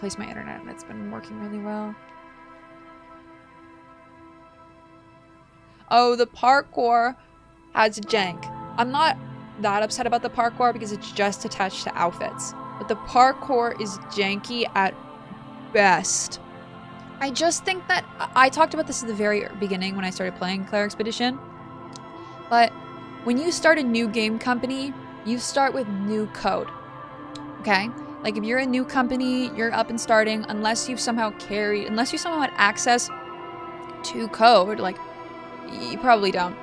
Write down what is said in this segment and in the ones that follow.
replaced my internet and it's been working really well. Oh, the parkour has jank. I'm not that upset about the parkour because it's just attached to outfits. But the parkour is janky at best. I just think that I talked about this at the very beginning when I started playing Claire Expedition. But when you start a new game company, you start with new code. Okay? Like if you're a new company, you're up and starting, unless you somehow had access to code, like you probably don't.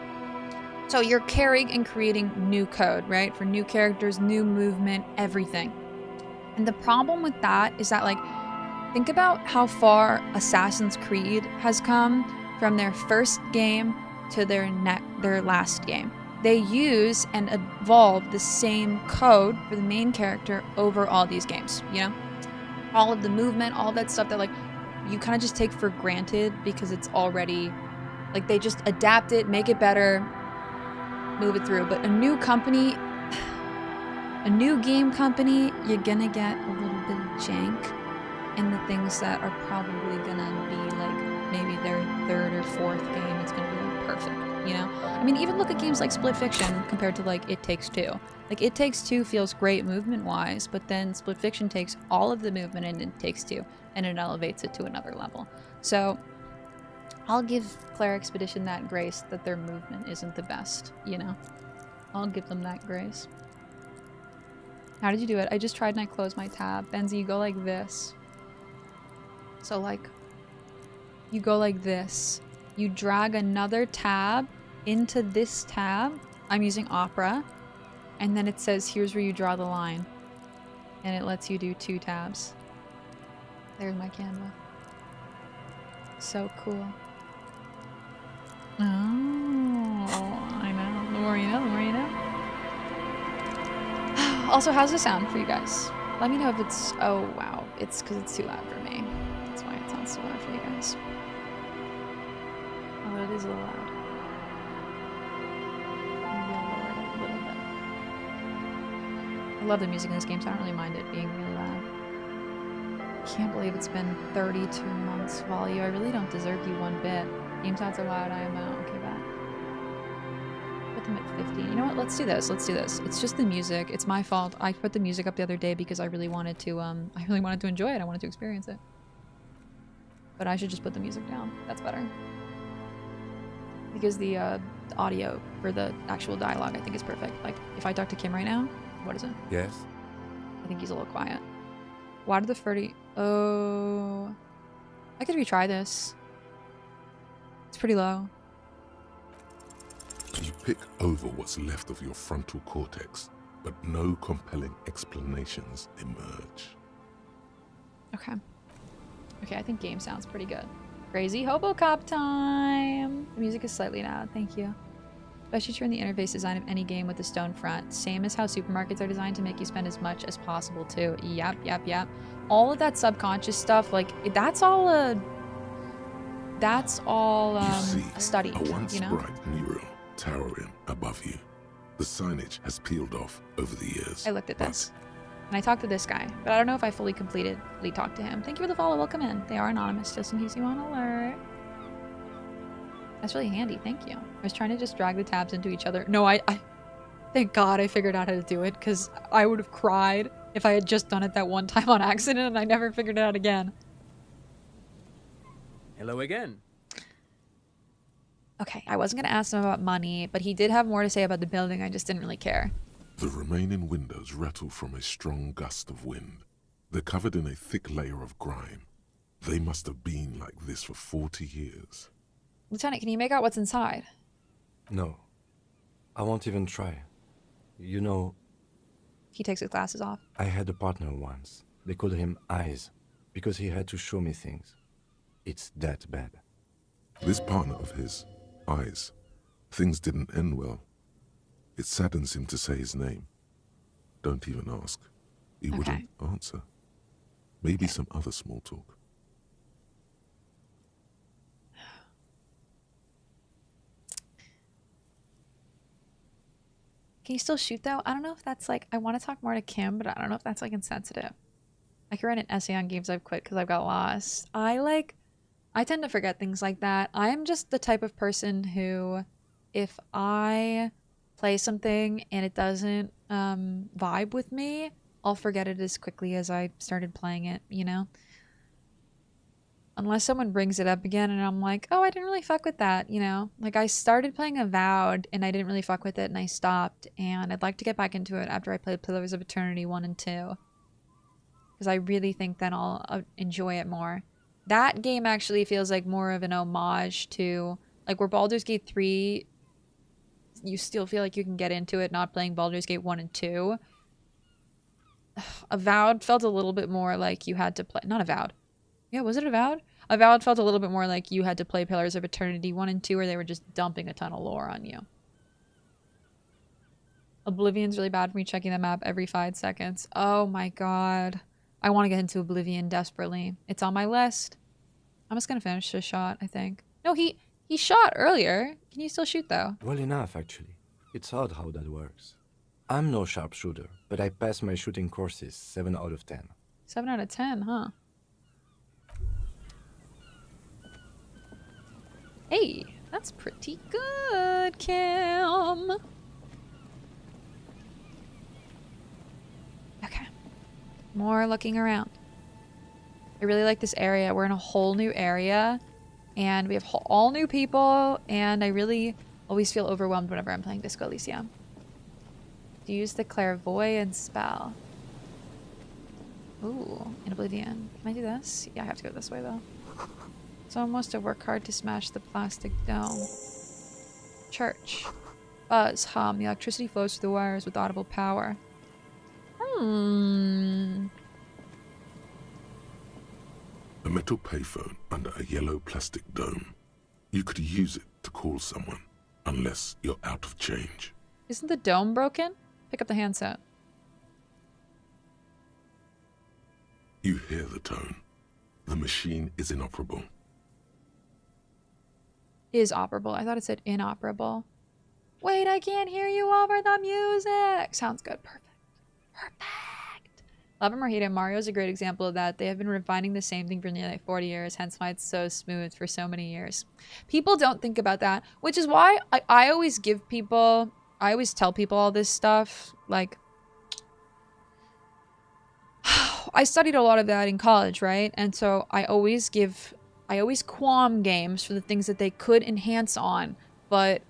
So you're carrying and creating new code, right? For new characters, new movement, everything. And the problem with that is that, like, think about how far Assassin's Creed has come from their first game to their last game. They use and evolve the same code for the main character over all these games, you know? All of the movement, all of that stuff that, like, you kind of just take for granted because it's already, like, they just adapt it, make it better, move it through. But a new company, a new game company, you're gonna get a little bit of jank in the things that are probably gonna be like maybe their third or fourth game. It's gonna be like perfect, you know? I mean, even look at games like Split Fiction compared to like It Takes Two. Like It Takes Two feels great movement wise, but then Split Fiction takes all of the movement in It Takes Two and it elevates it to another level. So I'll give Claire Expedition that grace that their movement isn't the best, you know? I'll give them that grace. How did you do it? I just tried and I closed my tab. Benzie, you go like this. So like, you go like this. You drag another tab into this tab. I'm using Opera. And then it says, here's where you draw the line. And it lets you do 2 tabs. There's my Canva. So cool. Oh, I know. The more you know, the more you know. Also, how's the sound for you guys? Let me know if it's... Oh, wow. It's because it's too loud for me. That's why it sounds too loud for you guys. Although it is a little loud. Maybe I'll lower it a little bit. I love the music in this game, so I don't really mind it being really loud. Can't believe it's been 32 months, Volley. I really don't deserve you one bit. Game sounds are loud, I am out. Okay, bye. Put them at 15. You know what? Let's do this. Let's do this. It's just the music. It's my fault. I put the music up the other day because I really wanted to enjoy it. I wanted to experience it. But I should just put the music down. That's better. Because the audio for the actual dialogue I think is perfect. Like, if I talk to Kim right now, what is it? Yes? I think he's a little quiet. Why did the 30... Oh... I could retry this. It's pretty low. You pick over what's left of your frontal cortex, but no compelling explanations emerge. Okay. Okay, I think game sounds pretty good. Crazy Hobo Cop time! The music is slightly loud, thank you. Best feature in the interface design of any game with a stone front. Same as how supermarkets are designed to make you spend as much as possible too. Yep. All of that subconscious stuff, like, that's all a study, a once you know? bright mural towering above you. The signage has peeled off over the years. I looked at this. And I talked to this guy, but I don't know if I fully completely talked to him. Thank you for the follow. Welcome in. They are anonymous, just in case you want to alert. That's really handy. Thank you. I was trying to just drag the tabs into each other. No, I thank God I figured out how to do it, because I would have cried if I had just done it that one time on accident and I never figured it out again. Hello again. Okay, I wasn't going to ask him about money, but he did have more to say about the building. I just didn't really care. The remaining windows rattle from a strong gust of wind. They're covered in a thick layer of grime. They must have been like this for 40 years. Lieutenant, can you make out what's inside? No. I won't even try. You know... He takes his glasses off. I had a partner once. They called him Eyes, because he had to show me things. It's that bad. This partner of his, Eyes, things didn't end well. It saddens him to say his name. Don't even ask. He wouldn't answer. Maybe some other small talk. Can you still shoot though? I don't know if that's like, I want to talk more to Kim, but I don't know if that's like insensitive. I can write an essay on games I've quit because I've got lost. I tend to forget things like that. I am just the type of person who, if I play something and it doesn't vibe with me, I'll forget it as quickly as I started playing it, you know? Unless someone brings it up again and I'm like, oh, I didn't really fuck with that, you know? Like, I started playing Avowed and I didn't really fuck with it and I stopped. And I'd like to get back into it after I played Pillars of Eternity 1 and 2. Because I really think then I'll enjoy it more. That game actually feels like more of an homage to, like, where Baldur's Gate 3, you still feel like you can get into it not playing Baldur's Gate 1 and 2. Avowed felt a little bit more like you had to play, not Avowed. Yeah, was it Avowed? Avowed felt a little bit more like you had to play Pillars of Eternity 1 and 2, where they were just dumping a ton of lore on you. Oblivion's really bad for me checking the map every 5 seconds. Oh my god. I want to get into Oblivion desperately. It's on my list. I'm just gonna finish this shot, I think. No, he shot earlier. Can you still shoot, though? Well enough, actually. It's odd how that works. I'm no sharpshooter, but I pass my shooting courses 7 out of 10. 7 out of 10, huh? Hey, that's pretty good, Kim. Okay. More looking around. I really like this area. We're in a whole new area, and we have all new people, and I really always feel overwhelmed whenever I'm playing Disco Elysium. Use the clairvoyance spell. Ooh, in Oblivion. Can I do this? Yeah, I have to go this way, though. Someone wants to work hard to smash the plastic dome. Church. Buzz, hum. The electricity flows through the wires with audible power. A metal payphone under a yellow plastic dome. You could use it to call someone, unless you're out of change. Isn't the dome broken? Pick up the handset. You hear the tone. The machine is inoperable. Is operable. I thought it said inoperable. Wait, I can't hear you over the music. Sounds good. Perfect. Perfect. Love him or hate him, Mario's a great example of that. They have been refining the same thing for nearly 40 years, hence why it's so smooth for so many years. People don't think about that, which is why I always give people... I always tell people all this stuff, like, I studied a lot of that in college, right? And so I always qualm games for the things that they could enhance on, but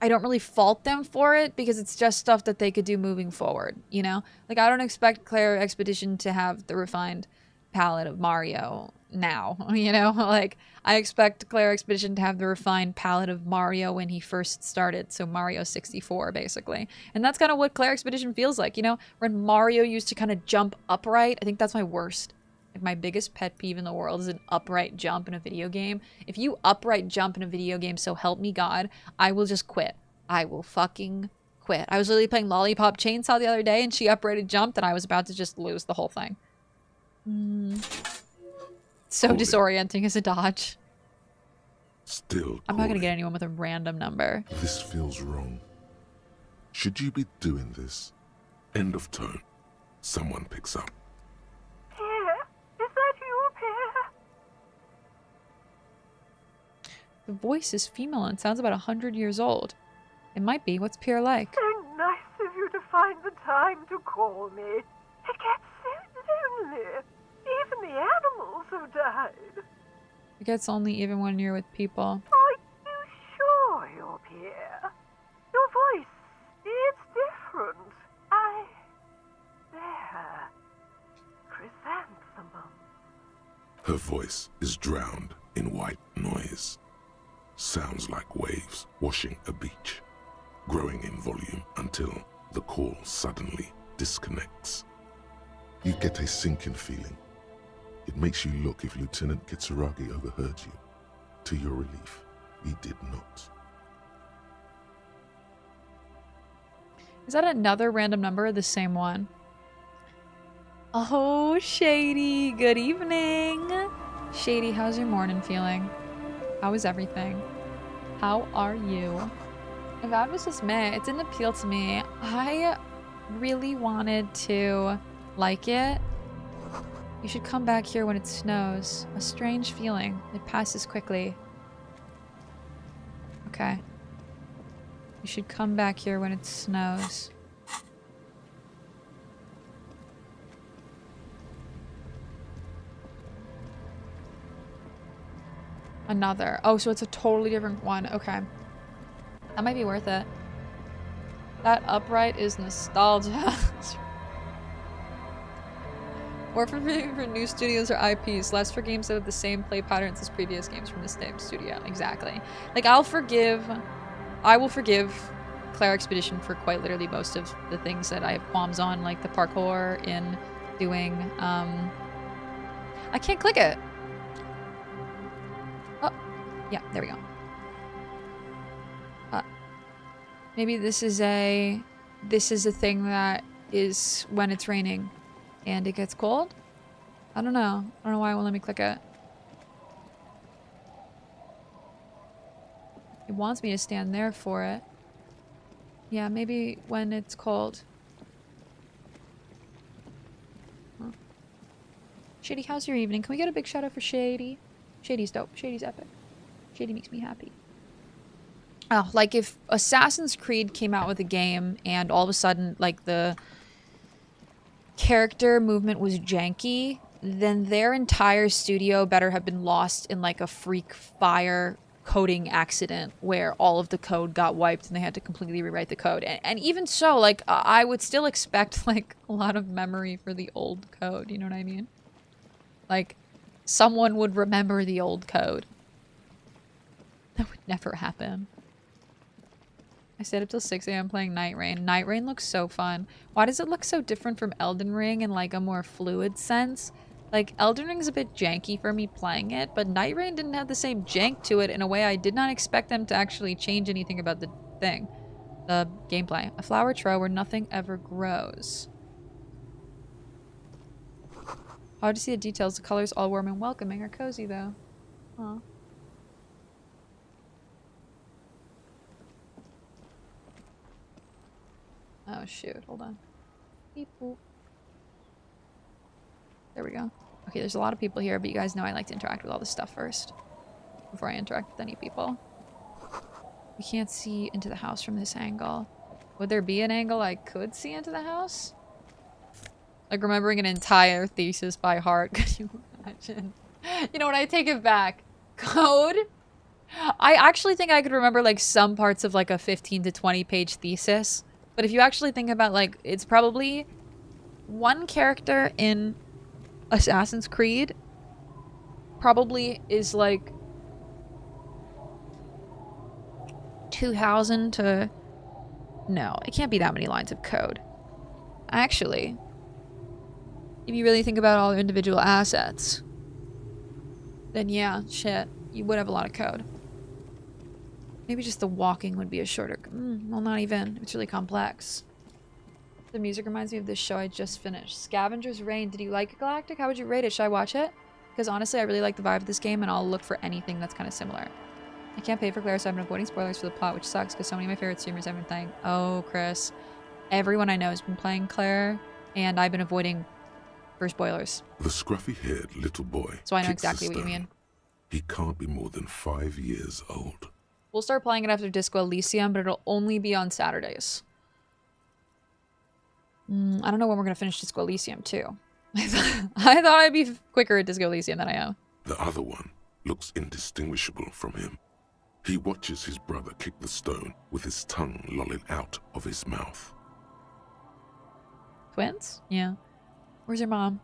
I don't really fault them for it because it's just stuff that they could do moving forward, you know? Like, I don't expect Claire Expedition to have the refined palette of Mario now, you know? Like, I expect Claire Expedition to have the refined palette of Mario when he first started, so Mario 64, basically. And that's kind of what Claire Expedition feels like, you know? When Mario used to kind of jump upright, I think that's my worst. Like, my biggest pet peeve in the world is an upright jump in a video game. If you upright jump in a video game, so help me God, I will just quit. I will fucking quit. I was literally playing Lollipop Chainsaw the other day, and she uprighted jumped, and I was about to just lose the whole thing. So disorienting as a dodge. Still I'm not gonna get anyone with a random number. This feels wrong. Should you be doing this? End of tone. Someone picks up. Pierre? Is that you, Pierre? The voice is female and sounds about 100 years old. It might be. What's Pierre like? So nice of you to find the time to call me. It gets so lonely. Even the animals have died. It gets lonely even when you're with people. Are you sure you're Pierre? Your voice, it's different. There. Chrysanthemum. Her voice is drowned in white noise. Sounds like waves washing a beach, growing in volume until the call suddenly disconnects. You get a sinking feeling. It makes you look if Lieutenant Kitsuragi overheard you. To your relief, he did not. Is that another random number or the same one? Oh, Shady. Good evening. Shady, how's your morning feeling? How is everything? How are you? Avowed was just meh. It didn't appeal to me. I really wanted to like it, You should come back here when it snows. A strange feeling. It passes quickly. Okay. You should come back here when it snows. Another. Oh, so it's a totally different one. Okay. That might be worth it. That upright is nostalgia. More for new studios or IPs, less for games that have the same play patterns as previous games from the same studio. Exactly. Like, I will forgive Claire Expedition for quite literally most of the things that I have qualms on, like the parkour in doing, I can't click it. Oh, yeah, there we go. Maybe this is a thing that is when it's raining and it gets cold? I don't know. I don't know why it won't let me click it. It wants me to stand there for it. Yeah, maybe when it's cold. Huh. Shady, how's your evening? Can we get a big shout out for Shady? Shady's dope. Shady's epic. Shady makes me happy. Oh, like if Assassin's Creed came out with a game and all of a sudden, like, the character movement was janky, then their entire studio better have been lost in, like, a freak fire coding accident where all of the code got wiped and they had to completely rewrite the code. And even so, like, I would still expect, like, a lot of memory for the old code, you know what I mean? Like, someone would remember the old code. That would never happen. I stayed up till 6 a.m. playing Night Rain. Night Rain looks so fun. Why does it look so different from Elden Ring in, like, a more fluid sense? Like, Elden Ring's a bit janky for me playing it, but Night Rain didn't have the same jank to it in a way I did not expect them to actually change anything about the thing. The gameplay. A flower trough where nothing ever grows. Hard to see the details. The colors all warm and welcoming are cozy, though. Aw. Oh shoot, hold on. Beep boop. There we go. Okay, there's a lot of people here, but you guys know I like to interact with all this stuff first. Before I interact with any people. We can't see into the house from this angle. Would there be an angle I could see into the house? Like remembering an entire thesis by heart. Could you imagine? You know what, I take it back. Code? I actually think I could remember like some parts of like a 15 to 20 page thesis. But if you actually think about, like, it's probably one character in Assassin's Creed probably is, like, 2,000 to... No, it can't be that many lines of code. Actually, if you really think about all the individual assets, then yeah, shit, you would have a lot of code. Maybe just the walking would be a shorter... well, not even. It's really complex. The music reminds me of this show I just finished. Scavenger's Reign. Did you like it, Galactic? How would you rate it? Should I watch it? Because honestly, I really like the vibe of this game, and I'll look for anything that's kind of similar. I can't pay for Claire, so I've been avoiding spoilers for the plot, which sucks, because so many of my favorite streamers have been playing... Oh, Chris. Everyone I know has been playing Claire, and I've been avoiding for spoilers. The scruffy-haired little boy. So I know exactly what you mean. He can't be more than 5 years old. We'll start playing it after Disco Elysium, but it'll only be on Saturdays. I don't know when we're going to finish Disco Elysium, too. I thought I'd be quicker at Disco Elysium than I am. The other one looks indistinguishable from him. He watches his brother kick the stone with his tongue lolling out of his mouth. Twins? Yeah. Where's your mom?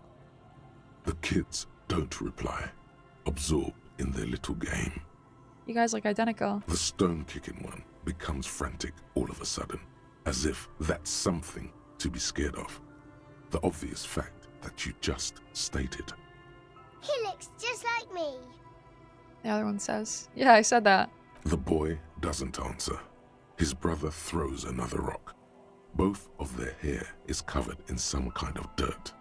The kids don't reply, absorbed in their little game. You guys look identical. The stone-kicking one becomes frantic all of a sudden, as if that's something to be scared of. The obvious fact that you just stated. He looks just like me. The other one says. Yeah, I said that. The boy doesn't answer. His brother throws another rock. Both of their hair is covered in some kind of dirt.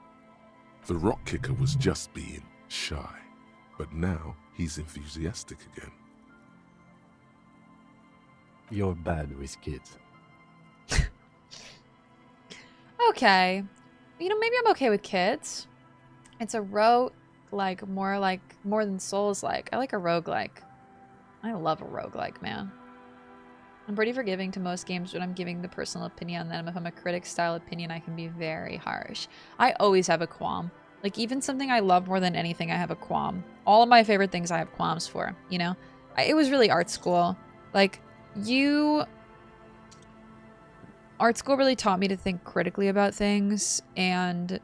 The rock kicker was just being shy, but now he's enthusiastic again. You're bad with kids. Okay. You know, maybe I'm okay with kids. It's a rogue-like, more than Souls-like. I like a roguelike. I love a roguelike, man. I'm pretty forgiving to most games when I'm giving the personal opinion on them. If I'm a critic-style opinion, I can be very harsh. I always have a qualm. Like, even something I love more than anything, I have a qualm. All of my favorite things I have qualms for, you know? It was really art school. Like, art school really taught me to think critically about things and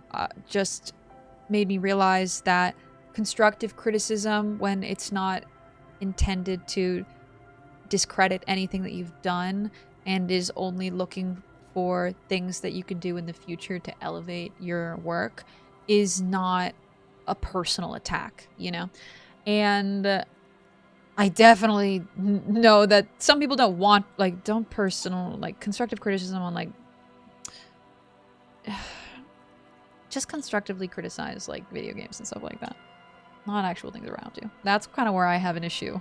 just made me realize that constructive criticism, when it's not intended to discredit anything that you've done and is only looking for things that you can do in the future to elevate your work, is not a personal attack, you know? And I definitely know that some people don't want, like, constructive criticism on, like, just constructively criticize, like, video games and stuff like that. Not actual things around you. That's kind of where I have an issue.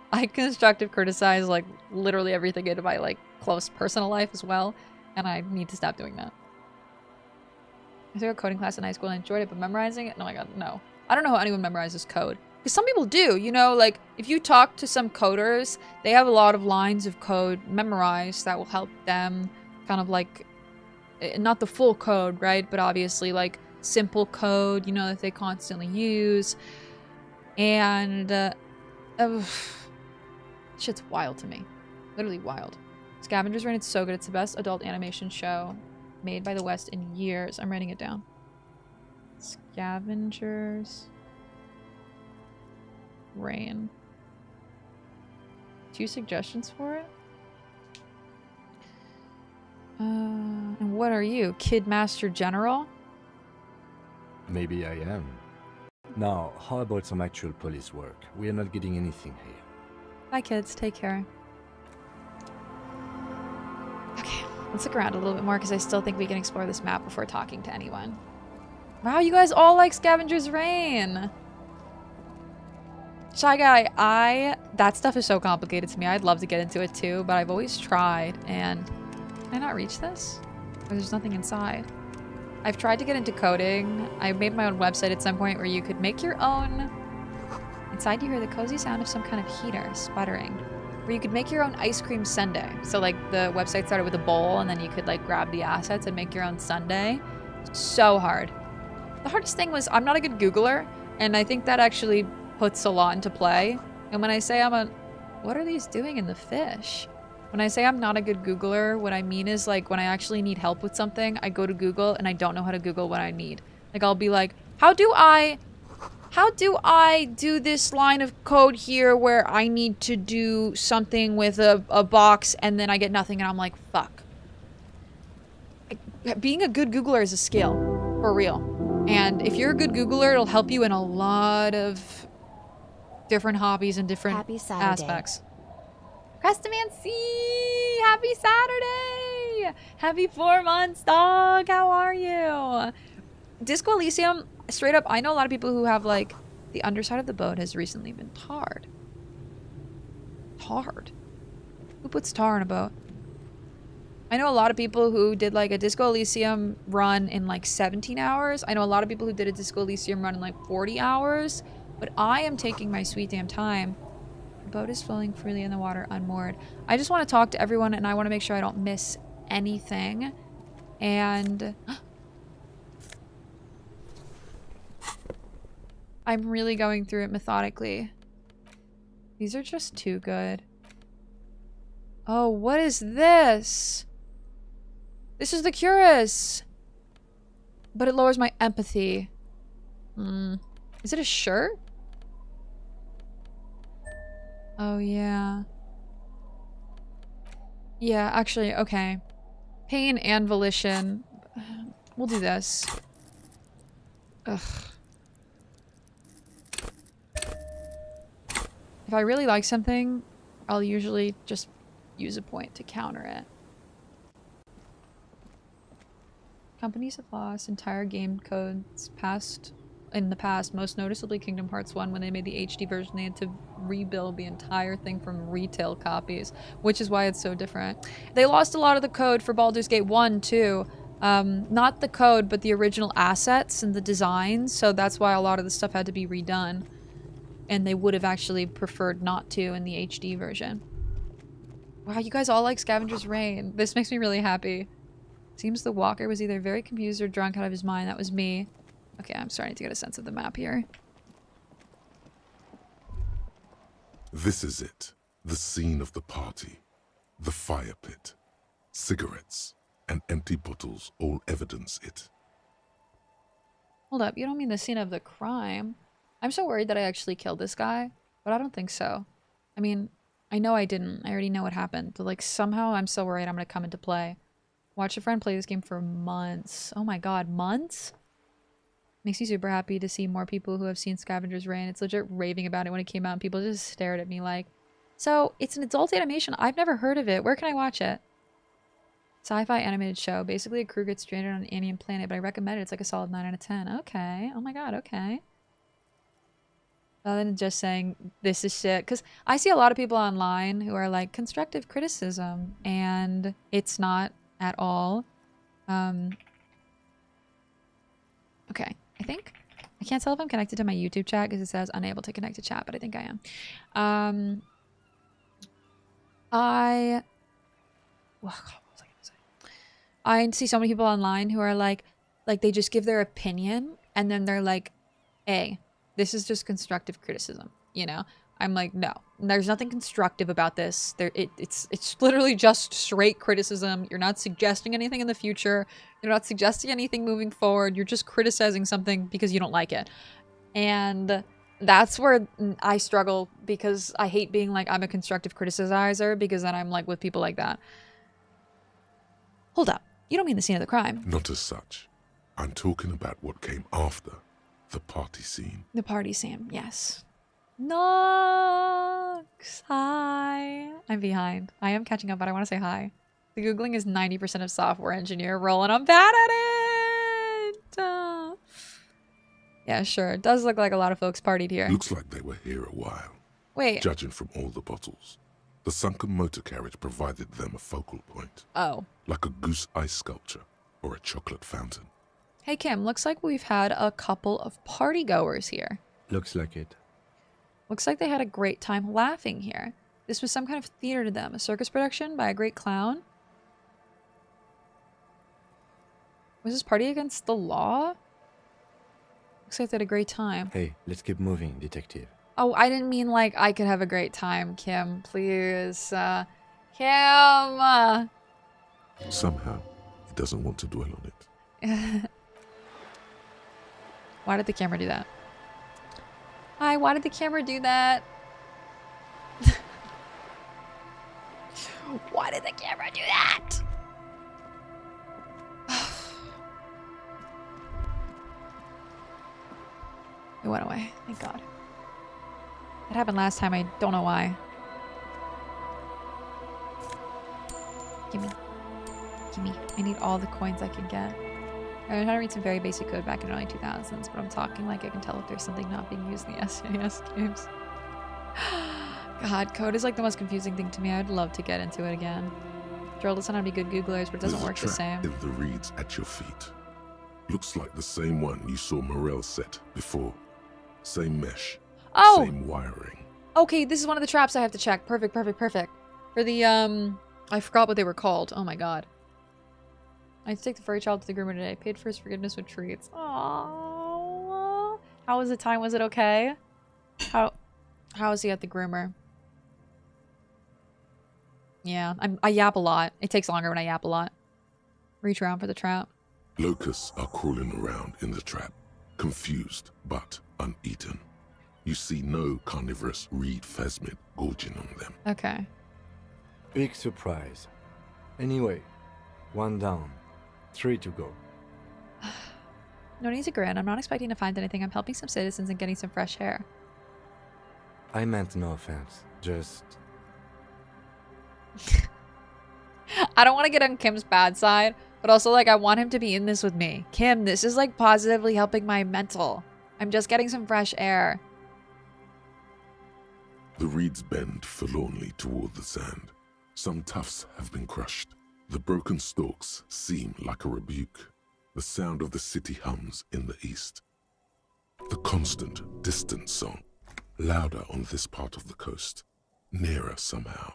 I constructive criticize, like, literally everything in my, like, close personal life as well, and I need to stop doing that. I took a coding class in high school and I enjoyed it, but memorizing it? Oh my god, no. I don't know how anyone memorizes code. Because some people do, you know, like, if you talk to some coders, they have a lot of lines of code memorized that will help them kind of, like, not the full code, right? But obviously, like, simple code, you know, that they constantly use. And, shit's wild to me. Literally wild. Scavenger's Reign, it's so good. It's the best adult animation show made by the West in years. I'm writing it down. Scavenger's Reign. 2 suggestions for it? And what are you? Kid Master General? Maybe I am. Now, how about some actual police work? We are not getting anything here. Bye, kids. Take care. Okay, let's look around a little bit more because I still think we can explore this map before talking to anyone. Wow, you guys all like Scavenger's Reign. Shy Guy, that stuff is so complicated to me. I'd love to get into it too, but I've always tried. And can I not reach this? Or there's nothing inside. I've tried to get into coding. I made my own website at some point where you could make your own. Inside you hear the cozy sound of some kind of heater sputtering. Where you could make your own ice cream sundae. So like the website started with a bowl and then you could like grab the assets and make your own sundae. So hard. The hardest thing was I'm not a good Googler, and I think that actually puts a lot into play. And when I say what are these doing in the fish? When I say I'm not a good Googler, what I mean is like when I actually need help with something, I go to Google and I don't know how to Google what I need. Like I'll be like, how do I do this line of code here where I need to do something with a box, and then I get nothing and I'm like, fuck. Being a good Googler is a skill, for real. And if you're a good Googler, it'll help you in a lot of different hobbies and different aspects. Crestomancy! Happy Saturday! Happy 4 months, dog! How are you? Disco Elysium, straight up, I know a lot of people who have, like, the underside of the boat has recently been tarred. Tarred? Who puts tar in a boat? I know a lot of people who did, like, a Disco Elysium run in, like, 17 hours. I know a lot of people who did a Disco Elysium run in, like, 40 hours. But I am taking my sweet damn time. The boat is flowing freely in the water, unmoored. I just want to talk to everyone, and I want to make sure I don't miss anything. And I'm really going through it methodically. These are just too good. Oh, what is this? This is the Curus. But it lowers my empathy. Is it a shirt? Oh, yeah. Yeah, actually, okay. Pain and volition. We'll do this. Ugh. If I really like something, I'll usually just use a point to counter it. Companies have lost entire game codes in the past, most noticeably Kingdom Hearts 1. When they made the HD version, they had to rebuild the entire thing from retail copies, which is why it's so different. They lost a lot of the code for Baldur's Gate 1 too. Not the code, but the original assets and the designs. So that's why a lot of the stuff had to be redone. And they would have actually preferred not to in the HD version. Wow, you guys all like Scavenger's Reign. This makes me really happy. Seems the walker was either very confused or drunk out of his mind. That was me. Okay, I'm starting to get a sense of the map here. This is it. The scene of the party. The fire pit. Cigarettes and empty bottles all evidence it. Hold up, you don't mean the scene of the crime? I'm so worried that I actually killed this guy, but I don't think so. I mean, I know I didn't. I already know what happened, but like somehow I'm so worried I'm gonna come into play. Watched a friend play this game for months. Oh my god, months? Makes me super happy to see more people who have seen Scavenger's Reign. It's legit raving about it when it came out and people just stared at me like, so it's an adult animation. I've never heard of it. Where can I watch it? Sci-fi animated show. Basically a crew gets stranded on an alien planet, but I recommend it. It's like a solid 9 out of 10. Okay. Oh my god, okay. Rather than just saying this is shit. Because I see a lot of people online who are like constructive criticism and it's not at all. Okay. I think I can't tell if I'm connected to my YouTube chat because it says unable to connect to chat, but I think I am. What was I gonna say? I see so many people online who are like they just give their opinion and then they're like, "Hey, this is just constructive criticism," you know? I'm like, no, there's nothing constructive about this. It's literally just straight criticism. You're not suggesting anything in the future. You're not suggesting anything moving forward. You're just criticizing something because you don't like it. And that's where I struggle because I hate being like, I'm a constructive criticizer because then I'm like with people like that. Hold up. You don't mean the scene of the crime. Not as such. I'm talking about what came after the party scene. The party scene, yes. Nox, hi. I'm behind. I am catching up, but I want to say hi. The Googling is 90% of software engineer role, and I'm bad at it. Yeah, sure. It does look like a lot of folks partied here. Looks like they were here a while. Wait. Judging from all the bottles. The sunken motor carriage provided them a focal point. Oh. Like a goose ice sculpture or a chocolate fountain. Hey, Kim, looks like we've had a couple of party goers here. Looks like it. Looks like they had a great time laughing here. This was some kind of theater to them. A circus production by a great clown? Was this party against the law? Looks like they had a great time. Hey, let's keep moving, detective. Oh, I didn't mean like I could have a great time, Kim. Please. Kim! Somehow, he doesn't want to dwell on it. Why did the camera do that? Hi, why did the camera do that? Why did the camera do that? It went away. Thank God. It happened last time. I don't know why. Gimme. Gimme. I need all the coins I can get. I learned how to read some very basic code back in the early 2000s, but I'm talking like I can tell if there's something not being used in the SNES games. God, code is like the most confusing thing to me. I'd love to get into it again. Drilled us on how to be good Googlers, but it doesn't work the same. In the reeds at your feet. Looks like the same one you saw Morel set before. Same mesh. Oh! Same wiring. Okay, this is one of the traps I have to check. Perfect, perfect, perfect. For the, I forgot what they were called. Oh my god. I had to take the furry child to the groomer today. Paid for his forgiveness with treats. Aww. How was the time? Was it okay? How is he at the groomer? Yeah, I yap a lot. It takes longer when I yap a lot. Reach around for the trap. Locusts are crawling around in the trap, confused but uneaten. You see no carnivorous reed phasmid gorging on them. Okay. Big surprise. Anyway, 1 down. 3 to go. No need to grin. I'm not expecting to find anything. I'm helping some citizens and getting some fresh air. I meant no offense. Just... I don't want to get on Kim's bad side, but also like I want him to be in this with me. Kim, this is like positively helping my mental. I'm just getting some fresh air. The reeds bend forlornly toward the sand. Some tufts have been crushed. The broken stalks seem like a rebuke. The sound of the city hums in the east. The constant, distant song, louder on this part of the coast, nearer somehow.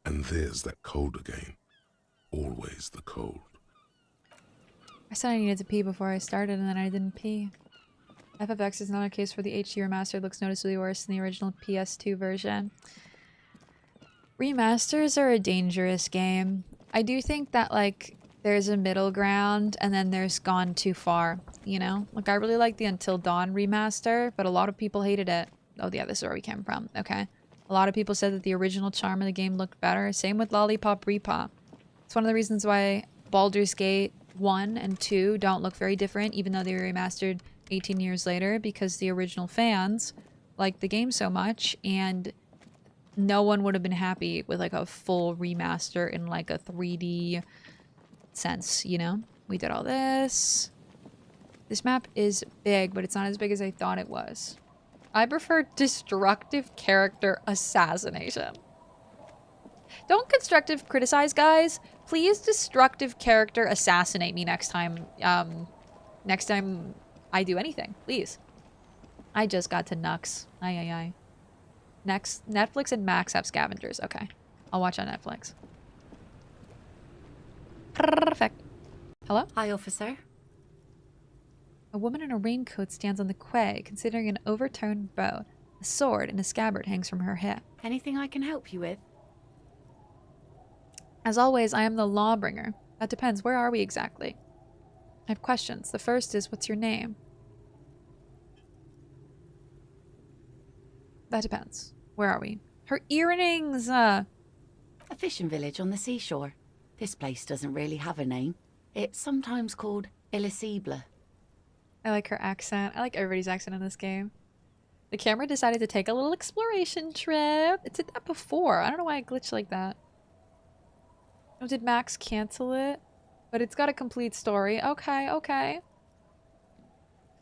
And there's that cold again. Always the cold. I said I needed to pee before I started, and then I didn't pee. FFX is another case where the HD remastered looks noticeably worse than the original PS2 version. Remasters are a dangerous game. I do think that, like, there's a middle ground, and then there's gone too far, you know? Like, I really like the Until Dawn remaster, but a lot of people hated it. Oh, yeah, this is where we came from. Okay. A lot of people said that the original charm of the game looked better. Same with Lollipop Repop. It's one of the reasons why Baldur's Gate 1 and 2 don't look very different, even though they were remastered 18 years later, because the original fans liked the game so much, and no one would have been happy with like a full remaster in like a 3D sense, you know? We did all this. This map is big, but it's not as big as I thought it was. I prefer destructive character assassination. Don't constructive criticize, guys. Please destructive character assassinate me next time. Next time I do anything, please. I just got to Nux. Aye. Next, Netflix and Max have scavengers. Okay. I'll watch on Netflix. Perfect. Hello? Hi, officer. A woman in a raincoat stands on the quay, considering an overturned boat. A sword and a scabbard hangs from her hip. Anything I can help you with? As always, I am the lawbringer. That depends. Where are we exactly? I have questions. The first is, what's your name? That depends. Where are we? Her earrings! A fishing village on the seashore. This place doesn't really have a name. It's sometimes called Elysium. I like her accent. I like everybody's accent in this game. The camera decided to take a little exploration trip. It did that before. I don't know why it glitched like that. Oh, did Max cancel it? But it's got a complete story. Okay.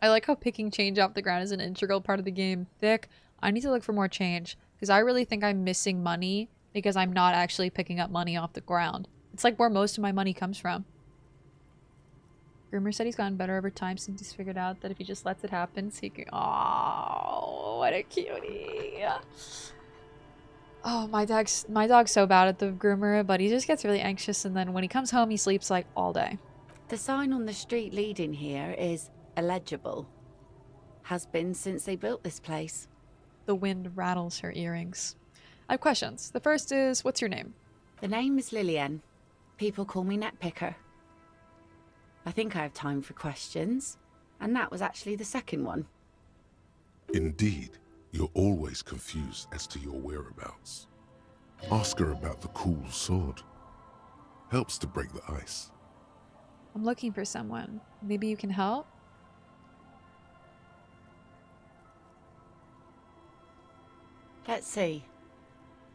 I like how picking change off the ground is an integral part of the game. Thick. I need to look for more change, because I really think I'm missing money because I'm not actually picking up money off the ground. It's like where most of my money comes from. Groomer said he's gotten better over time since he's figured out that if he just lets it happen, he can... Oh, what a cutie. Oh, my dog's so bad at the groomer, but he just gets really anxious, and then when he comes home, he sleeps like all day. The sign on the street leading here is illegible. Has been since they built this place. The wind rattles her earrings. I have questions. The first is, what's your name? The name is Lilienne. People call me Netpicker. I think I have time for questions, and that was actually the second one. Indeed, you're always confused as to your whereabouts. Ask her about the cool sword. Helps to break the ice. I'm looking for someone. Maybe you can help? Let's see.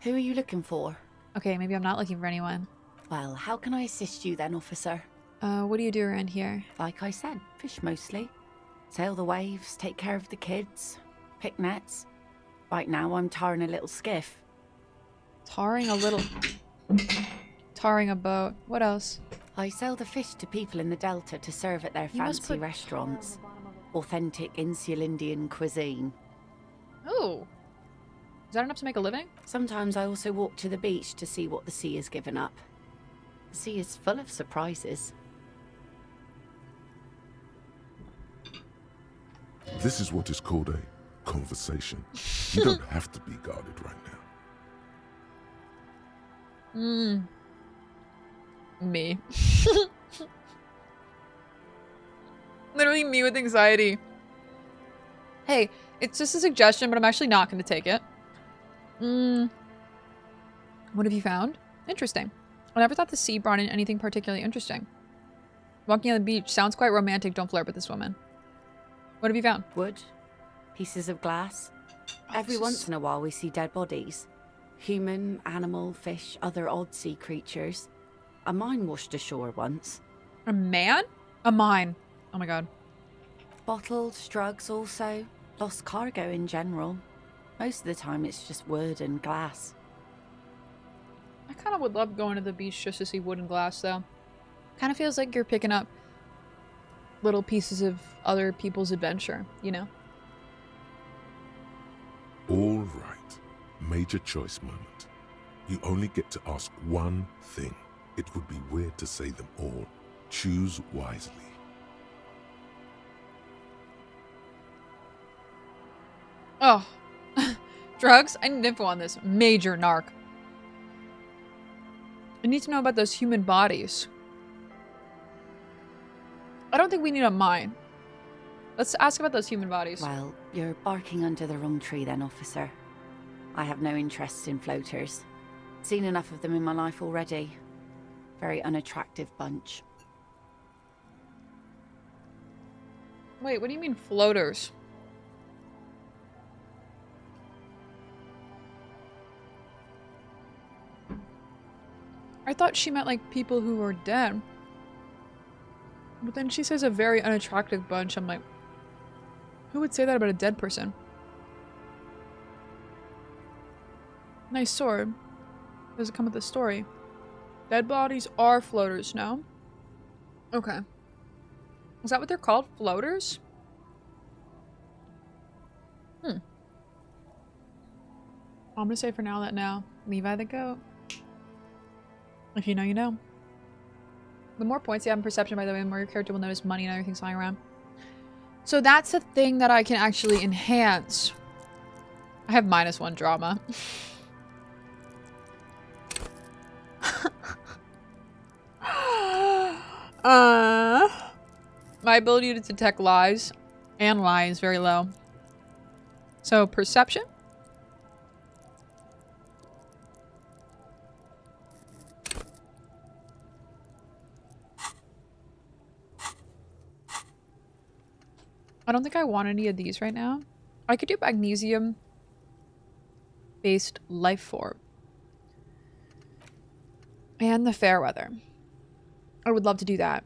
Who are you looking for? Okay, maybe I'm not looking for anyone. Well, how can I assist you then, officer? What do you do around here? Like I said, fish mostly. Sail the waves, take care of the kids, pick nets. Right now I'm tarring a little skiff. Tarring a boat. What else? I sell the fish to people in the Delta to serve at their fancy restaurants. Authentic insular Indian cuisine. Oh. Is that enough to make a living? Sometimes I also walk to the beach to see what the sea has given up. The sea is full of surprises. This is what is called a conversation. You don't have to be guarded right now. Me. Literally me with anxiety. Hey, it's just a suggestion, but I'm actually not going to take it. What have you found? Interesting. I never thought the sea brought in anything particularly interesting. Walking on the beach sounds quite romantic. Don't flirt with this woman. What have you found? Wood, pieces of glass. Every once in a while we see dead bodies. Human, animal, fish, other odd sea creatures. A mine washed ashore once. A man? A mine. Oh my god. Bottles, drugs also. Lost cargo in general. Most of the time it's just wood and glass. I kind of would love going to the beach just to see wood and glass, though. Kind of feels like you're picking up little pieces of other people's adventure, you know? All right. Major choice moment. You only get to ask one thing. It would be weird to say them all. Choose wisely. Oh. Drugs? I need info on this. Major narc. I need to know about those human bodies. I don't think we need a mine. Let's ask about those human bodies. Well, you're barking under the wrong tree then, officer. I have no interest in floaters. Seen enough of them in my life already. Very unattractive bunch. Wait, what do you mean floaters? I thought she meant like people who were dead. But then she says a very unattractive bunch. I'm like, who would say that about a dead person? Nice sword. Does it come with a story? Dead bodies are floaters now. Okay. Is that what they're called? Floaters? I'm gonna say for now that now. Levi the goat. If you know, you know. The more points you have in perception, by the way, the more your character will notice money and other things flying around. So that's a thing that I can actually enhance. I have -1 drama. My ability to detect lies and lie is very low. So perception. I don't think I want any of these right now. I could do magnesium based life form. And the fair weather. I would love to do that.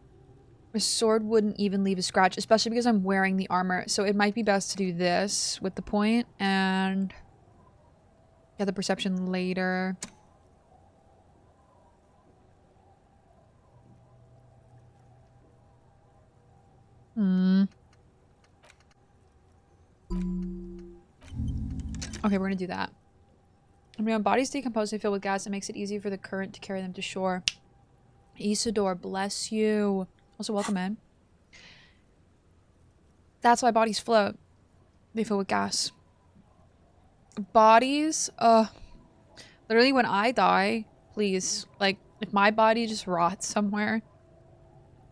A sword wouldn't even leave a scratch, especially because I'm wearing the armor. So it might be best to do this with the point and get the perception later. Okay, we're gonna do that. I mean, when bodies decompose and fill with gas, it makes it easier for the current to carry them to shore. Isidore, bless you. Also, welcome in. That's why bodies float. They fill with gas. Bodies, literally when I die, please, like, if my body just rots somewhere,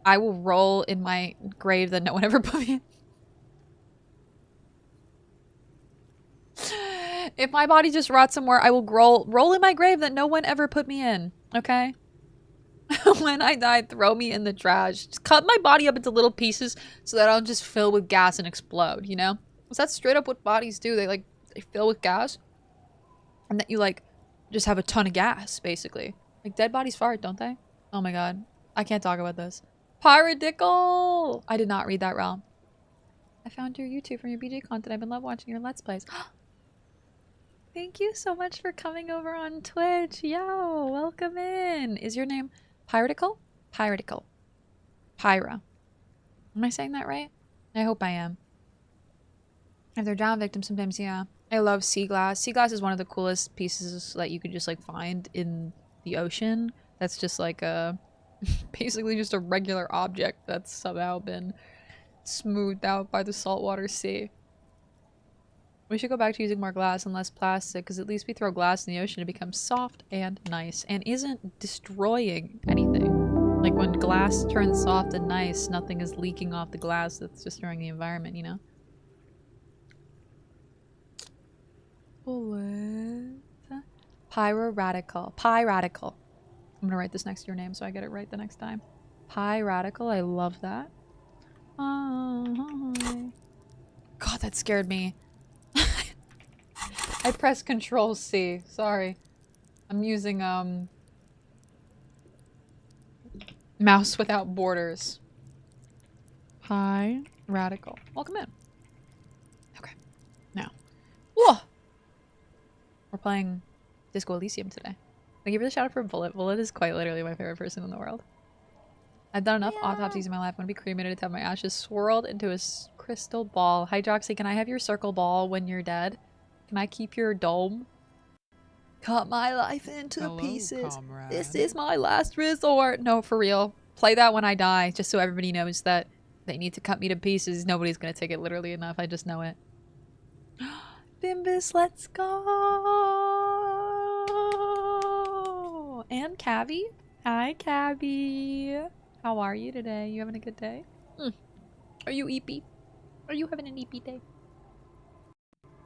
I will roll in my grave that no one ever put me in. If my body just rots somewhere, I will roll in my grave that no one ever put me in, okay? When I die, throw me in the trash. Just cut my body up into little pieces so that I'll just fill with gas and explode, you know? Because that's straight up what bodies do. They fill with gas. And that you, like, just have a ton of gas, basically. Like, dead bodies fart, don't they? Oh my god. I can't talk about this. Pyradickle! I did not read that wrong. I found your YouTube from your BJ content. I've been love watching your Let's Plays. Thank you so much for coming over on Twitch. Yo, welcome in. Is your name Pyradickle? Pyradickle. Pyra. Am I saying that right? I hope I am. If they're drowned victims, sometimes, yeah. I love sea glass. Sea glass is one of the coolest pieces that you could just, like, find in the ocean. That's just, like, a... basically just a regular object that's somehow been smoothed out by the saltwater sea. We should go back to using more glass and less plastic, because at least we throw glass in the ocean, it becomes soft and nice, and isn't destroying anything. Like, when glass turns soft and nice, nothing is leaking off the glass that's destroying the environment, you know? Bullet. Pyradickle. Pyradickle. I'm gonna write this next to your name so I get it right the next time. Pyradickle. I love that. God, that scared me. I pressed Control C. Sorry. I'm using mouse without borders. Pyradickle. Welcome in. Okay. Now. Whoa! We're playing Disco Elysium today. I give her the shout out for Bullet. Bullet is quite literally my favorite person in the world. I've done enough autopsies in my life. I'm gonna be cremated to have my ashes swirled into a crystal ball. Hydroxy, can I have your circle ball when you're dead? Can I keep your dome? Cut my life into pieces. Comrade. This is my last resort. No, for real. Play that when I die, just so everybody knows that they need to cut me to pieces. Nobody's gonna take it literally enough. I just know it. Bimbus, let's go! And Cabby. Hi, Cabby. How are you today? You having a good day? Are you eepy? Are you having an eepy day?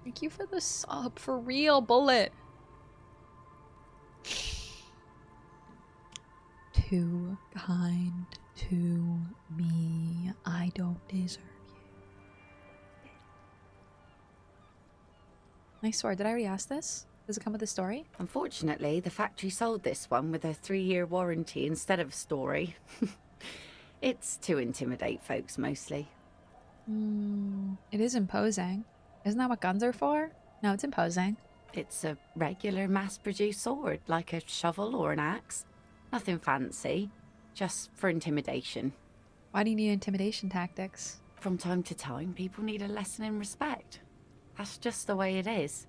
Thank you for the sub. For real, Bullet. Too kind to me. I don't deserve you. Nice sword. Did I already ask this? Does it come with a story? Unfortunately, the factory sold this one with a 3-year warranty instead of a story. It's to intimidate folks, mostly. It is imposing. Isn't that what guns are for? No, it's imposing. It's a regular mass-produced sword, like a shovel or an axe. Nothing fancy, just for intimidation. Why do you need intimidation tactics? From time to time, people need a lesson in respect. That's just the way it is.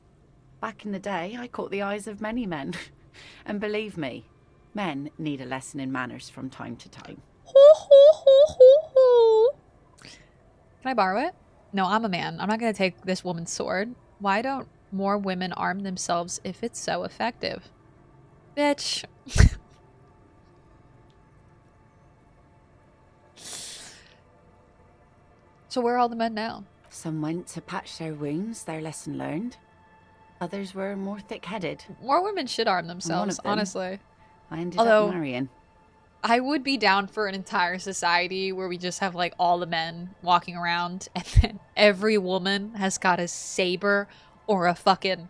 Back in the day, I caught the eyes of many men. And believe me, men need a lesson in manners from time to time. Can I borrow it? No, I'm a man. I'm not going to take this woman's sword. Why don't more women arm themselves if it's so effective? Bitch. So where are all the men now? Some went to patch their wounds, their lesson learned. Others were more thick-headed. More women should arm themselves, them, honestly. I ended up marrying. I would be down for an entire society where we just have like all the men walking around and then every woman has got a saber or a fucking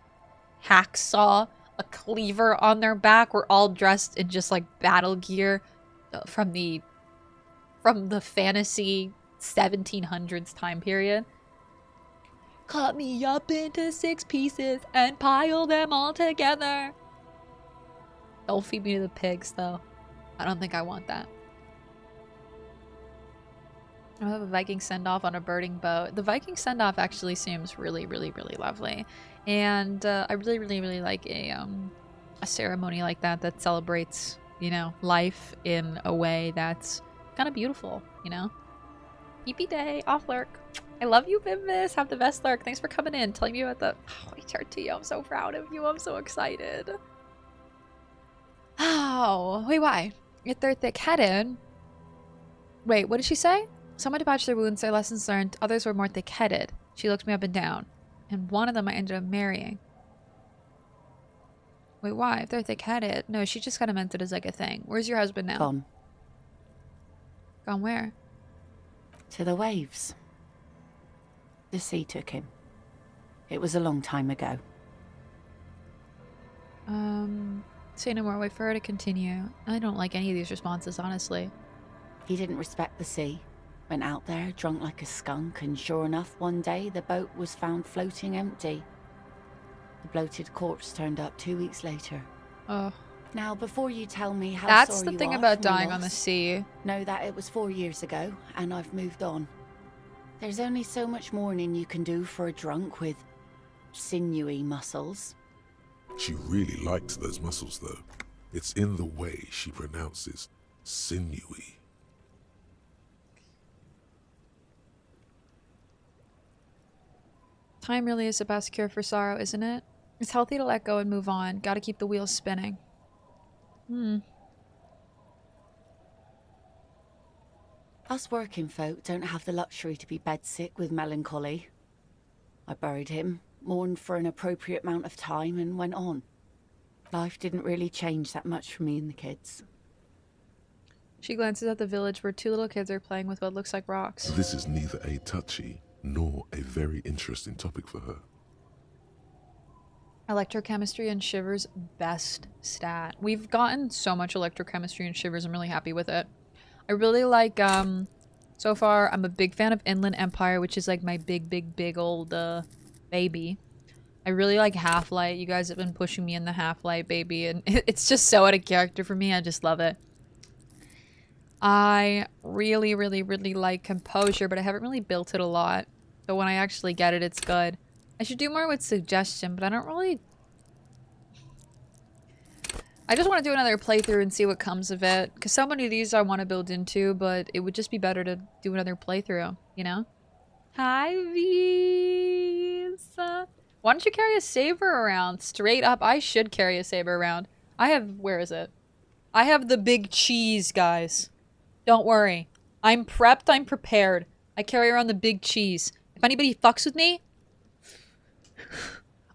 hacksaw, a cleaver on their back. We're all dressed in just like battle gear from the fantasy 1700s time period. Cut me up into 6 pieces and pile them all together. Don't feed me to the pigs though. I don't think I want that. I have a Viking send-off on a burning boat. The Viking send-off actually seems really, really, really lovely. And I really, really, really like a ceremony like that that celebrates, you know, life in a way that's kind of beautiful, you know? Eepy day, off lurk. I love you, Bimbis. Have the best lurk. Thanks for coming in, telling me about the HRT. I'm so proud of you. I'm so excited. Oh, wait, why? If they're thick-headed... Wait, what did she say? Someone to patch their wounds, their lessons learned. Others were more thick-headed. She looked me up and down. And one of them I ended up marrying. Wait, why? If they're thick-headed? No, she just kind of meant it as like a thing. Where's your husband now? Gone. Gone where? To the waves. The sea took him. It was a long time ago. Say no more. Wait for her to continue. I don't like any of these responses, honestly. He didn't respect the sea. Went out there, drunk like a skunk, and sure enough, one day the boat was found floating empty. The bloated corpse turned up 2 weeks later. Oh. Now, before you tell me how That's sorry the you thing are about for my dying on the loss, sea. know that it was 4 years ago, and I've moved on. There's only so much mourning you can do for a drunk with sinewy muscles. She really liked those muscles, though. It's in the way she pronounces sinewy. Time really is the best cure for sorrow, isn't it? It's healthy to let go and move on. Gotta keep the wheels spinning. Us working folk don't have the luxury to be bedsick with melancholy. I buried him, mourned for an appropriate amount of time, and went on. Life didn't really change that much for me and the kids. She glances at the village where 2 little kids are playing with what looks like rocks. This is neither a touchy nor a very interesting topic for her. Electrochemistry and Shivers best stat. We've gotten so much electrochemistry and Shivers. I'm really happy with it. I really like, so far, I'm a big fan of Inland Empire, which is like my big old, baby. I I really like Half-Light. You guys have been pushing me in the Half-Light, baby, and it's just so out of character for me. I just love it. I really, really, really like Composure, but I haven't really built it a lot. So when I actually get it, it's good. I should do more with Suggestion, but I don't really... I just want to do another playthrough and see what comes of it. Because so many of these I want to build into, but it would just be better to do another playthrough, you know? Hi, Visa. Why don't you carry a saber around? Straight up, I should carry a saber around. I have... Where is it? I have the big cheese, guys. Don't worry. I'm prepped, I'm prepared. I carry around the big cheese. If anybody fucks with me,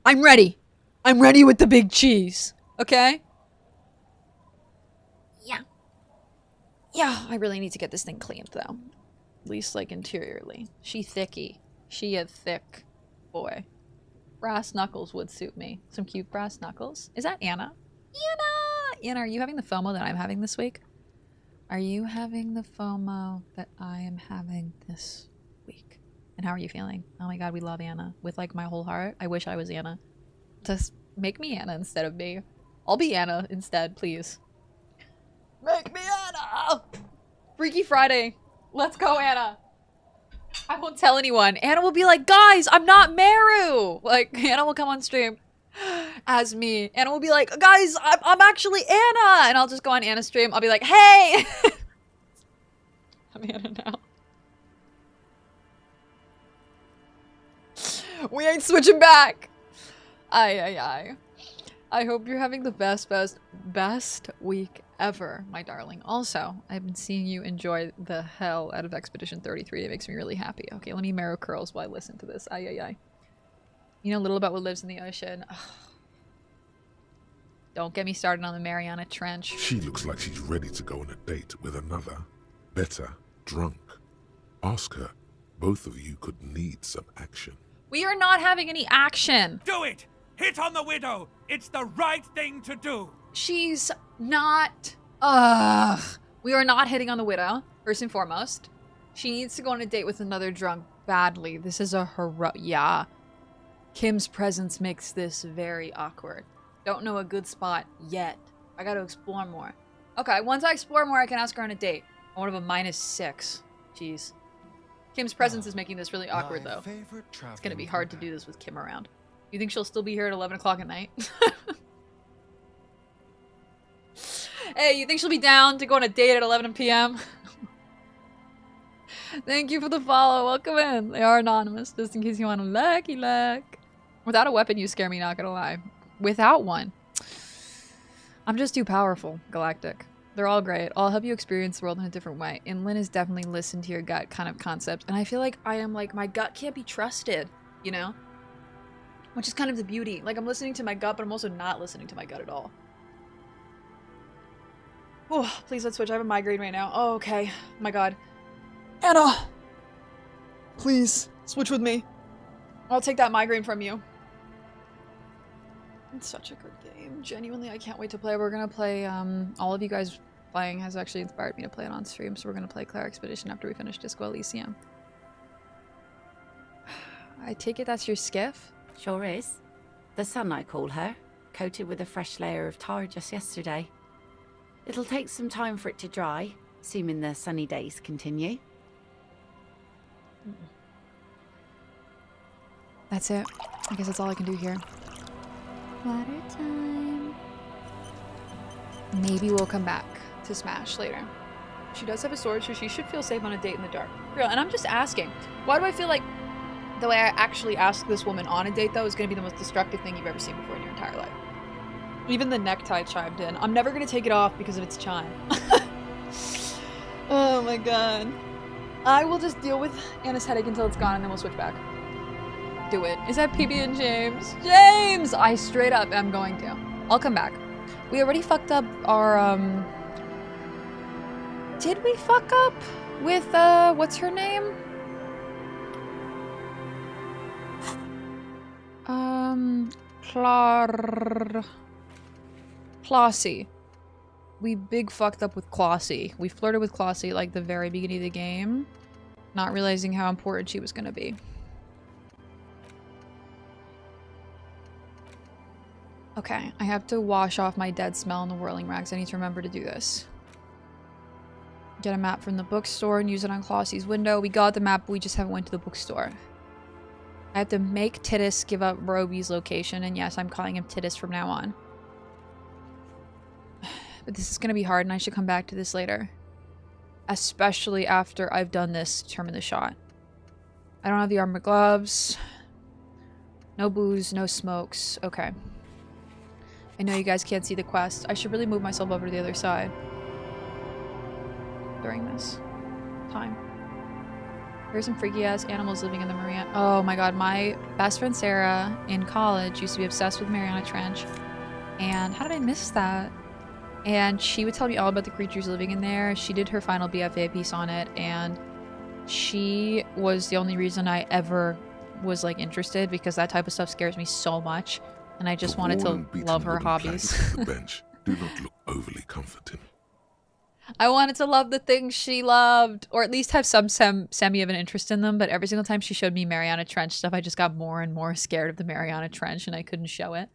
I'm ready. I'm ready with the big cheese. Okay? Yeah. Yeah, I really need to get this thing cleaned, though. At least, like, interiorly. She thicky. She a thick boy. Brass knuckles would suit me. Some cute brass knuckles. Is that Anna? Anna! Anna, are you having the FOMO that I'm having this week? Are you having the FOMO that I am having this week? And how are you feeling? Oh my god, we love Anna. With, like, my whole heart. I wish I was Anna. Just make me Anna instead of me. I'll be Anna instead, please. Make me Anna! Freaky Friday. Let's go, Anna. I won't tell anyone. Anna will be like, guys, I'm not Meru! Like, Anna will come on stream as me. Anna will be like, guys, I'm actually Anna! And I'll just go on Anna's stream. I'll be like, hey! I'm Anna now. We ain't switching back! Aye. I hope you're having the best week ever, my darling. Also, I've been seeing you enjoy the hell out of Expedition 33. It makes me really happy. Okay, let me Meru curls while I listen to this. Aye. You know little about what lives in the ocean. Ugh. Don't get me started on the Mariana Trench. She looks like she's ready to go on a date with another, better, drunk. Ask her. Both of you could need some action. We are not having any action. Do it! Hit on the widow! It's the right thing to do! She's not... We are not hitting on the widow, first and foremost. She needs to go on a date with another drunk badly. This is a yeah. Kim's presence makes this very awkward. Don't know a good spot yet. I gotta explore more. Okay, once I explore more, I can ask her on a date. I want to have a -6. Jeez. Kim's presence is making this really awkward, though. It's gonna be hard to do this with Kim around. You think she'll still be here at 11 o'clock at night? Hey, you think she'll be down to go on a date at 11 p.m.? Thank you for the follow. Welcome in. They are anonymous, just in case you want a lucky luck. Without a weapon, you scare me, not gonna lie. Without one. I'm just too powerful, Galactic. They're all great. I'll help you experience the world in a different way. And Lynn is definitely listen to your gut kind of concept. And I feel like I am like, my gut can't be trusted, you know? Which is kind of the beauty. Like, I'm listening to my gut, but I'm also not listening to my gut at all. Oh, please let's switch. I have a migraine right now. Oh, okay. Oh my god. Anna! Please, switch with me. I'll take that migraine from you. It's such a good game. Genuinely, I can't wait to play. We're gonna play, all of you guys playing has actually inspired me to play it on stream, so we're gonna play Claire Expedition after we finish Disco Elysium. I take it that's your skiff? Sure is. The sun, I call her. Coated with a fresh layer of tar just yesterday. It'll take some time for it to dry, assuming the sunny days continue. That's it. I guess that's all I can do here. Water time. Maybe we'll come back to Smash later. She does have a sword, so she should feel safe on a date in the dark. Real, and I'm just asking, why do I feel like the way I actually asked this woman on a date, though, is going to be the most destructive thing you've ever seen before in your entire life? Even the necktie chimed in. I'm never going to take it off because of its chime. Oh my god. I will just deal with Anna's headache until it's gone, and then we'll switch back. Do it. Is that PB and James? James! I straight up am going to. I'll come back. We already fucked up our, Did we fuck up with, what's her name? Classy. We big fucked up with Classy. We flirted with Classy like the very beginning of the game, not realizing how important she was gonna be. Okay, I have to wash off my dead smell in the whirling rags. I need to remember to do this. Get a map from the bookstore and use it on Clossie's window. We got the map, but we just haven't went to the bookstore. I have to make Titus give up Roby's location, and yes, I'm calling him Titus from now on. But this is going to be hard, and I should come back to this later. Especially after I've done this to determine the shot. I don't have the armor gloves. No booze, no smokes. Okay. I know you guys can't see the quest. I should really move myself over to the other side during this time. There's some freaky ass animals living in the Mariana. Oh my god, my best friend Sarah in college used to be obsessed with Mariana Trench. And how did I miss that? And she would tell me all about the creatures living in there. She did her final BFA piece on it, and she was the only reason I ever was like interested, because that type of stuff scares me so much. And I just wanted to love her hobbies. The bench do not look overly comforting. I wanted to love the things she loved, or at least have some semi of an interest in them, but every single time she showed me Mariana Trench stuff, I just got more and more scared of the Mariana Trench, and I couldn't show it.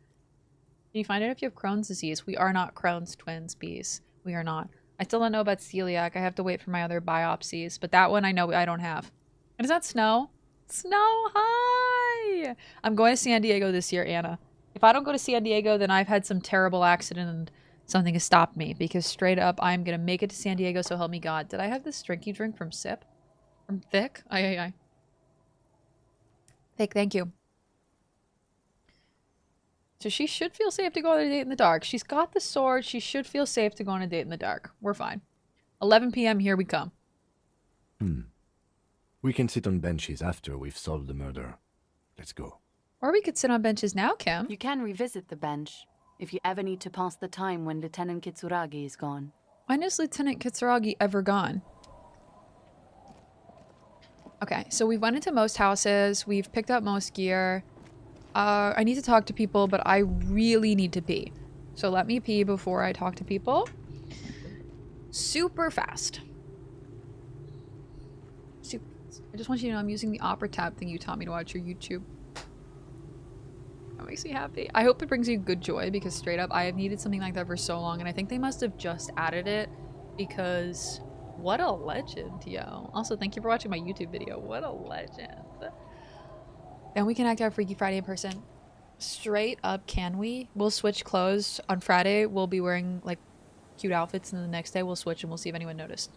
Can you find out if you have Crohn's disease? We are not Crohn's twins, bees. We are not. I still don't know about celiac. I have to wait for my other biopsies, but that one I know I don't have. And does that snow? Snow, hi! I'm going to San Diego this year, Anna. If I don't go to San Diego, then I've had some terrible accident and something has stopped me, because straight up, I'm going to make it to San Diego, so help me God. Did I have this drinky drink from Sip? From Thick? Aye. Thick, thank you. So she should feel safe to go on a date in the dark. She's got the sword. She should feel safe to go on a date in the dark. We're fine. 11 p.m. Here we come. We can sit on benches after we've solved the murder. Let's go. Or we could sit on benches now, Kim. You can revisit the bench if you ever need to pass the time when Lieutenant Kitsuragi is gone. When is Lieutenant Kitsuragi ever gone? Okay, so we went into most houses. We've picked up most gear. I need to talk to people, but I really need to pee. So let me pee before I talk to people. Super fast. Super fast. I just want you to know I'm using the Opera tab thing you taught me to watch your YouTube. That makes me happy. I hope it brings you good joy, because straight up, I have needed something like that for so long, and I think they must have just added it, because what a legend, yo. Also, thank you for watching my YouTube video. What a legend. Then we can act out Freaky Friday in person. Straight up, can we? We'll switch clothes. On Friday, we'll be wearing, like, cute outfits, and then the next day we'll switch and we'll see if anyone noticed.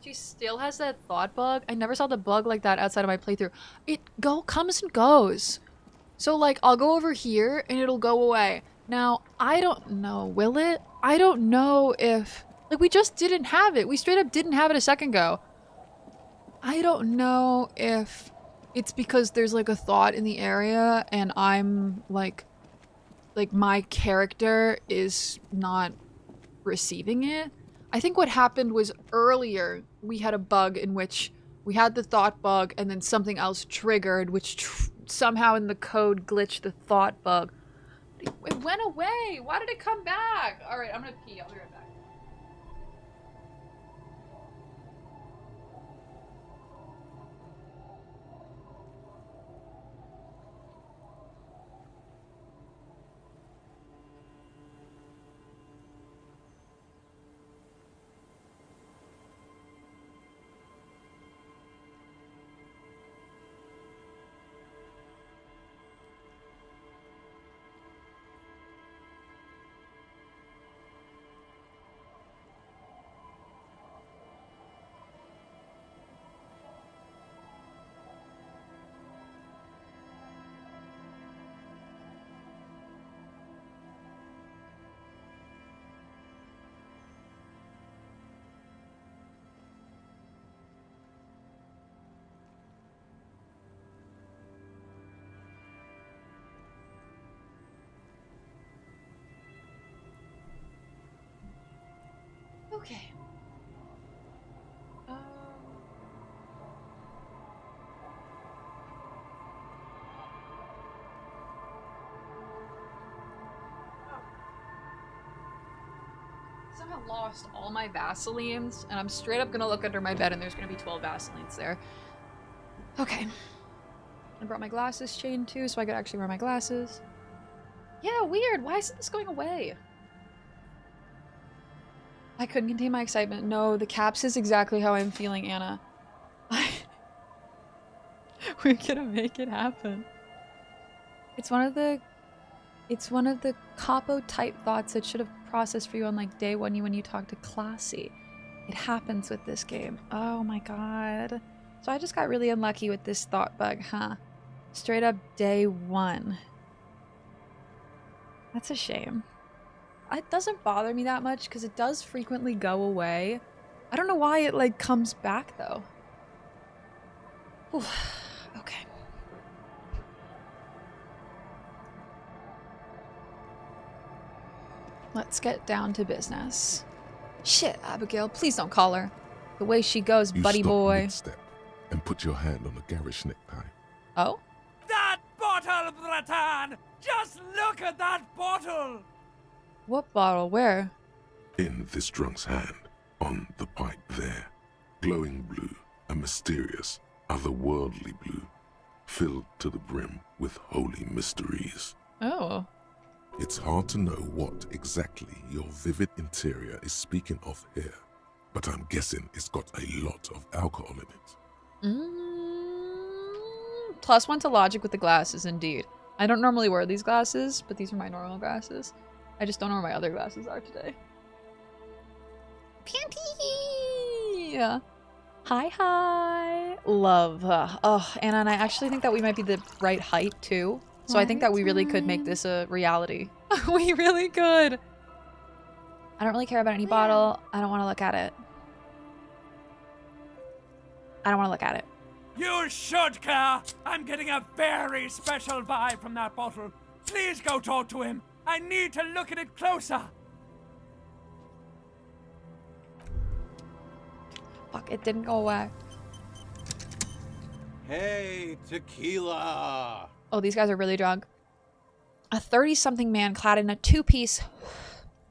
She still has that thought bug. I never saw the bug like that outside of my playthrough. It comes and goes. So, like, I'll go over here and it'll go away. Now, I don't know. Will it? I don't know if... Like, we just didn't have it. We straight up didn't have it a second ago. I don't know if... It's because there's like a thought in the area and I'm like my character is not receiving it. I think what happened was earlier we had a bug in which we had the thought bug and then something else triggered, which somehow in the code glitched the thought bug. It went away. Why did it come back? All right, I'm gonna pee. I'll be right back. Okay. Somehow lost all my Vaselines, and I'm straight up gonna look under my bed and there's gonna be 12 Vaselines there. Okay. I brought my glasses chain too, so I could actually wear my glasses. Yeah, weird. Why isn't this going away? I couldn't contain my excitement. No, the caps is exactly how I'm feeling, Anna. We're gonna make it happen. It's one of the capo type thoughts that should have processed for you on like day one when you talked to Classy. It happens with this game. Oh my god. So I just got really unlucky with this thought bug, huh? Straight up day one. That's a shame. It doesn't bother me that much because it does frequently go away. I don't know why it like comes back though. Whew. Okay. Let's get down to business. Shit, Abigail, please don't call her. The way she goes, You buddy stop boy. mid-step and put your hand on a garish necktie. Oh? That bottle, Bratan! Just look at that bottle! What bottle? Where? In this drunk's hand, on the pipe there, glowing blue, a mysterious, otherworldly blue, filled to the brim with holy mysteries. Oh. It's hard to know what exactly your vivid interior is speaking of here, but I'm guessing it's got a lot of alcohol in it. +1 to logic with the glasses, indeed. I don't normally wear these glasses, but these are my normal glasses. I just don't know where my other glasses are today. Panty! Hi. Love. Oh, Anna and I actually think that we might be the right height, too. So I think that we really could make this a reality. We really could. I don't really care about any bottle. I don't want to look at it. I don't want to look at it. You should care! I'm getting a very special vibe from that bottle. Please go talk to him. I need to look at it closer. Fuck, it didn't go away. Hey, tequila! Oh, these guys are really drunk. A 30-something man clad in a two-piece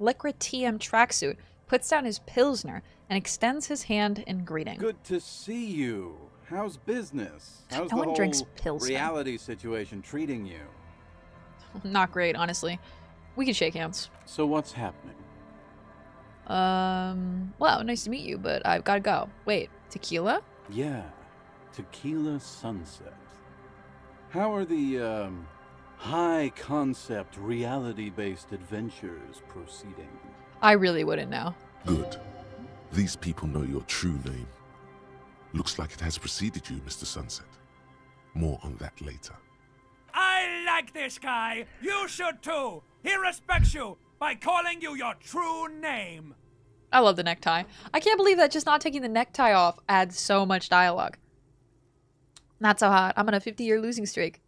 Liquid TM tracksuit puts down his Pilsner and extends his hand in greeting. Good to see you. How's business? How's No the one drinks whole Pilsner. reality situation treating you? Not great, honestly. We can shake hands. So what's happening? Well, nice to meet you, but I've gotta go. Wait, tequila? Yeah, Tequila Sunset. How are the, high-concept, reality-based adventures proceeding? I really wouldn't know. Good. These people know your true name. Looks like it has preceded you, Mr. Sunset. More on that later. I like this guy. You should too. He respects you by calling you your true name. I love the necktie. I can't believe that just not taking the necktie off adds so much dialogue. Not so hot. I'm on a 50-year losing streak.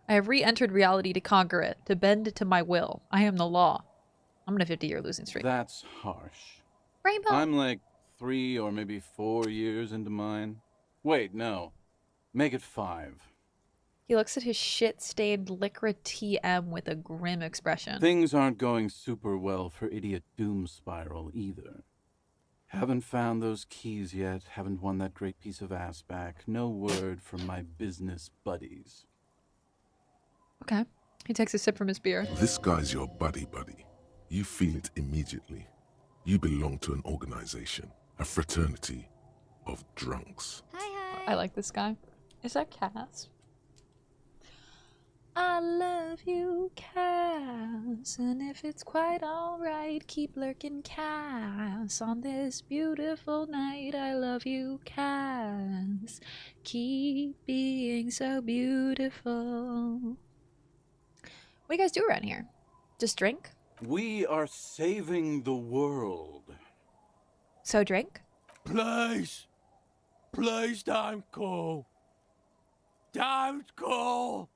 I have re-entered reality to conquer it, to bend to my will. I am the law. I'm on a 50-year losing streak. That's harsh. Rainbow. I'm like 3 or maybe 4 years into mine. Wait, no. Make it 5. He looks at his shit-stained Liquid TM with a grim expression. Things aren't going super well for Idiot Doom Spiral either. Haven't found those keys yet, haven't won that great piece of ass back. No word from my business buddies. Okay. He takes a sip from his beer. This guy's your buddy. You feel it immediately. You belong to an organization, a fraternity of drunks. Hi. I like this guy. Is that Cass? I love you, Cass, and if it's quite alright, keep lurking, Cass. On this beautiful night, I love you, Cass. Keep being so beautiful. What do you guys do around here? Just drink? We are saving the world. So drink? Please. Please don't go. Don't go.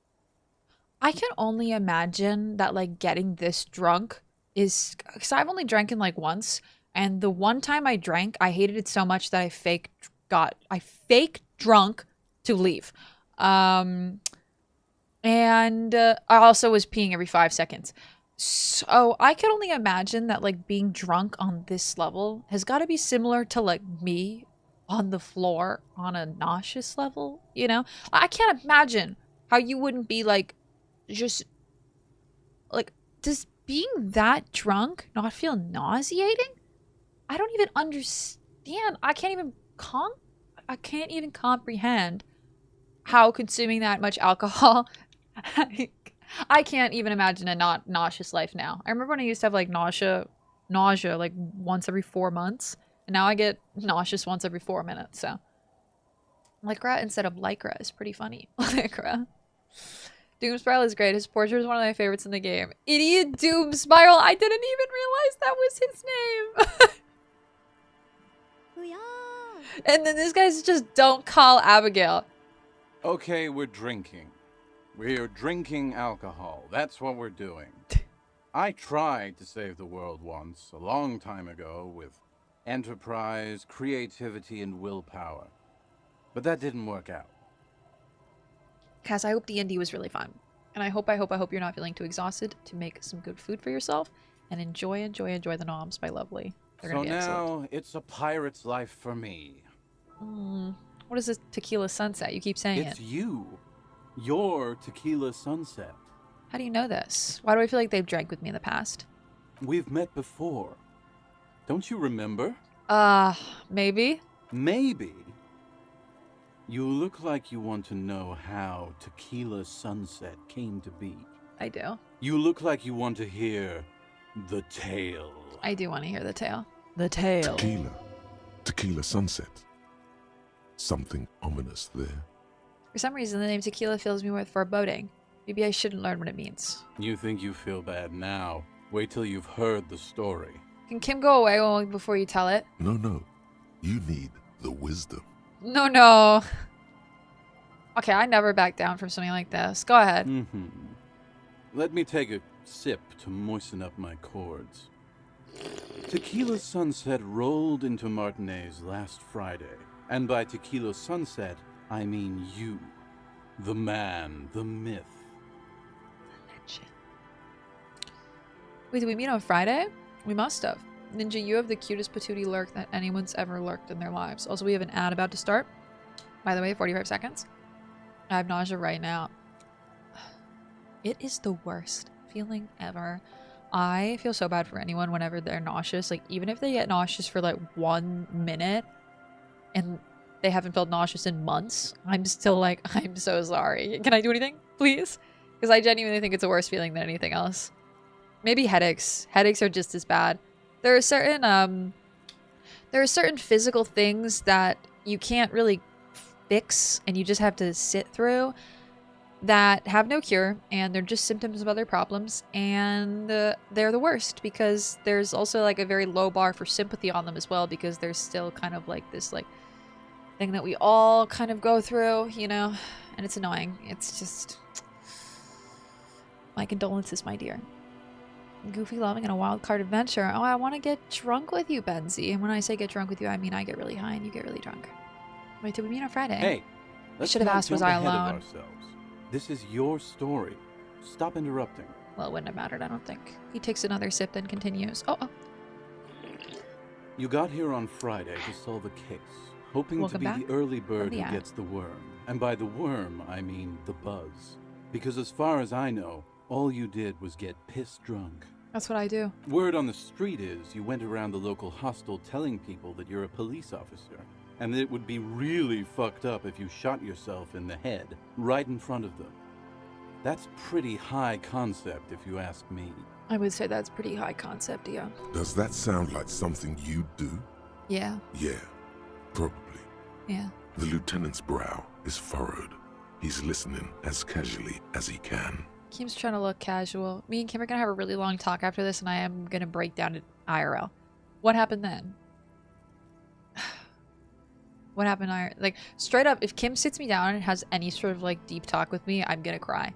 I can only imagine that, like, getting this drunk is... Because I've only drank like once, and the one time I drank, I hated it so much that I fake drunk to leave. And I also was peeing every 5 seconds. So I can only imagine that, like, being drunk on this level has got to be similar to, like, me on the floor on a nauseous level, you know? I can't imagine how you wouldn't be, like, just like, does being that drunk not feel nauseating? I don't even understand. I can't even comprehend how consuming that much alcohol. I can't even imagine a not nauseous life now. I remember when I used to have like nausea like once every 4 months, and now I get nauseous once every 4 minutes. So Lycra instead of Lycra is pretty funny. Lycra. Doom Spiral is great. His portrait is one of my favorites in the game. Idiot Doom Spiral. I didn't even realize that was his name. And then this guy's just don't call Abigail. Okay, we're drinking. We're drinking alcohol. That's what we're doing. I tried to save the world once, a long time ago, with enterprise, creativity, and willpower. But that didn't work out. Cass, I hope D&D was really fun. And I hope you're not feeling too exhausted to make some good food for yourself and enjoy the noms by Lovely. They're So gonna be excellent. now, it's a pirate's life for me. What is this Tequila Sunset? You keep saying It's it. you. Your Tequila Sunset. How do you know this? Why do I feel like they've drank with me in the past? We've met before. Don't you remember? Maybe? Maybe. You look like you want to know how Tequila Sunset came to be. I do. You look like you want to hear the tale. I do want to hear the tale. The tale. Tequila Sunset. Something ominous there. For some reason, the name Tequila fills me with foreboding. Maybe I shouldn't learn what it means. You think you feel bad now. Wait till you've heard the story. Can Kim go away before you tell it? No. You need the wisdom. No. Okay, I never back down from something like this. Go ahead. Let me take a sip to moisten up my cords. Tequila Sunset rolled into Martinez last Friday. And by Tequila Sunset, I mean you. The man, the myth. Wait, did we meet on Friday? We must have. Ninja, you have the cutest patootie lurk that anyone's ever lurked in their lives. Also, we have an ad about to start. By the way, 45 seconds. I have nausea right now. It is the worst feeling ever. I feel so bad for anyone whenever they're nauseous. Like, even if they get nauseous for like 1 minute and they haven't felt nauseous in months, I'm still like, I'm so sorry. Can I do anything, please? Because I genuinely think it's a worse feeling than anything else. Maybe headaches. Headaches are just as bad. There are certain physical things that you can't really fix and you just have to sit through that have no cure, and they're just symptoms of other problems, and they're the worst because there's also like a very low bar for sympathy on them as well, because there's still kind of like this like thing that we all kind of go through, you know, and it's annoying. It's just my condolences, my dear. Goofy loving and a wild card adventure. Oh, I want to get drunk with you, Benzie. And when I say get drunk with you, I mean I get really high and you get really drunk. Wait, did we meet on Friday? Hey, I should have asked, was I alone? This is your story. Stop interrupting. Well, it wouldn't have mattered, I don't think. He takes another sip, then continues. Oh. You got here on Friday to solve a case, hoping Welcome to be back. the early bird who ad. gets the worm. And by the worm, I mean the buzz. Because as far as I know, all you did was get pissed drunk. That's what I do. Word on the street is you went around the local hostel telling people that you're a police officer, and that it would be really fucked up if you shot yourself in the head right in front of them. That's pretty high concept, if you ask me. I would say that's pretty high concept, yeah. Does that sound like something you do? Yeah. Yeah, probably. Yeah. The lieutenant's brow is furrowed. He's listening as casually as he can. Kim's trying to look casual. Me and Kim are going to have a really long talk after this, and I am going to break down to IRL. What happened then? What happened? Like, straight up, if Kim sits me down and has any sort of, like, deep talk with me, I'm going to cry.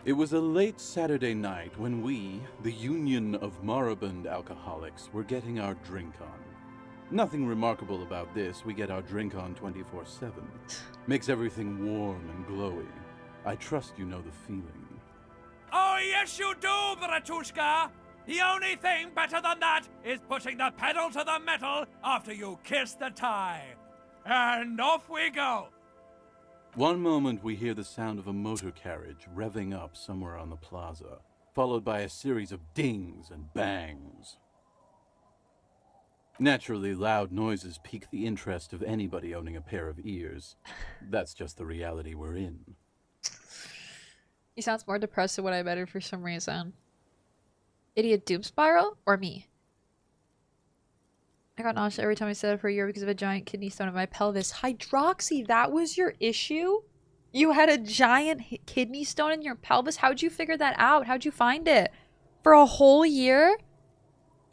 It was a late Saturday night when we, the Union of Moribund Alcoholics, were getting our drink on. Nothing remarkable about this. We get our drink on 24/7. Makes everything warm and glowy. I trust you know the feeling. Oh, yes, you do, Bratushka! The only thing better than that is putting the pedal to the metal after you kiss the tie. And off we go. One moment we hear the sound of a motor carriage revving up somewhere on the plaza, followed by a series of dings and bangs. Naturally, loud noises pique the interest of anybody owning a pair of ears. That's just the reality we're in. He sounds more depressed than what I betted for some reason. Idiot doom spiral or me? I got nausea every time I sat up for a year because of a giant kidney stone in my pelvis. Hydroxy, that was your issue? You had a giant kidney stone in your pelvis? How'd you figure that out? How'd you find it? For a whole year?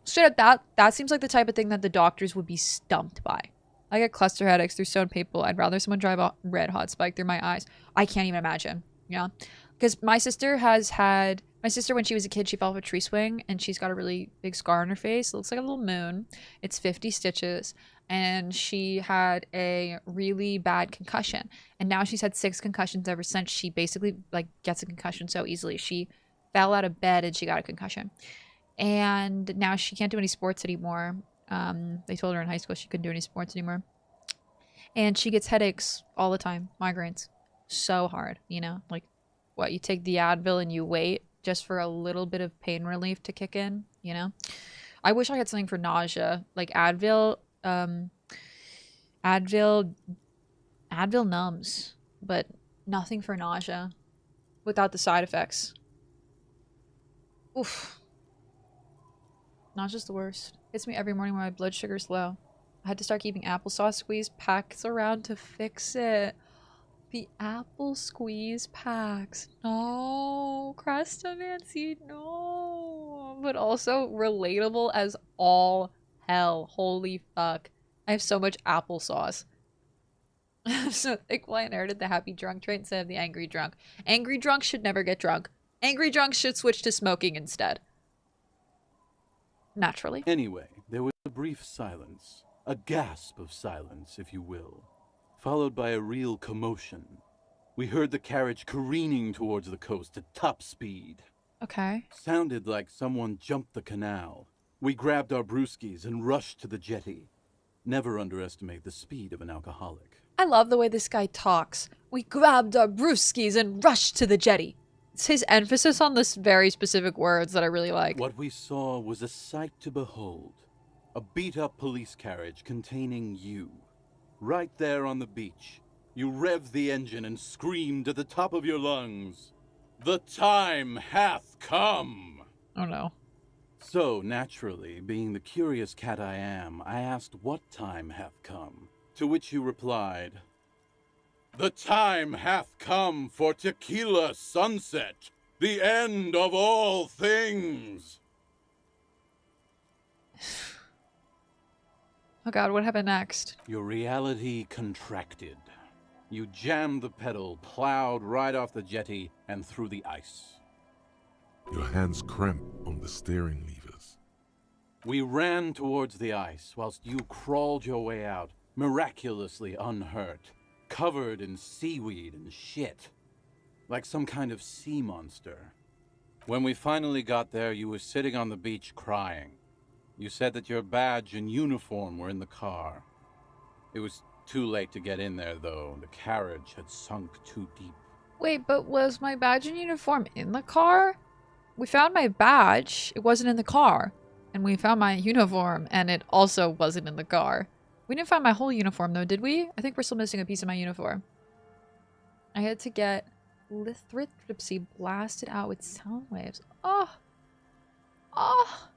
Straight up, that seems like the type of thing that the doctors would be stumped by. I get cluster headaches through stone people. I'd rather someone drive a red hot spike through my eyes. I can't even imagine. Yeah. Because my sister when she was a kid, she fell off a tree swing and she's got a really big scar on her face. It looks like a little moon. It's 50 stitches. And she had a really bad concussion. And now she's had 6 concussions ever since. She basically like gets a concussion so easily. She fell out of bed and she got a concussion. And now she can't do any sports anymore. They told her in high school she couldn't do any sports anymore. And she gets headaches all the time. Migraines. So hard, you know? Like, what, you take the Advil and you wait just for a little bit of pain relief to kick in, you know? I wish I had something for nausea. Like Advil, Advil numbs, but nothing for nausea without the side effects. Oof. Nausea's the worst. Hits me every morning when my blood sugar's low. I had to start keeping applesauce squeeze packs around to fix it. The apple squeeze packs. No. Crestomancy, no. But also relatable as all hell. Holy fuck. I have so much applesauce. So Thick I inherited the happy drunk trait instead of the angry drunk. Angry drunk should never get drunk. Angry drunk should switch to smoking instead. Naturally. Anyway, there was a brief silence. A gasp of silence, if you will. Followed by a real commotion. We heard the carriage careening towards the coast at top speed. Okay. Sounded like someone jumped the canal. We grabbed our brewskis and rushed to the jetty. Never underestimate the speed of an alcoholic. I love the way this guy talks. We grabbed our brewskis and rushed to the jetty. It's his emphasis on this very specific words that I really like. What we saw was a sight to behold. A beat-up police carriage containing you. Right there on the beach. You revved the engine and screamed at the top of your lungs. The time hath come! Oh no. So, naturally, being the curious cat I am, I asked what time hath come. To which you replied, "The time hath come for Tequila Sunset, the end of all things." Oh god, what happened next? Your reality contracted. You jammed the pedal, plowed right off the jetty, and through the ice. Your hands cramp on the steering levers. We ran towards the ice, whilst you crawled your way out, miraculously unhurt, covered in seaweed and shit, like some kind of sea monster. When we finally got there, you were sitting on the beach crying. You said that your badge and uniform were in the car. It was too late to get in there, though. The carriage had sunk too deep. Wait, but was my badge and uniform in the car? We found my badge. It wasn't in the car. And we found my uniform, and it also wasn't in the car. We didn't find my whole uniform, though, did we? I think we're still missing a piece of my uniform. I had to get lithotripsy blasted out with sound waves. Oh. Oh.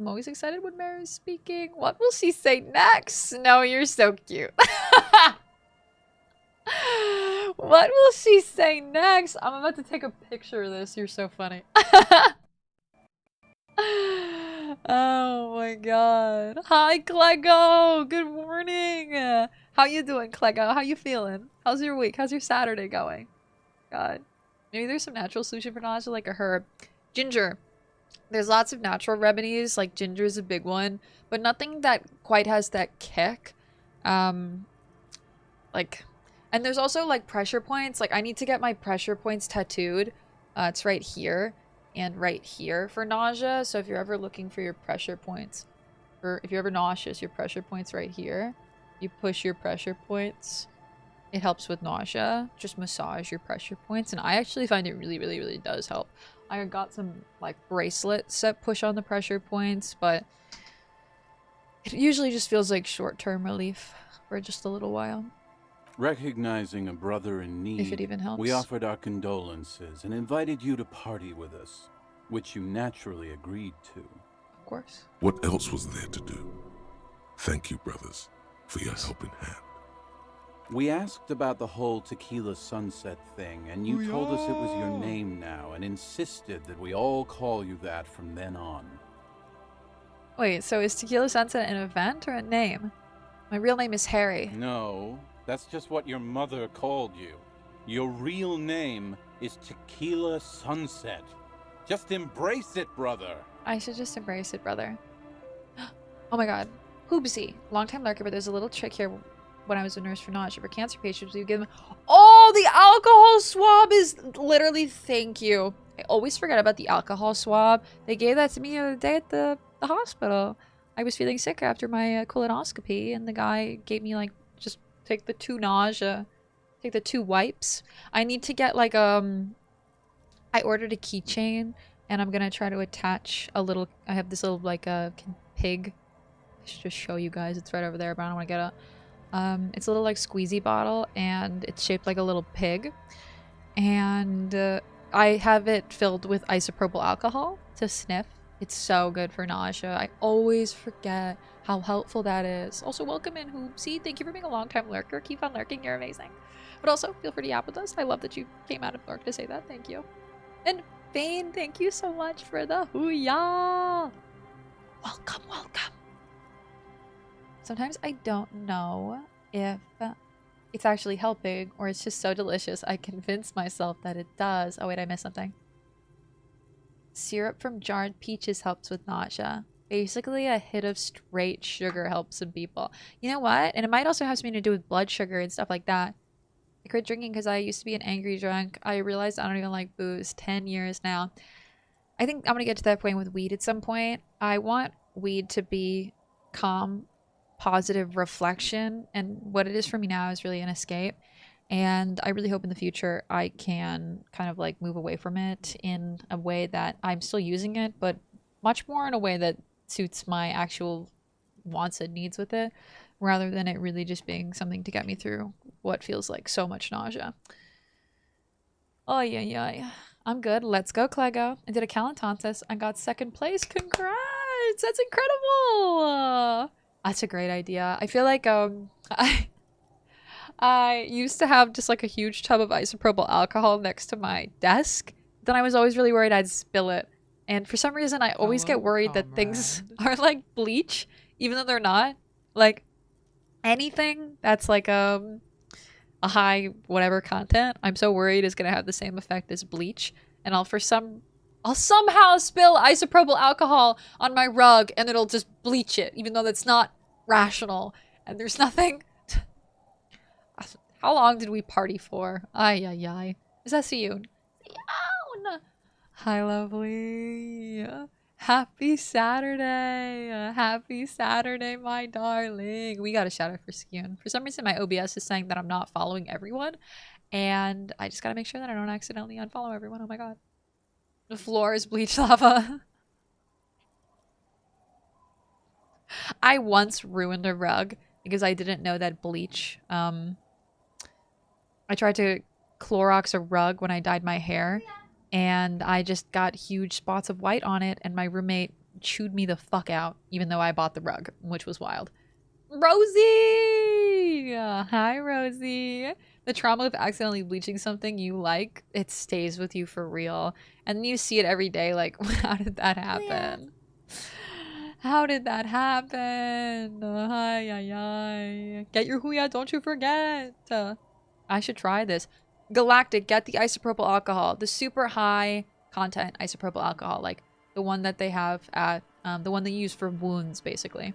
I'm always excited when Meru is speaking. What will she say next? No, you're so cute. What will she say next? I'm about to take a picture of this. You're so funny. Oh my god. Hi, Clego. Good morning. How you doing, Clego? How you feeling? How's your week? How's your Saturday going? God. Maybe there's some natural solution for nausea, like a herb. Ginger. There's lots of natural remedies, like ginger is a big one, but nothing that quite has that kick. And there's also like pressure points. Like I need to get my pressure points tattooed. It's right here and right here for nausea. So if you're ever looking for your pressure points, or if you're ever nauseous, your pressure points right here. You push your pressure points it helps with nausea. Just massage your pressure points, and I actually find it really, really, really does help. I got some like bracelets that push on the pressure points, but it usually just feels like short-term relief for just a little while. Recognizing a brother in need, If it even helps. we offered our condolences and invited you to party with us, which you naturally agreed to. Of course. What else was there to do? Thank you, brothers, for your helping hand. We asked about the whole Tequila Sunset thing, and you told us it was your name now, and insisted that we all call you that from then on. Wait, so is Tequila Sunset an event or a name? My real name is Harry. No, that's just what your mother called you. Your real name is Tequila Sunset. Just embrace it, brother. I should just embrace it, brother. Oh my god. Hoobsy. Long-time lurker, but there's a little trick here. When I was a nurse for nausea for cancer patients, we would give them... Oh, the alcohol swab is literally... Thank you. I always forget about the alcohol swab. They gave that to me the other day at the hospital. I was feeling sick after my colonoscopy, and the guy gave me, like, just take the 2 nausea. Take the 2 wipes. I need to get, like, I ordered a keychain, and I'm gonna try to attach a little... I have this little, like, pig. I should just show you guys. It's right over there, but I don't want to get it. It's a little like squeezy bottle, and it's shaped like a little pig, and I have it filled with isopropyl alcohol to sniff. It's so good for nausea. I always forget how helpful that is. Also, welcome in, Hoopsie. Thank you for being a long-time lurker. Keep on lurking. You're amazing. But also, feel free to yap with us. I love that you came out of lurk to say that. Thank you. And Fane, thank you so much for the hoo-yah. Welcome, welcome. Sometimes I don't know if it's actually helping or it's just so delicious I convince myself that it does. Oh wait, I missed something. Syrup from jarred peaches helps with nausea. Basically, a hit of straight sugar helps some people. You know what? And it might also have something to do with blood sugar and stuff like that. I quit drinking because I used to be an angry drunk. I realized I don't even like booze. 10 years now. I think I'm going to get to that point with weed at some point. I want weed to be calm, positive reflection, and what it is for me now is really an escape, and I really hope in the future I can kind of like move away from it in a way that I'm still using it, but much more in a way that suits my actual wants and needs with it, rather than it really just being something to get me through what feels like so much nausea. Oh yeah, I'm good. Let's go, Clego. I did a Calentansis and got 2nd place. Congrats! That's incredible! That's a great idea. I feel like I used to have just like a huge tub of isopropyl alcohol next to my desk. Then I was always really worried I'd spill it. And for some reason I always get worried that things are like bleach, even though they're not. Like anything that's like a high whatever content, I'm so worried is gonna have the same effect as bleach. And I'll somehow spill isopropyl alcohol on my rug and it'll just bleach it, even though that's not rational. And there's nothing. How long did we party for? Ay. Is that Siyun? Siyun! Hi, lovely. Happy Saturday. Happy Saturday, my darling. We got a shout out for Siyun. For some reason, my OBS is saying that I'm not following everyone. And I just gotta make sure that I don't accidentally unfollow everyone. Oh my god. The floor is bleach lava. I once ruined a rug because I didn't know that bleach. I tried to Clorox a rug when I dyed my hair, and I just got huge spots of white on it, and my roommate chewed me the fuck out, even though I bought the rug, which was wild. Rosie! Hi, Rosie. The trauma of accidentally bleaching something you like, it stays with you for real. And then you see it every day, like, how did that happen? How did that happen? Hi. Get your huya, don't you forget. I should try this. Galactic, get the isopropyl alcohol. The super high content isopropyl alcohol. Like, the one that they have at, the one they use for wounds, basically.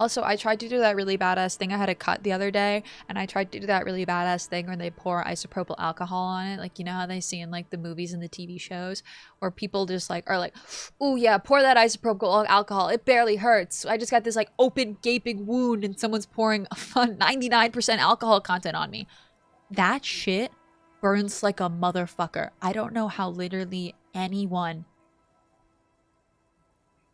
Also, I tried to do that really badass thing. I had a cut the other day, and I tried to do that really badass thing where they pour isopropyl alcohol on it. Like, you know how they see in like the movies and the TV shows where people just like are like, oh yeah, pour that isopropyl alcohol. It barely hurts. I just got this like open gaping wound and someone's pouring a fun 99% alcohol content on me. That shit burns like a motherfucker. I don't know how literally anyone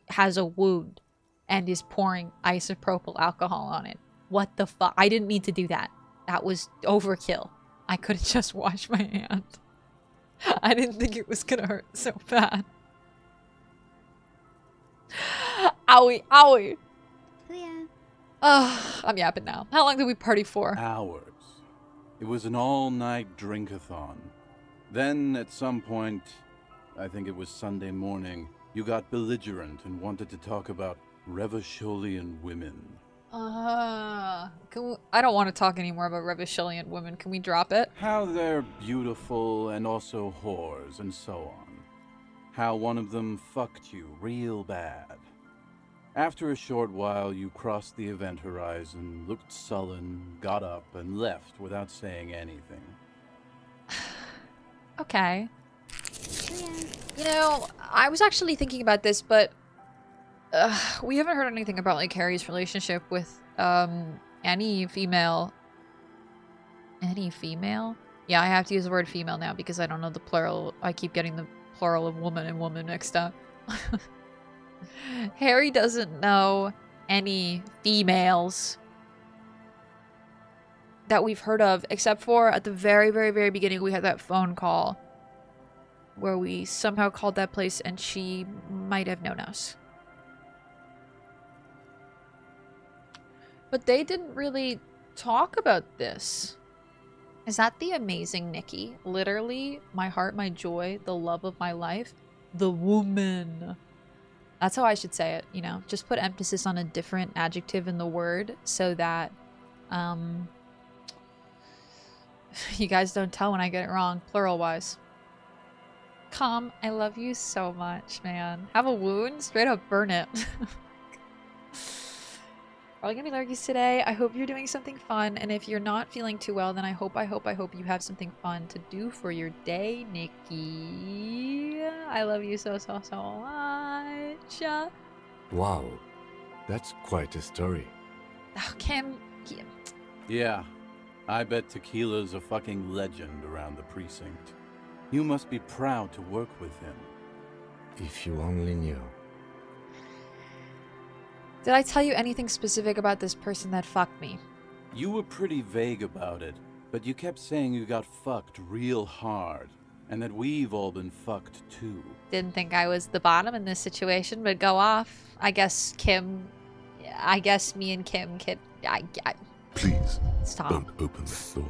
has a wound and is pouring isopropyl alcohol on it. What the fuck? I didn't mean to do that. That was overkill. I could have just washed my hand. I didn't think it was gonna hurt so bad. Owie, owie. Yeah. Ugh, I'm yapping now. How long did we party for? Hours. It was an all-night drink-a-thon. Then, at some point, I think it was Sunday morning, you got belligerent and wanted to talk about Revacholian women. I don't want to talk anymore about Revacholian women. Can we drop it? How they're beautiful and also whores and so on. How one of them fucked you real bad. After a short while, you crossed the event horizon, looked sullen, got up, and left without saying anything. Okay. You know, I was actually thinking about this, but we haven't heard anything about like Harry's relationship with any female. Any female? Yeah, I have to use the word female now because I don't know the plural. I keep getting the plural of woman and woman mixed up. Harry doesn't know any females that we've heard of, except for at the very, very, very beginning we had that phone call where we somehow called that place and she might have known us. But they didn't really talk about this. Is that the amazing Nikki? Literally, my heart, my joy, the love of my life, the woman. That's how I should say it, you know? Just put emphasis on a different adjective in the word so that you guys don't tell when I get it wrong, plural-wise. Calm, I love you so much, man. Have a wound? Straight up burn it. Probably gonna be lurkies today. I hope you're doing something fun, and if you're not feeling too well, then I hope you have something fun to do for your day, Nikki. I love you so, so, so much. Wow, that's quite a story. Oh, Kim. Yeah, I bet Tequila's a fucking legend around the precinct. You must be proud to work with him. If you only knew. Did I tell you anything specific about this person that fucked me? You were pretty vague about it, but you kept saying you got fucked real hard, and that we've all been fucked too. Didn't think I was the bottom in this situation, but go off. I guess me and Kim could... Please, Stop. don't open that door.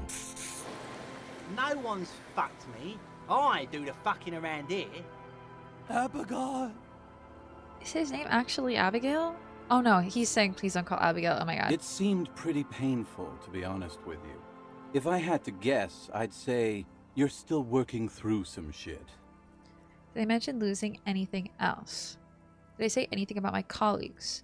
No one's fucked me. I do the fucking around here. Abigail. Is his name actually Abigail? Oh no, he's saying please don't call Abigail. Oh my god. It seemed pretty painful, to be honest with you. If I had to guess, I'd say you're still working through some shit. Did they mention losing anything else? Did they say anything about my colleagues?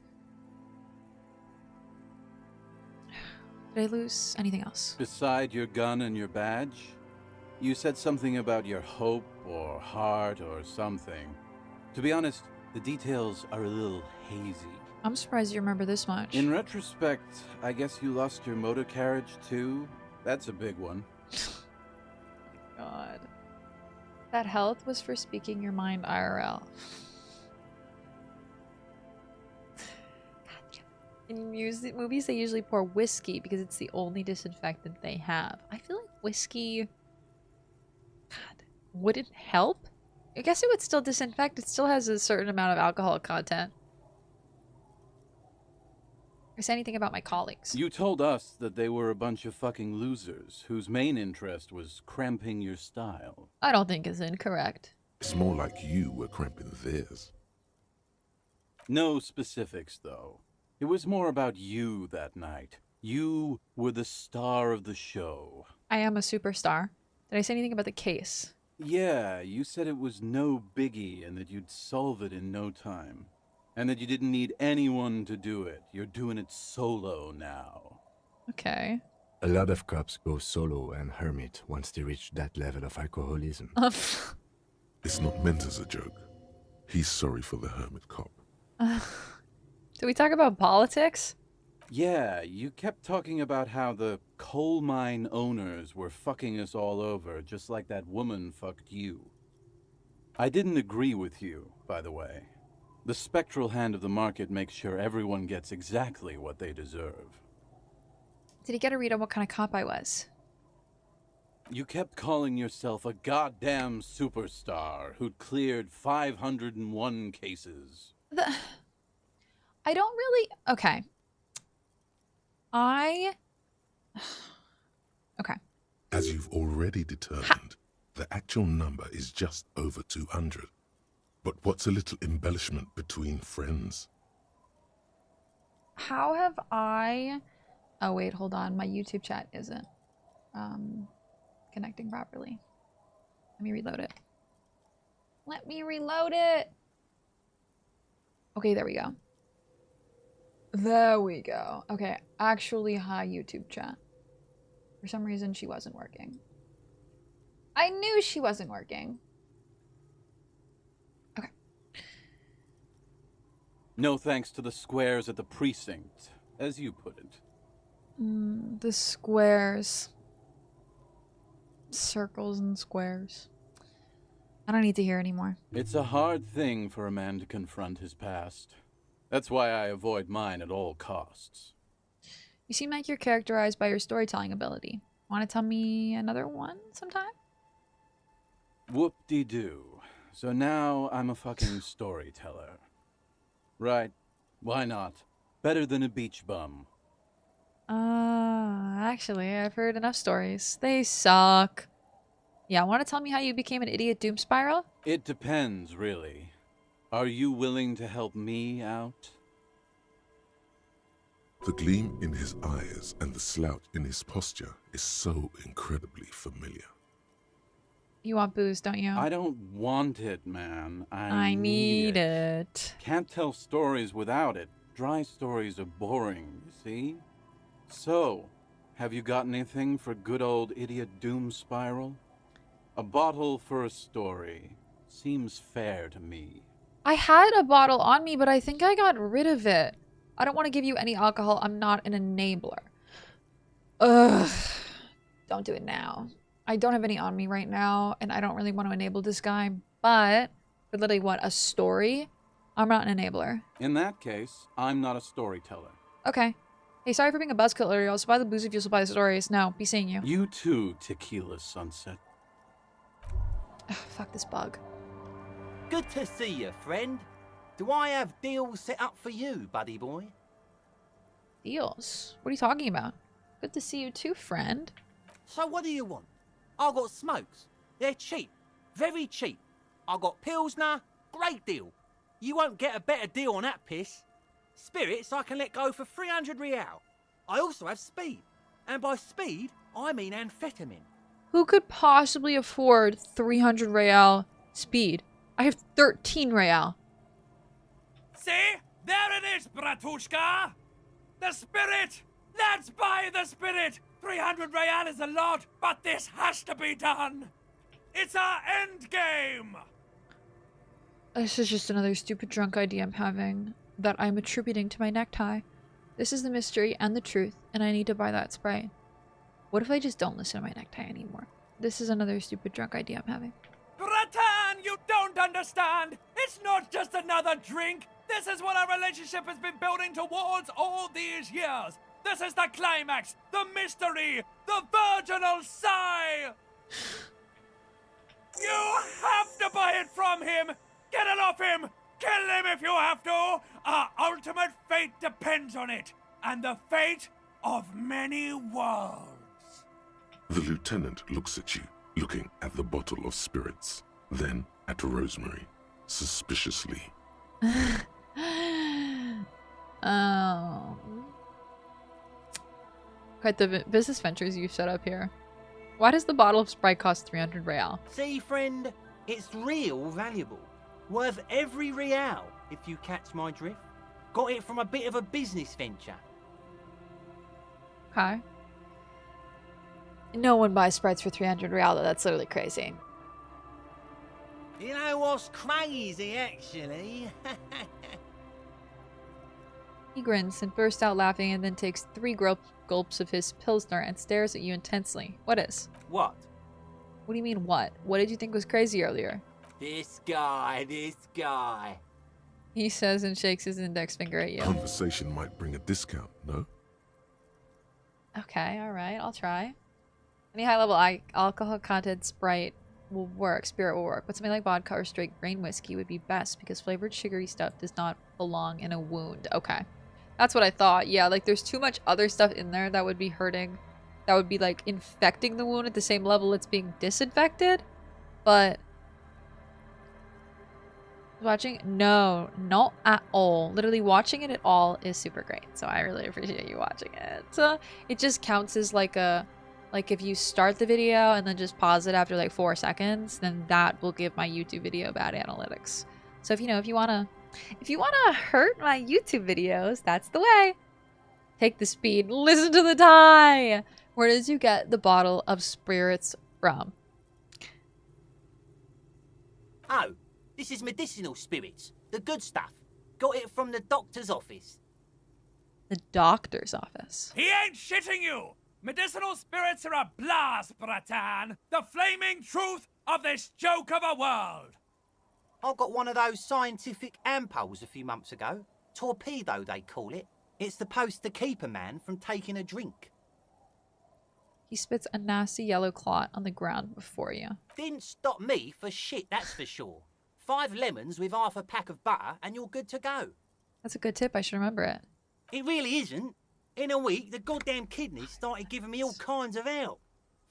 Did I lose anything else? Beside your gun and your badge? You said something about your hope or heart or something. To be honest, the details are a little hazy. I'm surprised you remember this much. In retrospect, I guess you lost your motor carriage too? That's a big one. God. That health was for speaking your mind IRL. In movies, they usually pour whiskey because it's the only disinfectant they have. I feel like whiskey... God, wouldn't help? I guess it would still disinfect. It still has a certain amount of alcohol content. Or say anything about my colleagues. You told us that they were a bunch of fucking losers whose main interest was cramping your style. I don't think it's incorrect. It's more like you were cramping theirs. No specifics, though. It was more about you that night. You were the star of the show. I am a superstar. Did I say anything about the case? Yeah, you said it was no biggie and that you'd solve it in no time. And that you didn't need anyone to do it. You're doing it solo now. Okay. A lot of cops go solo and hermit once they reach that level of alcoholism. It's not meant as a joke. He's sorry for the hermit cop. Do we talk about politics? Yeah, you kept talking about how the coal mine owners were fucking us all over, just like that woman fucked you. I didn't agree with you, by the way. The spectral hand of the market makes sure everyone gets exactly what they deserve. Did he get a read on what kind of cop I was? You kept calling yourself a goddamn superstar who'd cleared 501 cases. I don't really... Okay. Okay. As you've already determined, the actual number is just over 200. But what's a little embellishment between friends? How have I... Oh, wait, hold on. My YouTube chat isn't connecting properly. Let me reload it. Let me reload it! Okay, there we go. There we go. Okay, actually, hi, YouTube chat. For some reason, she wasn't working. I knew she wasn't working. Okay. No thanks to the squares at the precinct, as you put it. The squares. Circles and squares. I don't need to hear anymore. It's a hard thing for a man to confront his past. That's why I avoid mine at all costs. You seem like you're characterized by your storytelling ability. Want to tell me another one sometime? Whoop-de-doo. So now I'm a fucking storyteller. Right. Why not? Better than a beach bum. Actually, I've heard enough stories. They suck. Yeah, want to tell me how you became an idiot doom spiral? It depends, really. Are you willing to help me out? The gleam in his eyes and the slouch in his posture is so incredibly familiar. You want booze, don't you? I don't want it, man. I need it. Can't tell stories without it. Dry stories are boring, you see? So, have you got anything for good old idiot doom spiral? A bottle for a story. Seems fair to me. I had a bottle on me, but I think I got rid of it. I don't want to give you any alcohol. I'm not an enabler. Ugh. Don't do it now. I don't have any on me right now, and I don't really want to enable this guy, but for literally what, a story? I'm not an enabler. In that case, I'm not a storyteller. Okay. Hey, sorry for being a buzzkill earlier. I'll supply the booze if you supply the stories. No, be seeing you. You too, Tequila Sunset. Ugh, fuck this bug. Good to see you, friend. Do I have deals set up for you, buddy boy? Deals? What are you talking about? Good to see you too, friend. So what do you want? I got smokes. They're cheap. Very cheap. I got Pilsner. Great deal. You won't get a better deal on that piss. Spirits I can let go for 300 real. I also have speed. And by speed, I mean amphetamine. Who could possibly afford 300 real speed? I have 13 real. See? There it is, bratushka! The spirit! Let's buy the spirit! 300 real is a lot, but this has to be done! It's our end game! This is just another stupid drunk idea I'm having that I'm attributing to my necktie. This is the mystery and the truth, and I need to buy that Sprite. What if I just don't listen to my necktie anymore? This is another stupid drunk idea I'm having. Bratan, you don't understand! It's not just another drink! This is what our relationship has been building towards all these years! This is the climax! The mystery! The virginal sigh! You have to buy it from him! Get it off him! Kill him if you have to! Our ultimate fate depends on it! And the fate of many worlds! The lieutenant looks at you, looking at the bottle of spirits, then at Rosemary, suspiciously. Oh. Quite the business ventures you've set up here. Why does the bottle of Sprite cost 300 real? See, friend, it's real valuable. Worth every real, if you catch my drift. Got it from a bit of a business venture. Okay. No one buys sprites for 300 real, though. That's literally crazy. You know what's crazy, actually? He grins and bursts out laughing and then takes 3 gulps of his Pilsner and stares at you intensely. What is? What? What do you mean, what? What did you think was crazy earlier? This guy. He says and shakes his index finger at you. Conversation might bring a discount, no? Okay, alright, I'll try. Any high-level alcohol content Sprite will work, Spirit will work, but something like vodka or straight grain whiskey would be best because flavored sugary stuff does not belong in a wound. Okay. That's what I thought. Yeah, like there's too much other stuff in there that would be hurting. That would be like infecting the wound at the same level it's being disinfected. But watching? No, not at all. Literally watching it at all is super great. So I really appreciate you watching it. It just counts as like a, like if you start the video and then just pause it after like 4 seconds, then that will give my YouTube video bad analytics. So if you wanna hurt my YouTube videos, that's the way. Take the speed, listen to the tie. Where did you get the bottle of spirits from? Oh, this is medicinal spirits. The good stuff. Got it from the doctor's office. The doctor's office. He ain't shitting you! Medicinal spirits are a blast, Bratan! The flaming truth of this joke of a world! I got one of those scientific ampoules a few months ago. Torpedo, they call it. It's supposed to keep a man from taking a drink. He spits a nasty yellow clot on the ground before you. Didn't stop me for shit, that's for sure. 5 lemons with half a pack of butter and you're good to go. That's a good tip. I should remember it. It really isn't. In a week, the goddamn kidneys started giving me all kinds of help.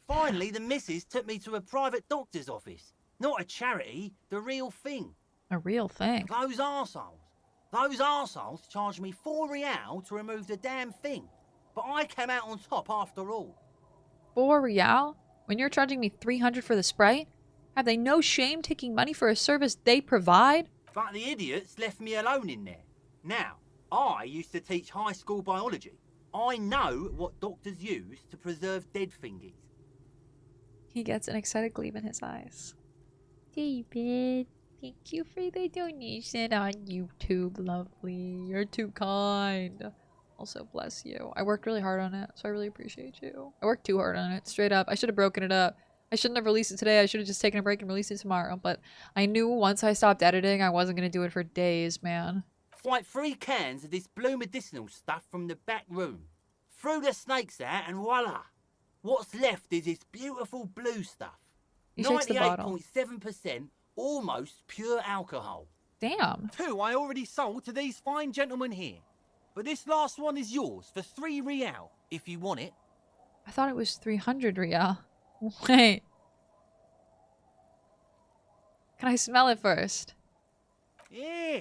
Finally, the missus took me to a private doctor's office. Not a charity, the real thing. A real thing? Those arseholes charged me 4 real to remove the damn thing. But I came out on top after all. 4 real? When you're charging me 300 for the Sprite? Have they no shame taking money for a service they provide? But the idiots left me alone in there. Now, I used to teach high school biology. I know what doctors use to preserve dead thingies. He gets an excited gleam in his eyes. David, thank you for the donation on YouTube, lovely. You're too kind. Also, bless you. I worked really hard on it, so I really appreciate you. I worked too hard on it, straight up. I should have broken it up. I shouldn't have released it today. I should have just taken a break and released it tomorrow. But I knew once I stopped editing, I wasn't going to do it for days, man. Like 3 cans of this blue medicinal stuff from the back room. Threw the snakes out and voila. What's left is this beautiful blue stuff. He shakes the bottle. 98.7% almost pure alcohol. Damn. 2 I already sold to these fine gentlemen here. But this last one is yours for 3 real, if you want it. I thought it was 300 real. Wait. Can I smell it first? Yeah.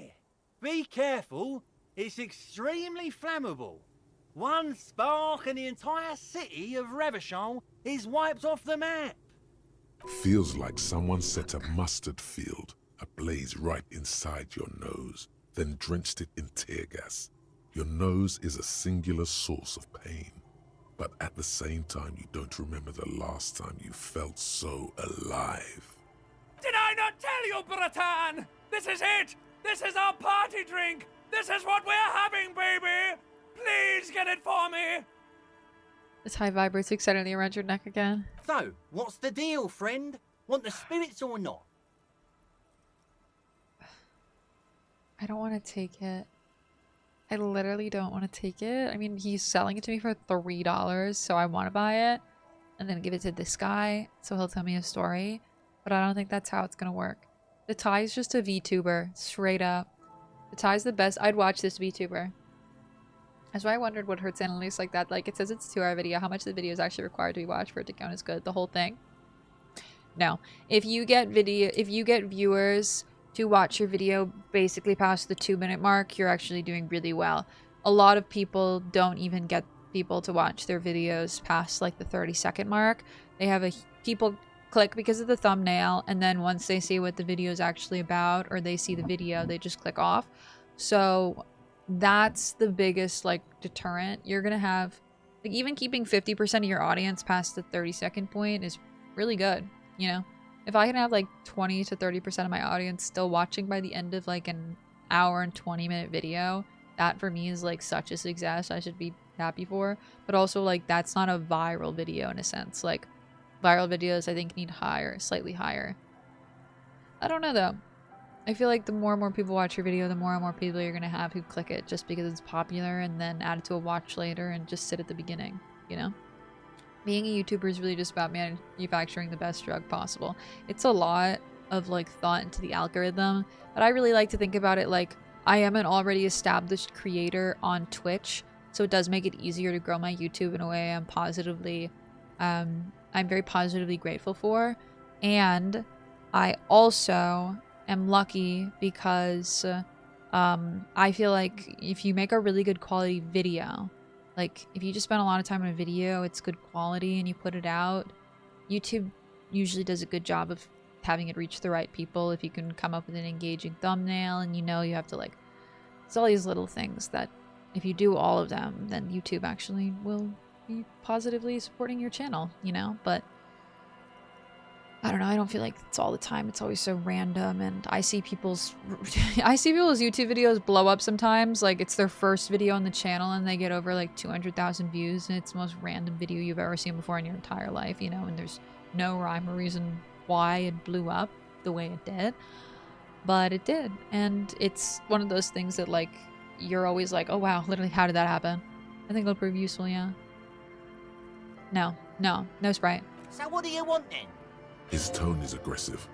Be careful. It's extremely flammable. 1 spark and the entire city of Revachol is wiped off the map. Feels like someone set a mustard field ablaze right inside your nose, then drenched it in tear gas. Your nose is a singular source of pain, but at the same time you don't remember the last time you felt so alive. Did I not tell you, Bratan? This is it! This is our party drink! This is what we're having, baby! Please get it for me! The tie vibrates excitedly around your neck again. So, what's the deal, friend? Want the spirits or not? I don't want to take it. I literally don't want to take it. I mean, he's selling it to me for $3, so I want to buy it and then give it to this guy so he'll tell me a story. But I don't think that's how it's going to work. The tie is just a VTuber, straight up. The tie's the best. I'd watch this VTuber. That's why I wondered what hurts analytics like that. Like, it says it's a 2-hour video. How much of the video is actually required to be watched for it to count as good? The whole thing? No. If you get viewers to watch your video basically past the 2-minute mark, you're actually doing really well. A lot of people don't even get people to watch their videos past like the 30-second mark. They have people click because of the thumbnail, and then once they see what the video is actually about, or they see the video, they just click off. So that's the biggest like deterrent. You're gonna have, like, even keeping 50% of your audience past the 30-second point is really good, you know? If I can have like 20 to 30% of my audience still watching by the end of like an hour and 20-minute video, that for me is like such a success. I should be happy for. But also, like, that's not a viral video in a sense. Like, viral videos I think need higher, slightly higher. I don't know though. I feel like the more and more people watch your video, the more and more people you're gonna have who click it just because it's popular, and then add it to a watch later and just sit at the beginning, you know? Being a YouTuber is really just about manufacturing the best drug possible. It's a lot of like thought into the algorithm, but I really like to think about it like I am an already established creator on Twitch, so it does make it easier to grow my YouTube in a way I'm very positively grateful for. And I also am lucky because I feel like if you make a really good quality video, like if you just spend a lot of time on a video, it's good quality, and you put it out, YouTube usually does a good job of having it reach the right people. If you can come up with an engaging thumbnail, and you know you have to like, it's all these little things that if you do all of them, then YouTube actually will be positively supporting your channel, you know? But I don't know, I don't feel like it's all the time. It's always so random, and I see people's YouTube videos blow up sometimes. Like, it's their first video on the channel and they get over like 200,000 views, and it's the most random video you've ever seen before in your entire life, you know? And there's no rhyme or reason why it blew up the way it did. But it did, and it's one of those things that like, you're always like, oh wow, literally how did that happen? I think it'll prove useful, yeah. No Sprite. So what do you want then? His tone is aggressive.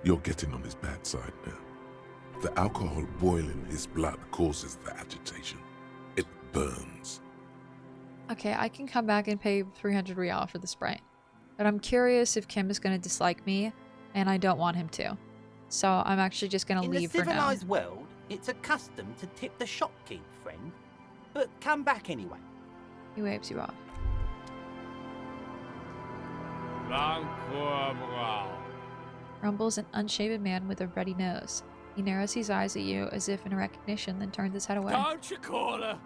You're getting on his bad side now. The alcohol boiling his blood causes the agitation. It burns. Okay, I can come back and pay 300 real for the Sprite. But I'm curious if Kim is going to dislike me, and I don't want him to. So I'm actually just going to leave for now. In the civilized world, it's a custom to tip the shopkeep, friend. But come back anyway. He waves you off. Rumbles an unshaven man with a ruddy nose. He narrows his eyes at you as if in recognition, then turns his head away. Don't you call her?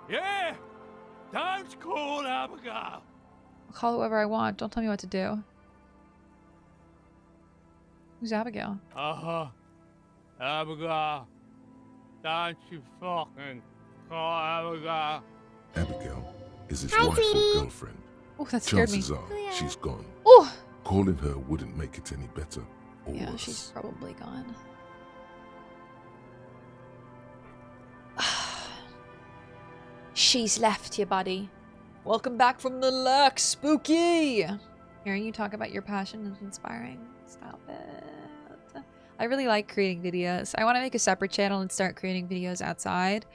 Yeah! Don't call Abigail! I'll call whoever I want. Don't tell me what to do. Who's Abigail? Abigail. Don't you fucking call Abigail. Abigail is his Hi, wife sweetie. or girlfriend. Oh, that scared me. Chances are she's gone. Oh! Calling her wouldn't make it any better or Yeah, worse. she's probably gone. She's left you, buddy. Welcome back from the lurk, spooky! Hearing you talk about your passion is inspiring. Stop it. I really like creating videos. I want to make a separate channel and start creating videos outside.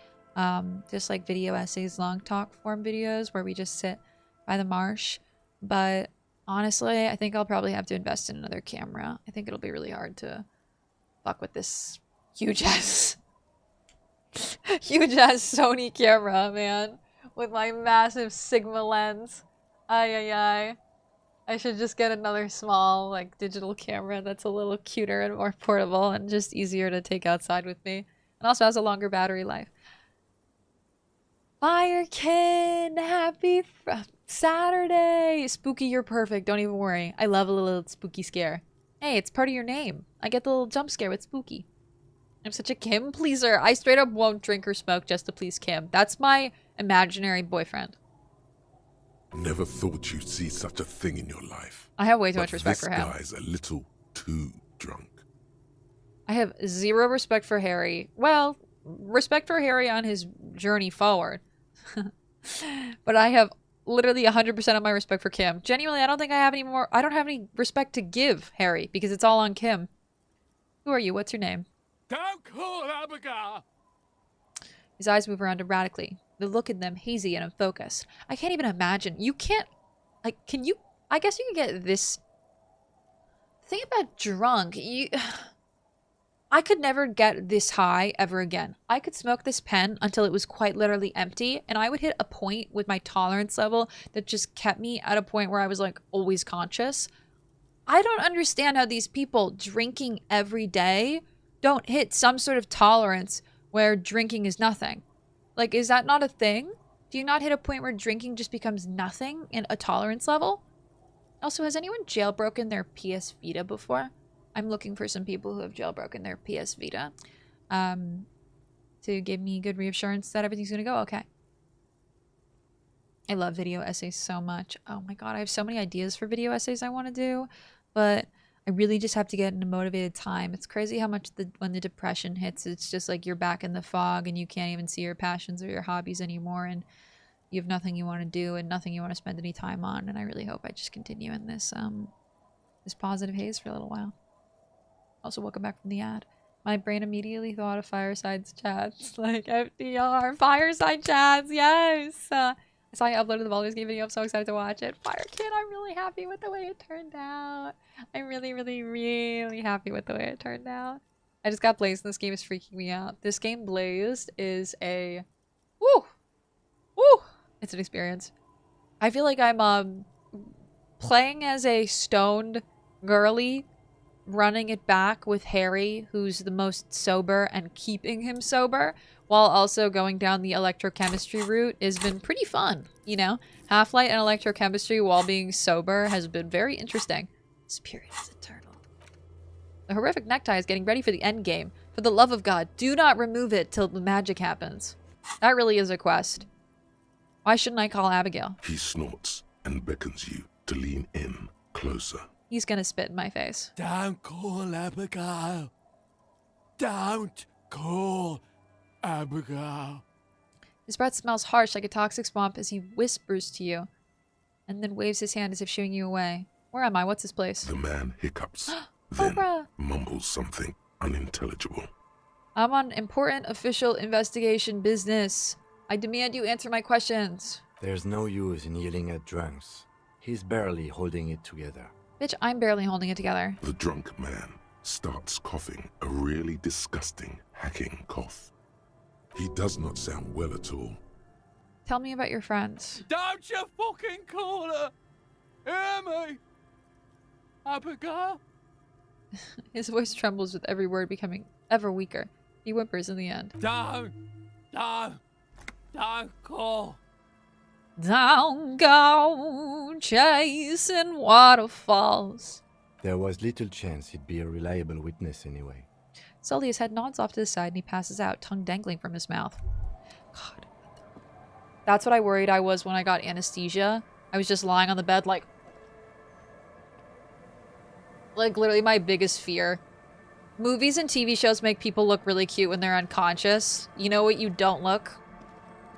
Just like video essays, long talk form videos where we just sit by the marsh. But honestly, I think I'll probably have to invest in another camera. I think it'll be really hard to fuck with this huge ass Sony camera, man, with my massive Sigma lens. Ay. I should just get another small, like, digital camera that's a little cuter and more portable and just easier to take outside with me. And also has a longer battery life. Firekin! Happy Saturday! Spooky, you're perfect. Don't even worry. I love a little spooky scare. Hey, it's part of your name. I get the little jump scare with Spooky. I'm such a Kim pleaser. I straight up won't drink or smoke just to please Kim. That's my imaginary boyfriend. Never thought you'd see such a thing in your life. I have way too much respect for him. This guy's a little too drunk. I have zero respect for Harry. Well, respect for Harry on his journey forward. But I have literally 100% of my respect for Kim. Genuinely, I don't think I have any more. I don't have any respect to give Harry because it's all on Kim. Who are you? What's your name? Don't call Abigail! His eyes move around erratically. The look in them hazy and unfocused. I can't even imagine. You can't, like, can you, I guess you can get this. The thing about drunk, I could never get this high ever again. I could smoke this pen until it was quite literally empty, and I would hit a point with my tolerance level that just kept me at a point where I was, like, always conscious. I don't understand how these people drinking every day don't hit some sort of tolerance where drinking is nothing. Like, is that not a thing? Do you not hit a point where drinking just becomes nothing in a tolerance level? Also, has anyone jailbroken their PS Vita before? I'm looking for some people who have jailbroken their PS Vita to give me good reassurance that everything's gonna go okay. I love video essays so much. Oh my god, I have so many ideas for video essays I want to do, but I really just have to get in a motivated time. It's crazy how much when the depression hits, it's just like you're back in the fog and you can't even see your passions or your hobbies anymore, and you have nothing you want to do and nothing you want to spend any time on. And I really hope I just continue in this this positive haze for a little while. Also, welcome back from the ad. My brain immediately thought of Fireside chats, like FDR, Fireside chats, yes! I saw you uploaded the Baldur's Gate video. I'm so excited to watch it. Fire Kid, I'm really happy with the way it turned out. I'm really, really, really happy with the way it turned out. I just got Blazed and this game is freaking me out. This game, Blazed, is a... Woo! Woo! It's an experience. I feel like I'm playing as a stoned girly, running it back with Harry, who's the most sober, and keeping him sober, while also going down the electrochemistry route has been pretty fun, you know? Half-Light and electrochemistry while being sober has been very interesting. Spirit is eternal. The horrific necktie is getting ready for the end game. For the love of God, do not remove it till the magic happens. That really is a quest. Why shouldn't I call Abigail? He snorts and beckons you to lean in closer. He's gonna spit in my face. Don't call Abigail. Don't call Abigail. His breath smells harsh like a toxic swamp as he whispers to you, and then waves his hand as if shooing you away. Where am I? What's this place? The man hiccups, then Oprah. mumbles something unintelligible. I'm on important official investigation business. I demand you answer my questions. There's no use in yelling at drunks. He's barely holding it together. Bitch, I'm barely holding it together. The drunk man starts coughing a really disgusting, hacking cough. He does not sound well at all. Tell me about your friends. Don't you fucking call her. Hear me? Abigail? His voice trembles with every word becoming ever weaker. He whimpers in the end. Don't call. Don't go chasing waterfalls. There was little chance he'd be a reliable witness anyway. Slowly his head nods off to the side and he passes out, tongue dangling from his mouth. God. That's what I worried I was when I got anesthesia. I was just lying on the bed like literally my biggest fear. Movies and TV shows make people look really cute when they're unconscious. You know what you don't look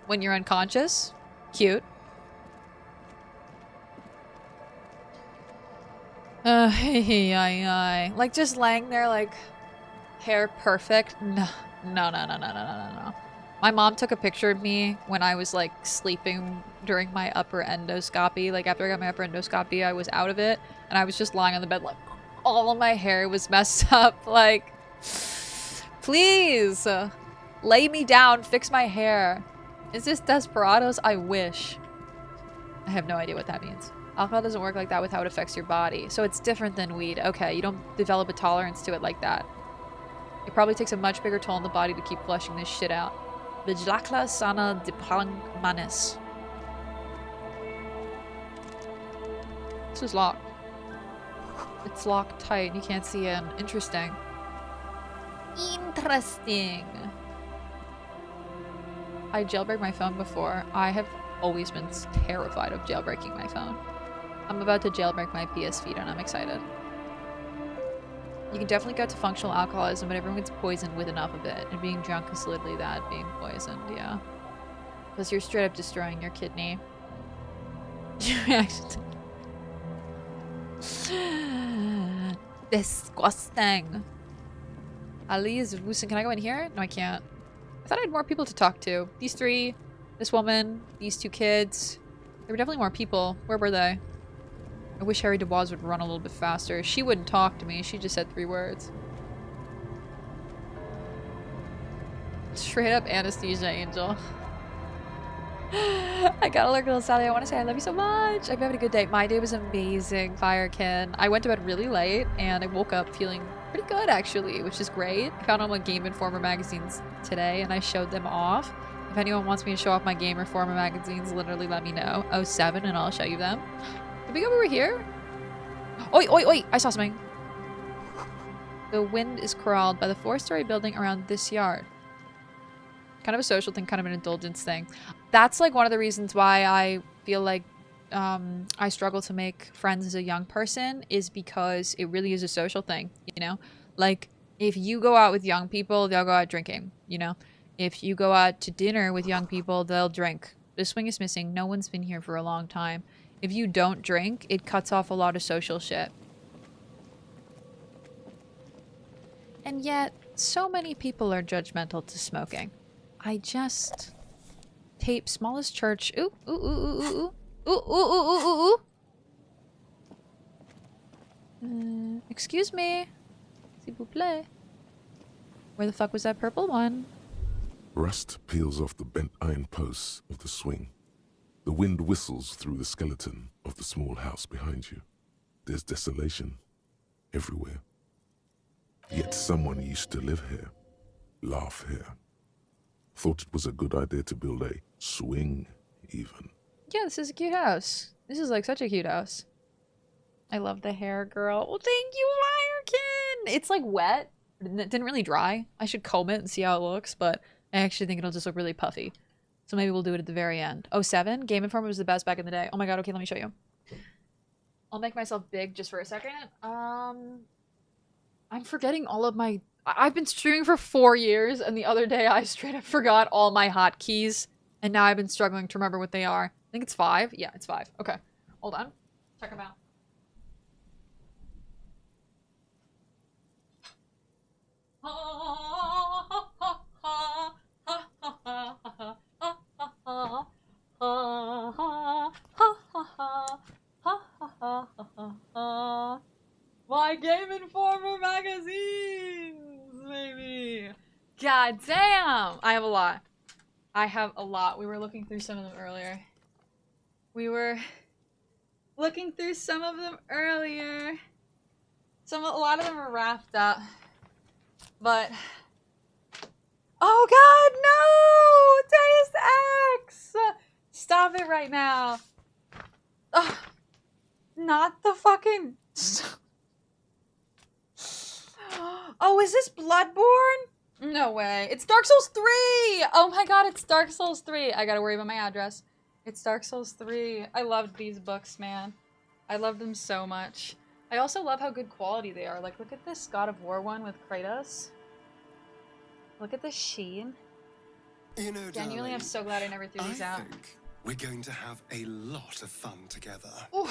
when you're unconscious? Cute. Like just laying there like hair perfect. No. My mom took a picture of me when I was like sleeping during my upper endoscopy. Like after I got my upper endoscopy, I was out of it and I was just lying on the bed like all of my hair was messed up. Like, please lay me down, fix my hair. Is this Desperados? I wish. I have no idea what that means. Alcohol doesn't work like that with how it affects your body. So it's different than weed. Okay, you don't develop a tolerance to it like that. It probably takes a much bigger toll on the body to keep flushing this shit out. Vigilacla sana dipang manis. This is locked. It's locked tight. You can't see it. Interesting. Interesting. I jailbreak my phone before. I have always been terrified of jailbreaking my phone. I'm about to jailbreak my PS Vita and I'm excited. You can definitely get to functional alcoholism, but everyone gets poisoned with enough of it. And being drunk is literally that, being poisoned, yeah. Because you're straight up destroying your kidney. Disgusting. Ali is Wusen. Can I go in here? No, I can't. I thought I had more people to talk to. These three, this woman, these two kids. There were definitely more people. Where were they? I wish Harry DeWaz would run a little bit faster. She wouldn't talk to me. She just said 3 words. Straight up anesthesia angel. I got alert, little Sally. I want to say I love you so much. I hope you're having a good day. My day was amazing, Firekin. I went to bed really late and I woke up feeling pretty good actually, which is great. I found all my Game Informer magazines today and I showed them off. If anyone wants me to show off my Game Informer magazines, literally let me know. 07 and I'll show you them. Did we go over here? Oi, oi, oi! I saw something. The wind is corralled by the 4-story building around this yard. Kind of a social thing, kind of an indulgence thing. That's like one of the reasons why I feel like I struggle to make friends as a young person, is because it really is a social thing, you know? Like, if you go out with young people, they'll go out drinking, you know? If you go out to dinner with young people, they'll drink. The swing is missing. No one's been here for a long time. If you don't drink, it cuts off a lot of social shit. And yet, so many people are judgmental to smoking. I just... Tape smallest church. Ooh, ooh, ooh, ooh, ooh, ooh, ooh, ooh, ooh, ooh. Excuse me. S'il vous plaît. Where the fuck was that purple one? Rust peels off the bent iron posts of the swing. The wind whistles through the skeleton of the small house behind you. There's desolation everywhere. Yet someone used to live here, laugh here. Thought it was a good idea to build a swing, even. Yeah, this is a cute house. This is like such a cute house. I love the hair, girl. Well, thank you, Firekin! It's like wet. It didn't really dry. I should comb it and see how it looks, but I actually think it'll just look really puffy. So maybe we'll do it at the very end. 07? Game Informer was the best back in the day. Oh my god, okay, let me show you. I'll make myself big just for a second. I'm forgetting all of my... I've been streaming for 4 years, and the other day I straight up forgot all my hotkeys, and now I've been struggling to remember what they are. I think it's 5. Yeah, it's 5. Okay, hold on. Check them out. My Game Informer magazines, baby. God damn. I have a lot. I have a lot. We were looking through some of them earlier. A lot of them are wrapped up. But... Oh god, no! Deus Ex! Stop it right now. Ugh. Not the fucking... Oh, is this Bloodborne? No way. It's Dark Souls 3! Oh my god, it's Dark Souls 3. I gotta worry about my address. It's Dark Souls 3. I loved these books, man. I love them so much. I also love how good quality they are. Like, look at this God of War one with Kratos. Look at the sheen. You know, genuinely, I'm so glad I never threw these out. I think we're going to have a lot of fun together. Ooh.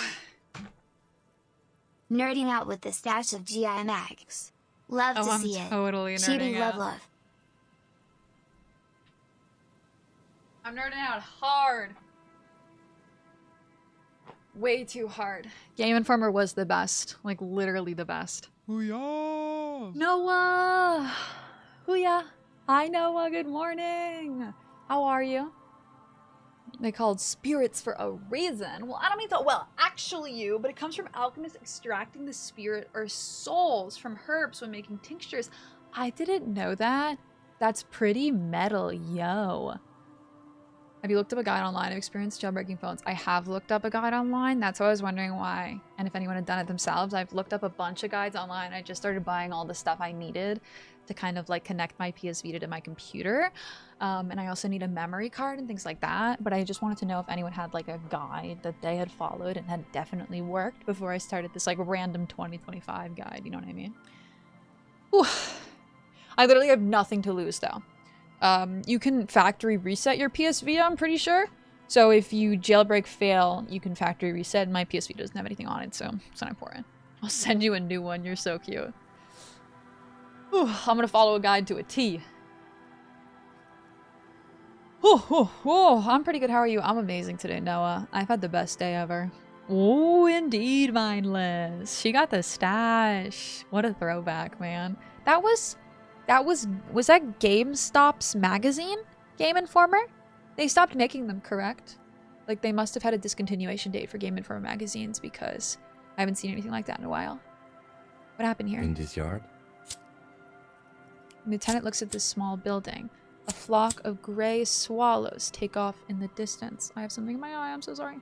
Nerding out with the stash of GI mags. Love to see it. Totally nerding Cheating, out. love. I'm nerding out hard. Way too hard. Game Informer was the best. Like, literally the best. Hoo-yah! Noah! Hoo-yah! Hi, Noah. Good morning. How are you? They called spirits for a reason. Well, I don't mean to... Well, actually you, but it comes from alchemists extracting the spirit or souls from herbs when making tinctures. I didn't know that. That's pretty metal, yo. Have you looked up a guide online? I've experienced jailbreaking phones. I have looked up a guide online. That's why I was wondering why. And if anyone had done it themselves. I've looked up a bunch of guides online. I just started buying all the stuff I needed to kind of like connect my PS Vita to my computer. And I also need a memory card and things like that. But I just wanted to know if anyone had like a guide that they had followed and had definitely worked before I started this like random 2025 guide. You know what I mean? Whew. I literally have nothing to lose though. You can factory reset your PS Vita, I'm pretty sure. So if you jailbreak fail, you can factory reset. My PS Vita doesn't have anything on it, so it's not important. I'll send you a new one. You're so cute. Whew, I'm gonna follow a guide to a T. I'm pretty good. How are you? I'm amazing today, Noah. I've had the best day ever. Oh, indeed, Mindless. She got the stash. What a throwback, man. Was that GameStop's magazine? Game Informer? They stopped making them, correct? Like, they must have had a discontinuation date for Game Informer magazines because I haven't seen anything like that in a while. What happened here? In this yard? The lieutenant looks at this small building. A flock of gray swallows take off in the distance. I have something in my eye, I'm so sorry.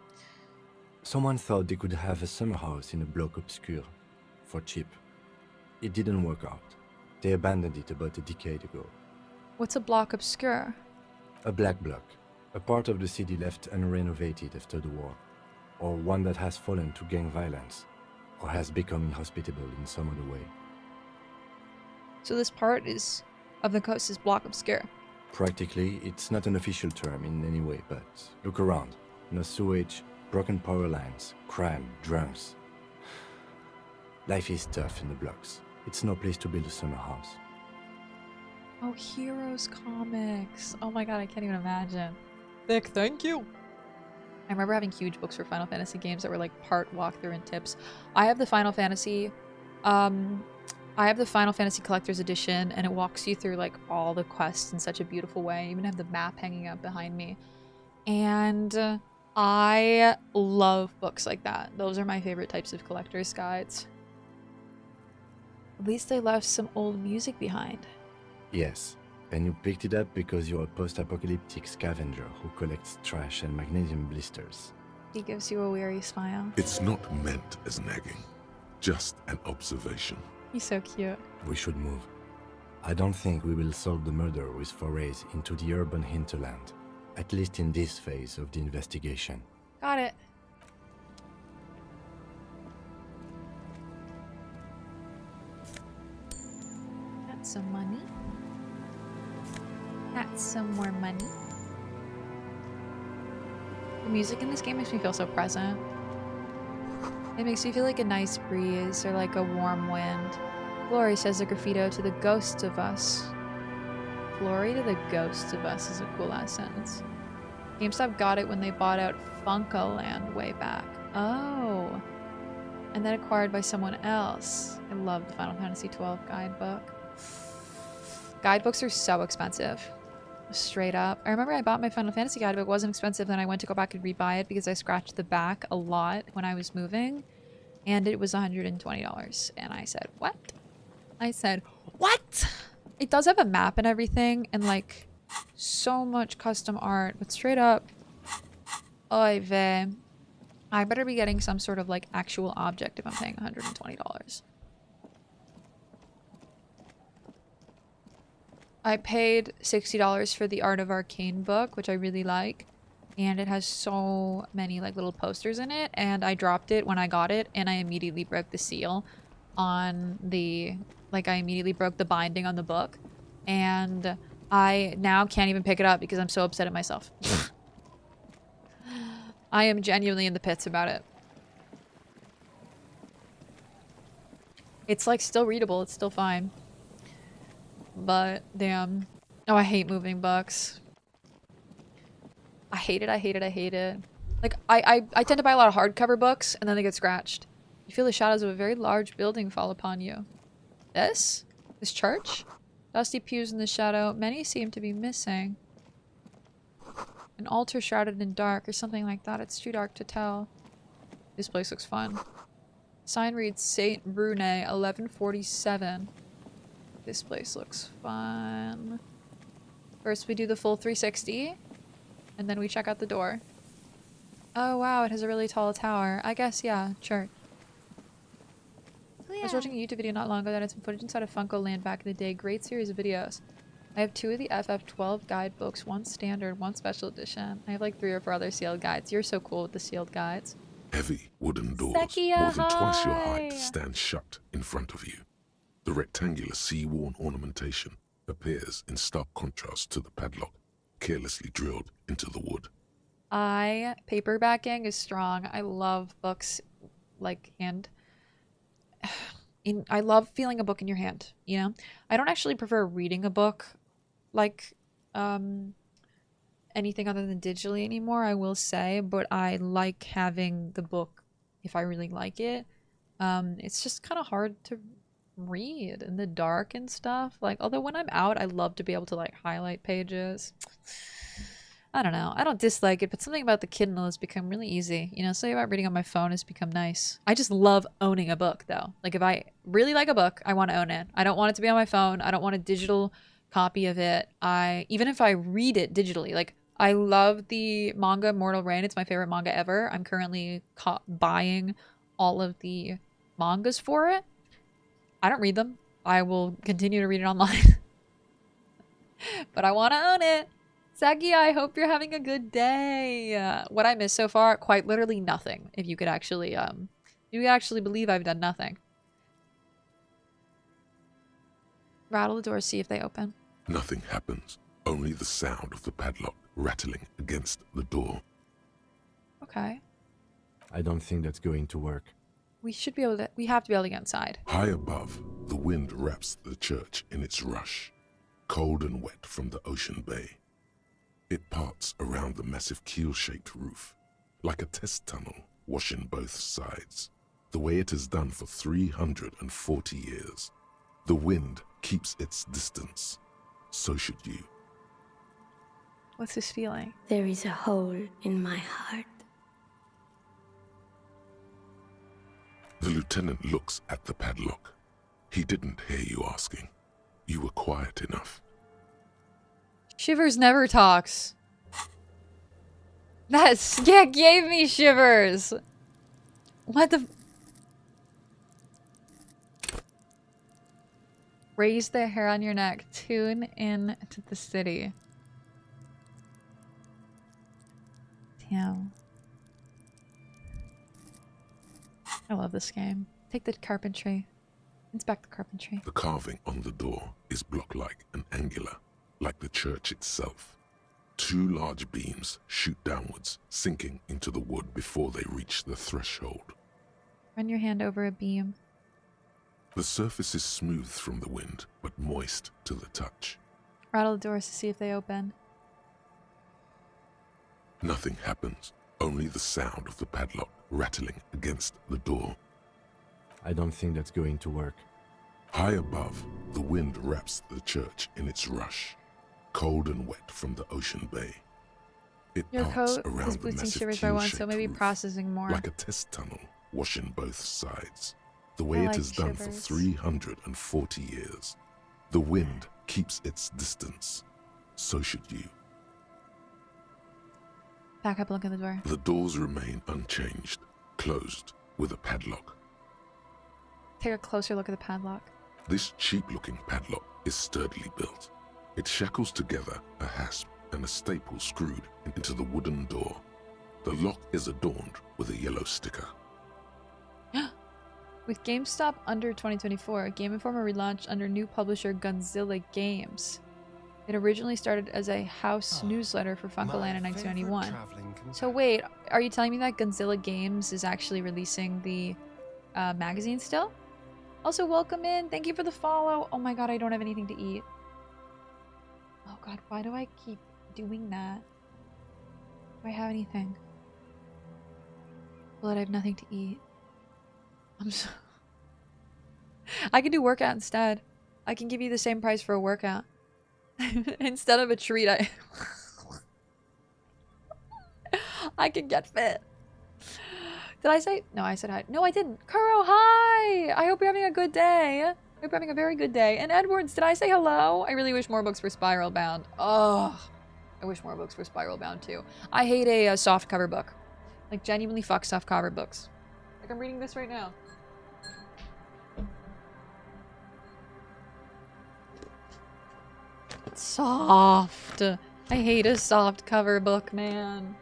Someone thought they could have a summer house in a bloc obscur for cheap. It didn't work out. They abandoned it about a decade ago. What's a block obscur? A black bloc. A part of the city left unrenovated after the war. Or one that has fallen to gang violence. Or has become inhospitable in some other way. So this part of the coast is block obscur. Practically, it's not an official term in any way, but look around. No sewage, broken power lines, crime, drunks. Life is tough in the blocks. It's no place to build a summer house. Oh, Heroes comics. Oh my god, I can't even imagine. Vic, thank you. I remember having huge books for Final Fantasy games that were like part walkthrough and tips. I have the Final Fantasy Collector's Edition, and it walks you through like all the quests in such a beautiful way. I even have the map hanging up behind me. And I love books like that. Those are my favorite types of collector's guides. At least they left some old music behind. Yes, and you picked it up because you're a post-apocalyptic scavenger who collects trash and magnesium blisters. He gives you a weary smile. It's not meant as nagging, just an observation. He's so cute. We should move. I don't think we will solve the murder with forays into the urban hinterland, at least in this phase of the investigation. Got it. Got some money. Got some more money. The music in this game makes me feel so present. It makes me feel like a nice breeze or like a warm wind. Glory says the graffito to the ghosts of us. Glory to the ghosts of us is a cool ass sentence. GameStop got it when they bought out Funkoland way back. Oh. And then acquired by someone else. I love the Final Fantasy XII guidebook. Guidebooks are so expensive. Straight up. I remember I bought my Final Fantasy guidebook. It wasn't expensive. Then I went to go back and rebuy it because I scratched the back a lot when I was moving. And it was $120. And I said, what? I said, what? It does have a map and everything. And like, so much custom art. But straight up, oy vey. I better be getting some sort of like actual object if I'm paying $120. I paid $60 for the Art of Arcane book, which I really like. And it has so many like little posters in it. And I dropped it when I got it and I immediately broke the seal on the... Like I immediately broke the binding on the book. And I now can't even pick it up because I'm so upset at myself. I am genuinely in the pits about it. It's like still readable. It's still fine. But damn. Oh, I hate moving books. I hate it. I hate it. I hate it. Like I tend to buy a lot of hardcover books and then they get scratched. You feel the shadows of a very large building fall upon you. This church? Dusty pews in the shadow. Many seem to be missing. An altar shrouded in dark or something like that. It's too dark to tell. This place looks fun. Sign reads Saint Brune 1147. This place looks fun. First we do the full 360. And then we check out the door. Oh wow, it has a really tall tower. I guess, yeah, sure. I was watching a YouTube video not long ago that had some footage inside of Funko Land back in the day. Great series of videos. I have 2 of the FF12 guidebooks, 1 standard, 1 special edition. I have like 3 or 4 other sealed guides. You're so cool with the sealed guides. Heavy wooden doors, Sekia, more than twice your hi! height, stand shut in front of you. The rectangular sea-worn ornamentation appears in stark contrast to the padlock, carelessly drilled into the wood. Paperbacking is strong. I love books like hand. I love feeling a book in your hand, you know? I don't actually prefer reading a book like anything other than digitally anymore, I will say, but I like having the book if I really like it. It's just kind of hard to read in the dark and stuff. Like, although when I'm out, I love to be able to like highlight pages. I don't know. I don't dislike it, but something about the Kindle has become really easy. You know, something about reading on my phone has become nice. I just love owning a book, though. Like, if I really like a book, I want to own it. I don't want it to be on my phone. I don't want a digital copy of it. Even if I read it digitally, like, I love the manga Mortal Rain. It's my favorite manga ever. I'm currently buying all of the mangas for it. I don't read them. I will continue to read it online. But I want to own it. Saki, I hope you're having a good day. What I missed so far, quite literally nothing. If you could actually, believe I've done nothing. Rattle the door, see if they open. Nothing happens. Only the sound of the padlock rattling against the door. Okay. I don't think that's going to work. We have to be able to get inside. High above, the wind wraps the church in its rush, cold and wet from the ocean bay. It parts around the massive keel-shaped roof, like a test tunnel washing both sides, the way it has done for 340 years. The wind keeps its distance. So should you. What's this feeling? There is a hole in my heart. The lieutenant looks at the padlock. He didn't hear you asking. You were quiet enough. Shivers never talks. That gave me shivers. What the... Raise the hair on your neck. Tune in to the city. Damn. I love this game. Take the carpentry. Inspect the carpentry. The carving on the door is block-like and angular, like the church itself. Two large beams shoot downwards, sinking into the wood before they reach the threshold. Run your hand over a beam. The surface is smooth from the wind, but moist to the touch. Rattle the doors to see if they open. Nothing happens, only the sound of the padlock rattling against the door. I don't think that's going to work. High above, the wind wraps the church in its rush, cold and wet from the ocean bay. It Your parts coat around is the boosting massive shivers by one, so keel-shaped maybe roof, processing more. like a test tunnel, washing both sides, the way I it like has done for shivers. 340 years. The wind keeps its distance. So should you. Back up, look at the door. The doors remain unchanged, closed with a padlock. Take a closer look at the padlock. This cheap-looking padlock is sturdily built. It shackles together a hasp and a staple screwed into the wooden door. The lock is adorned with a yellow sticker. With GameStop under 2024, Game Informer relaunched under new publisher Gunzilla Games. It originally started as a house newsletter for Funkoland in 1991. So wait, are you telling me that Gunzilla Games is actually releasing the magazine still? Also, welcome in. Thank you for the follow. Oh my god, I don't have anything to eat. Oh god, why do I keep doing that? Do I have anything? Well, I have nothing to eat. I'm so... I can do workout instead. I can give you the same price for a workout. Instead of a treat, I can get fit. Did I say? No, I said hi. No, I didn't. Kuro, hi! I hope you're having a good day. I hope you're having a very good day. And Edwards, did I say hello? I really wish more books were Spiral Bound. Oh, I wish more books were Spiral Bound too. I hate a soft cover book. Like, genuinely fuck soft cover books. Like, I'm reading this right now. It's soft. I hate a soft cover book, man.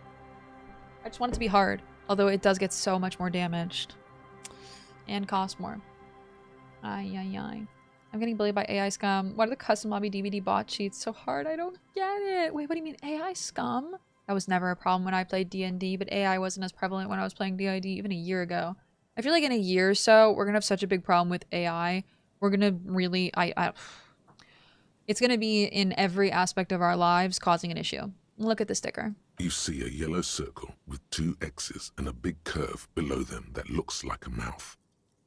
I just want it to be hard. Although it does get so much more damaged. And cost more. Ay, ay, ay. I'm getting bullied by AI scum. Why are the custom lobby DVD bot cheats so hard? I don't get it. Wait, what do you mean AI scum? That was never a problem when I played D&D, but AI wasn't as prevalent when I was playing D&D even a year ago. I feel like in a year or so, we're gonna have such a big problem with AI. We're gonna really... It's gonna be in every aspect of our lives causing an issue. Look at the sticker. You see a yellow circle with two X's and a big curve below them that looks like a mouth.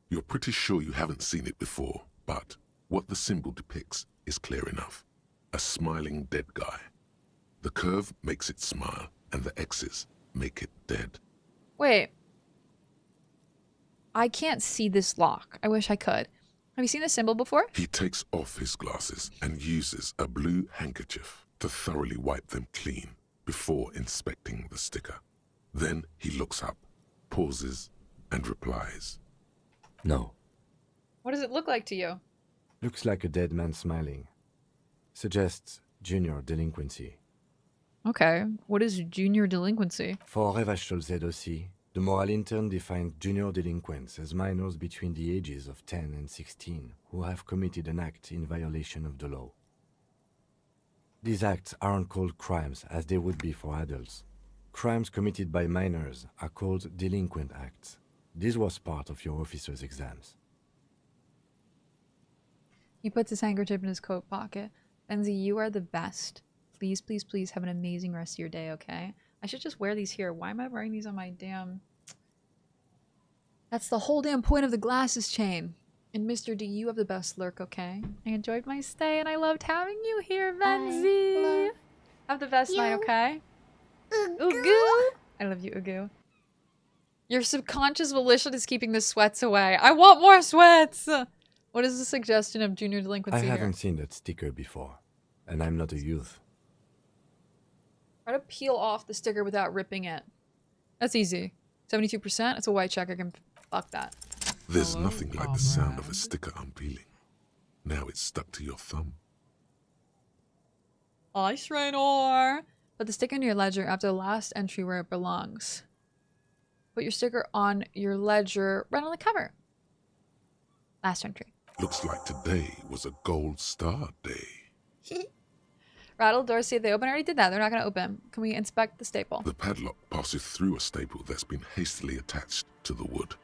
You're pretty sure you haven't seen it before, but what the symbol depicts is clear enough. A smiling dead guy. The curve makes it smile, and the X's make it dead. Wait. I can't see this lock. I wish I could. Have you seen this symbol before? He takes off his glasses and uses a blue handkerchief to thoroughly wipe them clean before inspecting the sticker. Then he looks up, pauses, and replies. No. What does it look like to you? Looks like a dead man smiling. Suggests junior delinquency. Okay. What is junior delinquency? For Revachol aussi, the moral intern defined junior delinquents as minors between the ages of 10 and 16 who have committed an act in violation of the law. These acts aren't called crimes as they would be for adults. Crimes committed by minors are called delinquent acts. This was part of your officer's exams. He puts his handkerchief in his coat pocket. Benzie, you are the best. Please, please, please have an amazing rest of your day, okay? I should just wear these here. Why am I wearing these on my damn... That's the whole damn point of the glasses chain. And Mr. D, you have the best lurk, okay? I enjoyed my stay and I loved having you here, Benzie. Have the best night, okay? Ugu. I love you, Ugu. Your subconscious volition is keeping the sweats away. I want more sweats! What is the suggestion of junior delinquency I here? haven't seen that sticker before, and I'm not a youth. Try to peel off the sticker without ripping it. That's easy. 72%? It's a white check. I can fuck that. There's nothing like the sound of a sticker unpeeling. Now it's stuck to your thumb. Ice Raynor! Put the sticker in your ledger after the last entry where it belongs. Put your sticker on your ledger right on the cover. Last entry. Looks like today was a gold star day. Rattle doors, see if they open. I already did that. They're not going to open. Can we inspect the staple? The padlock passes through a staple that's been hastily attached to the wood.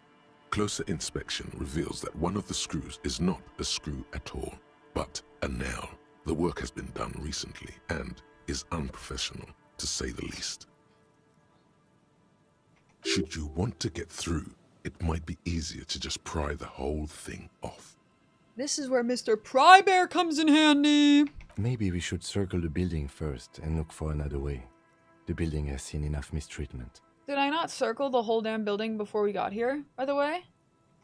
Closer inspection reveals that one of the screws is not a screw at all, but a nail. The work has been done recently and is unprofessional, to say the least. Should you want to get through, it might be easier to just pry the whole thing off. This is where Mr. Prybear comes in handy. Maybe we should circle the building first and look for another way. The building has seen enough mistreatment. Did I not circle the whole damn building before we got here, by the way?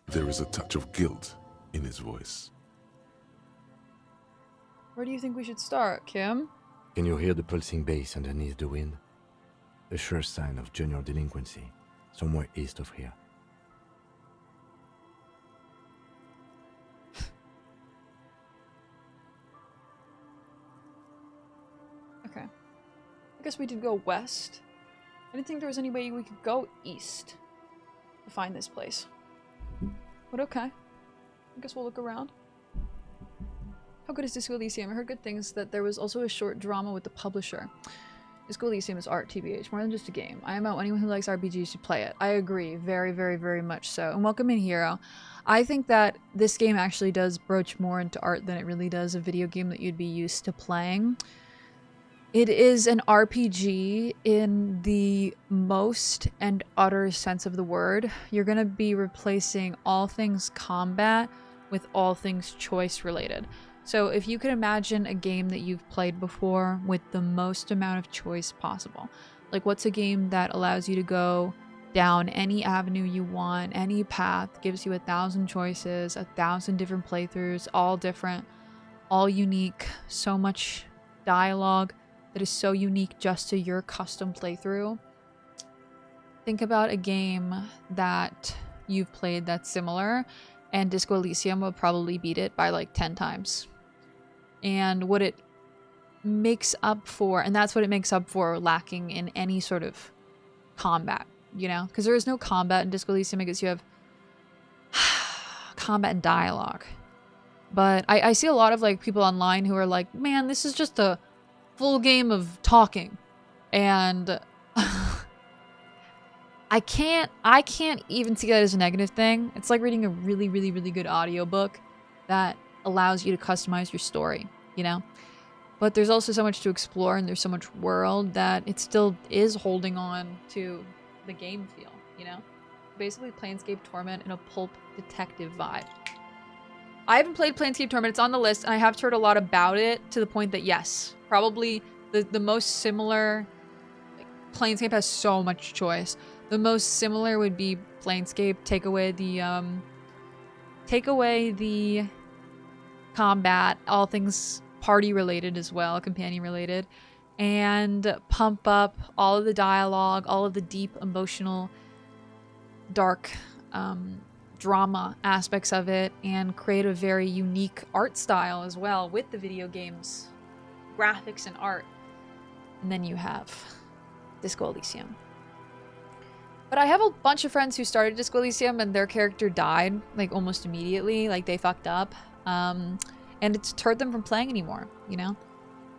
There is a touch of guilt in his voice. Where do you think we should start, Kim? Can you hear the pulsing bass underneath the wind? A sure sign of junior delinquency, somewhere east of here. Okay. I guess we did go west. I didn't think there was any way we could go east to find this place. But okay. I guess we'll look around. How good is Disco Elysium? I heard good things that there was also a short drama with the publisher. Disco Elysium is art, TBH, more than just a game. I am out anyone who likes RPGs should play it. I agree. Very, very, very much so. And welcome in, Hero. I think that this game actually does broach more into art than it really does a video game that you'd be used to playing. It is an RPG in the most and utter sense of the word. You're going to be replacing all things combat with all things choice related. So if you could imagine a game that you've played before with the most amount of choice possible. Like, what's a game that allows you to go down any avenue you want, any path, gives you 1,000 choices, 1,000 different playthroughs, all different, all unique, so much dialogue that is so unique just to your custom playthrough. Think about a game that you've played that's similar, and Disco Elysium will probably beat it by like 10 times. And what it makes up for, and that's what it makes up for lacking in any sort of combat, you know? Because there is no combat in Disco Elysium because you have combat and dialogue. But I see a lot of like people online who are like, man, this is just a full game of talking. And I can't even see that as a negative thing. It's like reading a really, really, really good audiobook that allows you to customize your story, you know? But there's also so much to explore and there's so much world that it still is holding on to the game feel, you know? Basically Planescape Torment in a pulp detective vibe. I haven't played Planescape Torment, it's on the list, and I have heard a lot about it to the point that yes, probably the most similar, like, Planescape has so much choice. The most similar would be Planescape. Take away the combat, all things party related as well, companion related, and pump up all of the dialogue, all of the deep emotional, dark drama aspects of it, and create a very unique art style as well with the video games, graphics and art. And then you have Disco Elysium. But I have a bunch of friends who started Disco Elysium and their character died, like, almost immediately. Like, they fucked up. And it deterred them from playing anymore, you know?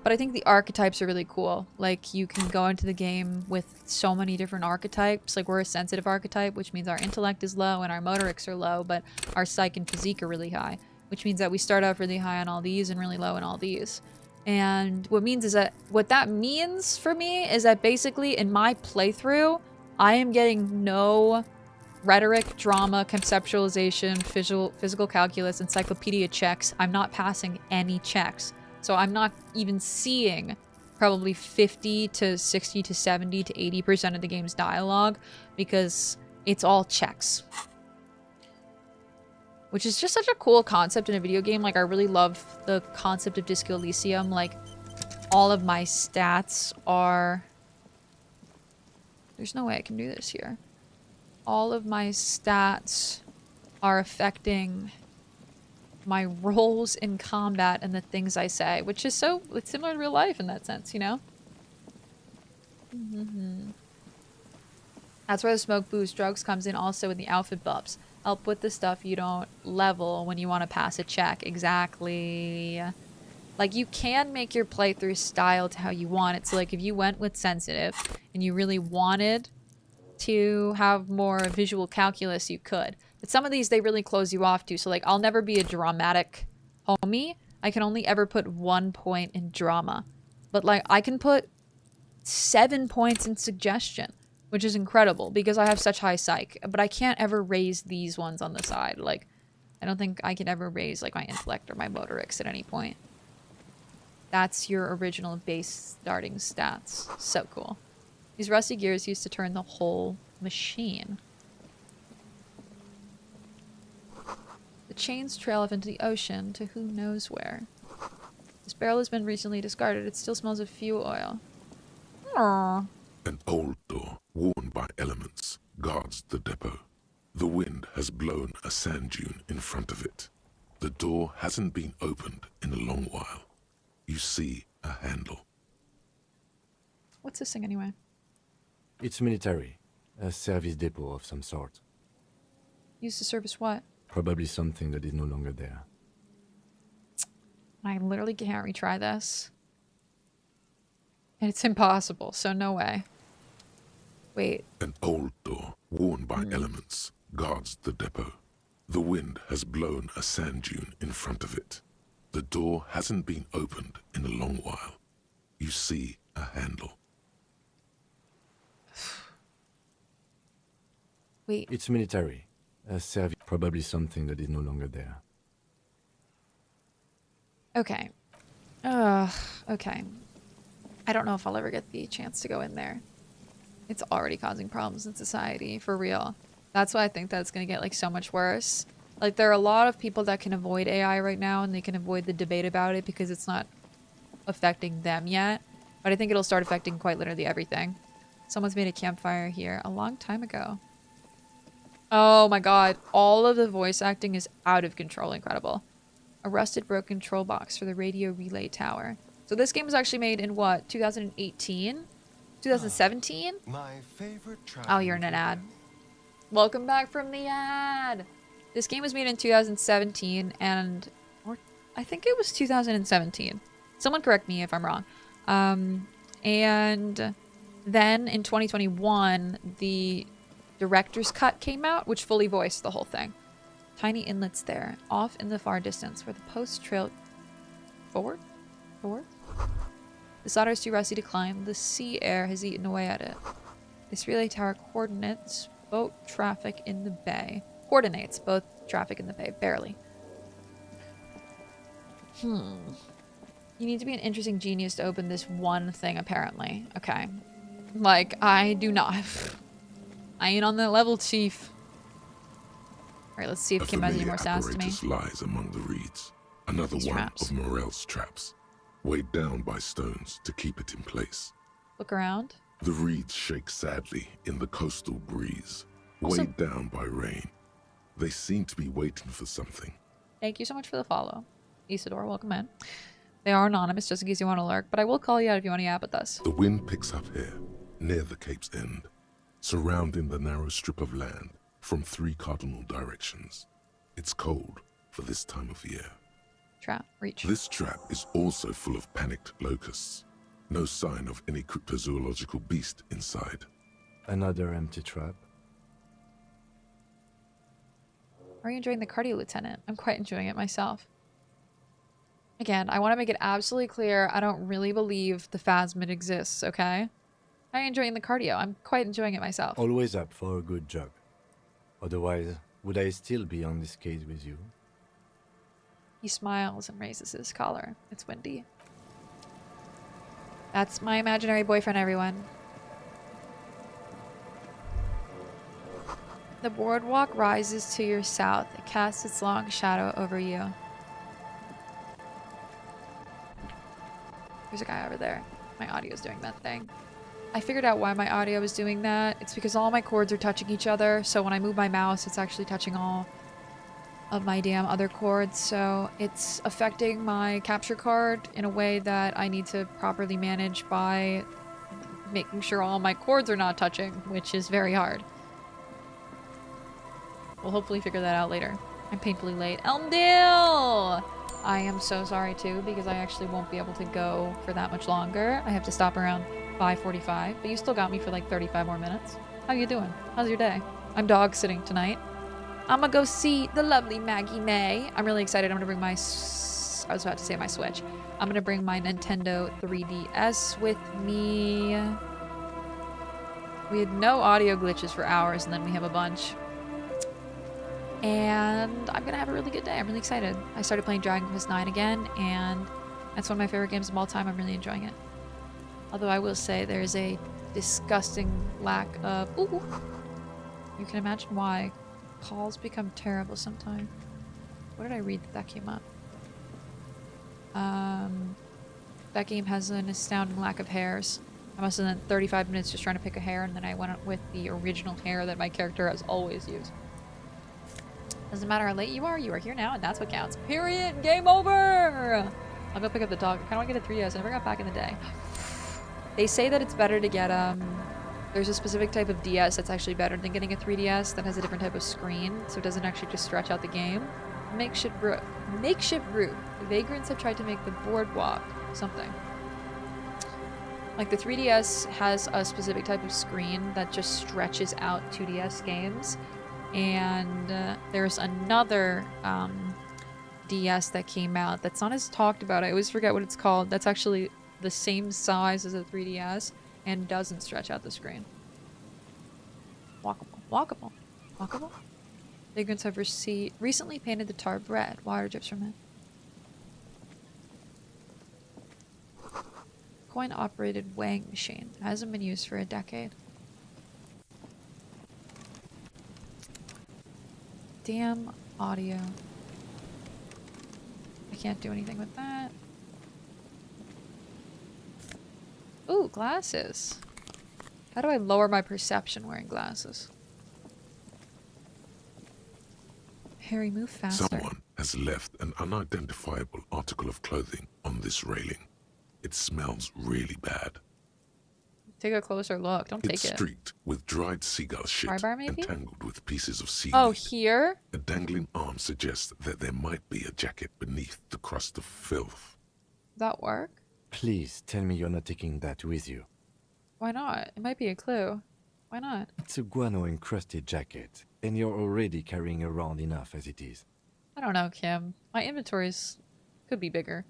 But I think the archetypes are really cool. Like, you can go into the game with so many different archetypes. Like, we're a sensitive archetype, which means our intellect is low and our motorics are low, but our psych and physique are really high, which means that we start off really high on all these and really low on all these. And what that means for me is that basically in my playthrough, I am getting no rhetoric, drama, conceptualization, physical calculus, encyclopedia checks. I'm not passing any checks. So I'm not even seeing probably 50 to 60 to 70 to 80% of the game's dialogue because it's all checks. Which is just such a cool concept in a video game. Like, I really love the concept of Disco Elysium. Like, all of my stats are... There's no way I can do this here. All of my stats are affecting my roles in combat and the things I say, which is so it's similar to real life in that sense, you know? That's where the smoke, booze, drugs comes in also with the outfit buffs. Help with the stuff you don't level when you want to pass a check. Exactly. Like, you can make your playthrough style to how you want it. So, like, if you went with sensitive and you really wanted to have more visual calculus, you could. But some of these, they really close you off to. So, like, I'll never be a dramatic homie. I can only ever put 1 point in drama. But, like, I can put 7 points in suggestion, which is incredible because I have such high psych. But I can't ever raise these ones on the side. Like, I don't think I can ever raise, like, my intellect or my motorics at any point. That's your original base starting stats. So cool. These rusty gears used to turn the whole machine. The chains trail off into the ocean to who knows where. This barrel has been recently discarded. It still smells of fuel oil. Aww. An old door, worn by elements, guards the depot. The wind has blown a sand dune in front of it. The door hasn't been opened in a long while. You see a handle. What's this thing anyway? It's military. A service depot of some sort. Used to service what? Probably something that is no longer there. I literally can't retry this. And it's impossible, so no way. Wait. An old door, worn by elements, guards the depot. The wind has blown a sand dune in front of it. The door hasn't been opened in a long while. You see a handle. Wait. It's military. A service. Probably something that is no longer there. Okay. Okay. I don't know if I'll ever get the chance to go in there. It's already causing problems in society, for real. That's why I think that's gonna get, like, so much worse. Like, there are a lot of people that can avoid AI right now, and they can avoid the debate about it because it's not affecting them yet. But I think it'll start affecting quite literally everything. Someone's made a campfire here a long time ago. Oh my god. All of the voice acting is out of control. Incredible. A rusted broken control box for the radio relay tower. So this game was actually made in what? 2018? 2017? My favorite Oh, you're in an ad. Welcome back from the ad. This game was made in 2017 or I think it was 2017. Someone correct me if I'm wrong. And then in 2021, the director's cut came out, which fully voiced the whole thing. Tiny inlets there, off in the far distance, where the posts trail forward. The solder is too rusty to climb. The sea air has eaten away at it. This relay tower coordinates boat traffic in the bay. Coordinates both traffic in the bay, barely. You need to be an interesting genius to open this one thing, apparently. Okay. Like, I do not. I ain't on that level, chief. Alright, let's see if Kim has any more sass to me. Apparatus lies among the reeds. Another These one traps. of Morel's traps, weighed down by stones to keep it in place. Look around. The reeds shake sadly in the coastal breeze, Also- weighed down by rain. They seem to be waiting for something. Thank you so much for the follow. Isidore, welcome in. They are anonymous, just in case you want to lurk, but I will call you out if you want to yap with us. The wind picks up here, near the cape's end, surrounding the narrow strip of land from 3 cardinal directions. It's cold for this time of year. Trap, reach. This trap is also full of panicked locusts. No sign of any cryptozoological beast inside. Another empty trap. Are you enjoying the cardio, Lieutenant? I'm quite enjoying it myself. Again, I want to make it absolutely clear I don't really believe the phasmid exists, okay? I'm enjoying the cardio. I'm quite enjoying it myself. Always up for a good jog. Otherwise, would I still be on this case with you? He smiles and raises his collar. It's windy. That's my imaginary boyfriend, everyone. The boardwalk rises to your south. It casts its long shadow over you. There's a guy over there. My audio's doing that thing. I figured out why my audio is doing that. It's because all my cords are touching each other, so when I move my mouse, it's actually touching all of my damn other cords, so it's affecting my capture card in a way that I need to properly manage by making sure all my cords are not touching, which is very hard. We'll hopefully figure that out later. I'm painfully late. Elmdale! I am so sorry too, because I actually won't be able to go for that much longer. I have to stop around 5:45, but you still got me for like 35 more minutes. How you doing? How's your day? I'm dog sitting tonight. I'm gonna go see the lovely Maggie May. I'm really excited. I'm gonna bring my... I was about to say my Switch. I'm gonna bring my Nintendo 3DS with me. We had no audio glitches for hours, and then we have a bunch. And I'm gonna have a really good day. I'm really excited. I started playing Dragon Quest IX again, and that's one of my favorite games of all time. I'm really enjoying it. Although I will say there's a disgusting lack of... Ooh! You can imagine why. Calls become terrible sometimes. What did I read that came up? That game has an astounding lack of hairs. I must have spent 35 minutes just trying to pick a hair, and then I went with the original hair that my character has always used. Doesn't matter how late you are here now, and that's what counts. Period! Game over! I'll go pick up the dog. I kinda wanna get a 3DS. I never got back in the day. They say that it's better to get, there's a specific type of DS that's actually better than getting a 3DS that has a different type of screen, so it doesn't actually just stretch out the game. Makeshift brew. The Vagrants have tried to make the boardwalk something. Like the 3DS has a specific type of screen that just stretches out 2DS games, and there's another DS that came out that's not as talked about. I always forget what it's called. That's actually the same size as a 3DS and doesn't stretch out the screen. Walkable. Walkable. Walkable? Vagrants have recently painted the tarp red. Water drips from it. Coin-operated weighing machine. It hasn't been used for a decade. Damn audio. I can't do anything with that. Ooh, glasses. How do I lower my perception wearing glasses? Harry, move faster. Someone has left an unidentifiable article of clothing on this railing. It smells really bad. Take a closer look. Don't take it. It's streaked with dried seagull shit Bar maybe? and tangled with pieces of seaweed. Oh, here? A dangling arm suggests that there might be a jacket beneath the crust of filth. Does that work? Please tell me you're not taking that with you. Why not? It might be a clue. Why not? It's a guano-encrusted jacket, and you're already carrying around enough as it is. I don't know, Kim. My inventories could be bigger.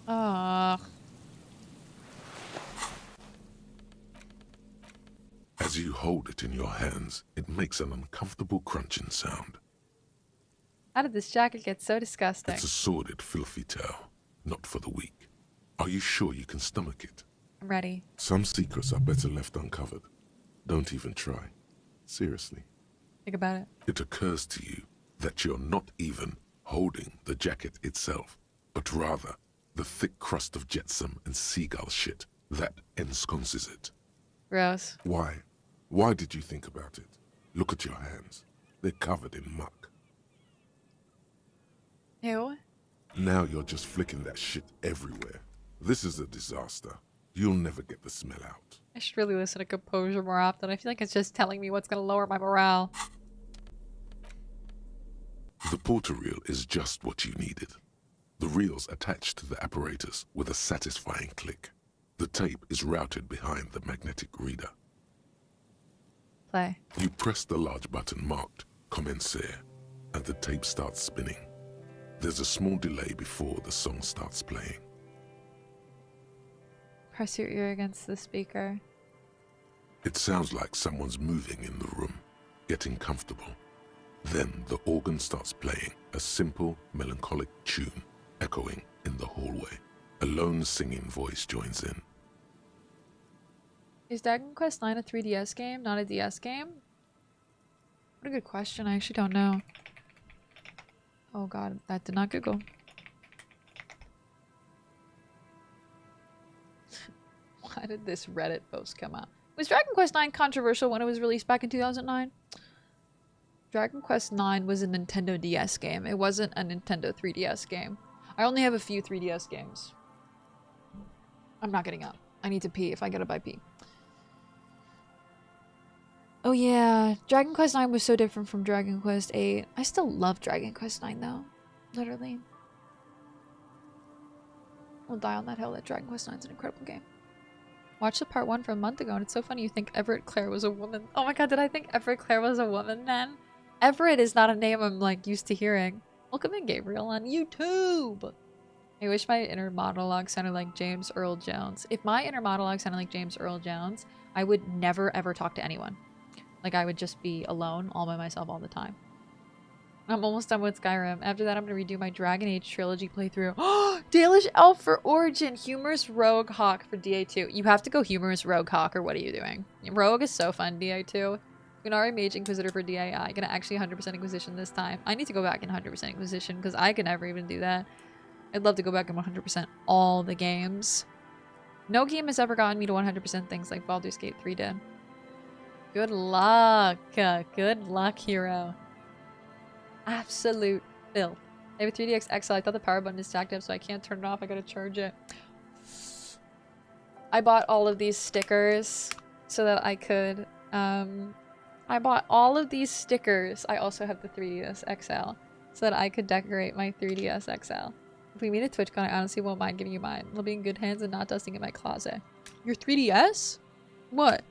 As you hold it in your hands, it makes an uncomfortable crunching sound. How did this jacket get so disgusting? It's a sordid, filthy tale, not for the weak. Are you sure you can stomach it? I'm ready. Some secrets are better left uncovered. Don't even try. Seriously. Think about it. It occurs to you that you're not even holding the jacket itself, but rather the thick crust of jetsam and seagull shit that ensconces it. Gross. Why? Why did you think about it? Look at your hands. They're covered in muck. Ew. Now you're just flicking that shit everywhere. This is a disaster. You'll never get the smell out. I should really listen to Composure more often. I feel like it's just telling me what's going to lower my morale. The porter reel is just what you needed. The reel's attached to the apparatus with a satisfying click. The tape is routed behind the magnetic reader. Play. You press the large button marked Commencer, and the tape starts spinning. There's a small delay before the song starts playing. Press your ear against the speaker. It sounds like someone's moving in the room, getting comfortable. Then the organ starts playing a simple, melancholic tune, echoing in the hallway. A lone singing voice joins in. Is Dragon Quest IX a 3DS game, not a DS game? What a good question. I actually don't know. Oh god, that did not Google. Why did this Reddit post come out? Was Dragon Quest IX controversial when it was released back in 2009? Dragon Quest IX was a Nintendo DS game. It wasn't a Nintendo 3DS game. I only have a few 3DS games. I'm not getting up. I need to pee. If I get up, I pee. Oh yeah, Dragon Quest IX was so different from Dragon Quest VIII. I still love Dragon Quest IX though. Literally. I'll die on that hill that Dragon Quest IX is an incredible game. Watched the part 1 from a month ago and it's so funny you think Everett Clare was a woman. Oh my god, did I think Everett Clare was a woman then? Everett is not a name I'm like used to hearing. Welcome to Gabriel on YouTube! I wish my inner monologue sounded like James Earl Jones. If my inner monologue sounded like James Earl Jones, I would never ever talk to anyone. Like I would just be alone all by myself all the time. I'm almost done with Skyrim. After that I'm gonna redo my Dragon Age trilogy playthrough. Oh, Dalish Elf for Origin! Humorous Rogue Hawk for DA2. You have to go Humorous Rogue Hawk or what are you doing? Rogue is so fun, DA2. Gunari Mage Inquisitor for DAI. Gonna actually 100% Inquisition this time. I need to go back in 100% Inquisition because I could never even do that. I'd love to go back and 100% all the games. No game has ever gotten me to 100% things like Baldur's Gate 3 did. Good luck. Good luck, hero. Absolute filth. I have a 3DX XL. I thought the power button is stacked up, so I can't turn it off. I gotta charge it. I bought all of these stickers so that I could, I bought all of these stickers. I also have the 3DS XL so that I could decorate my 3DS XL. If we meet at TwitchCon, I honestly won't mind giving you mine. It'll be in good hands and not dusting in my closet. Your 3DS? What?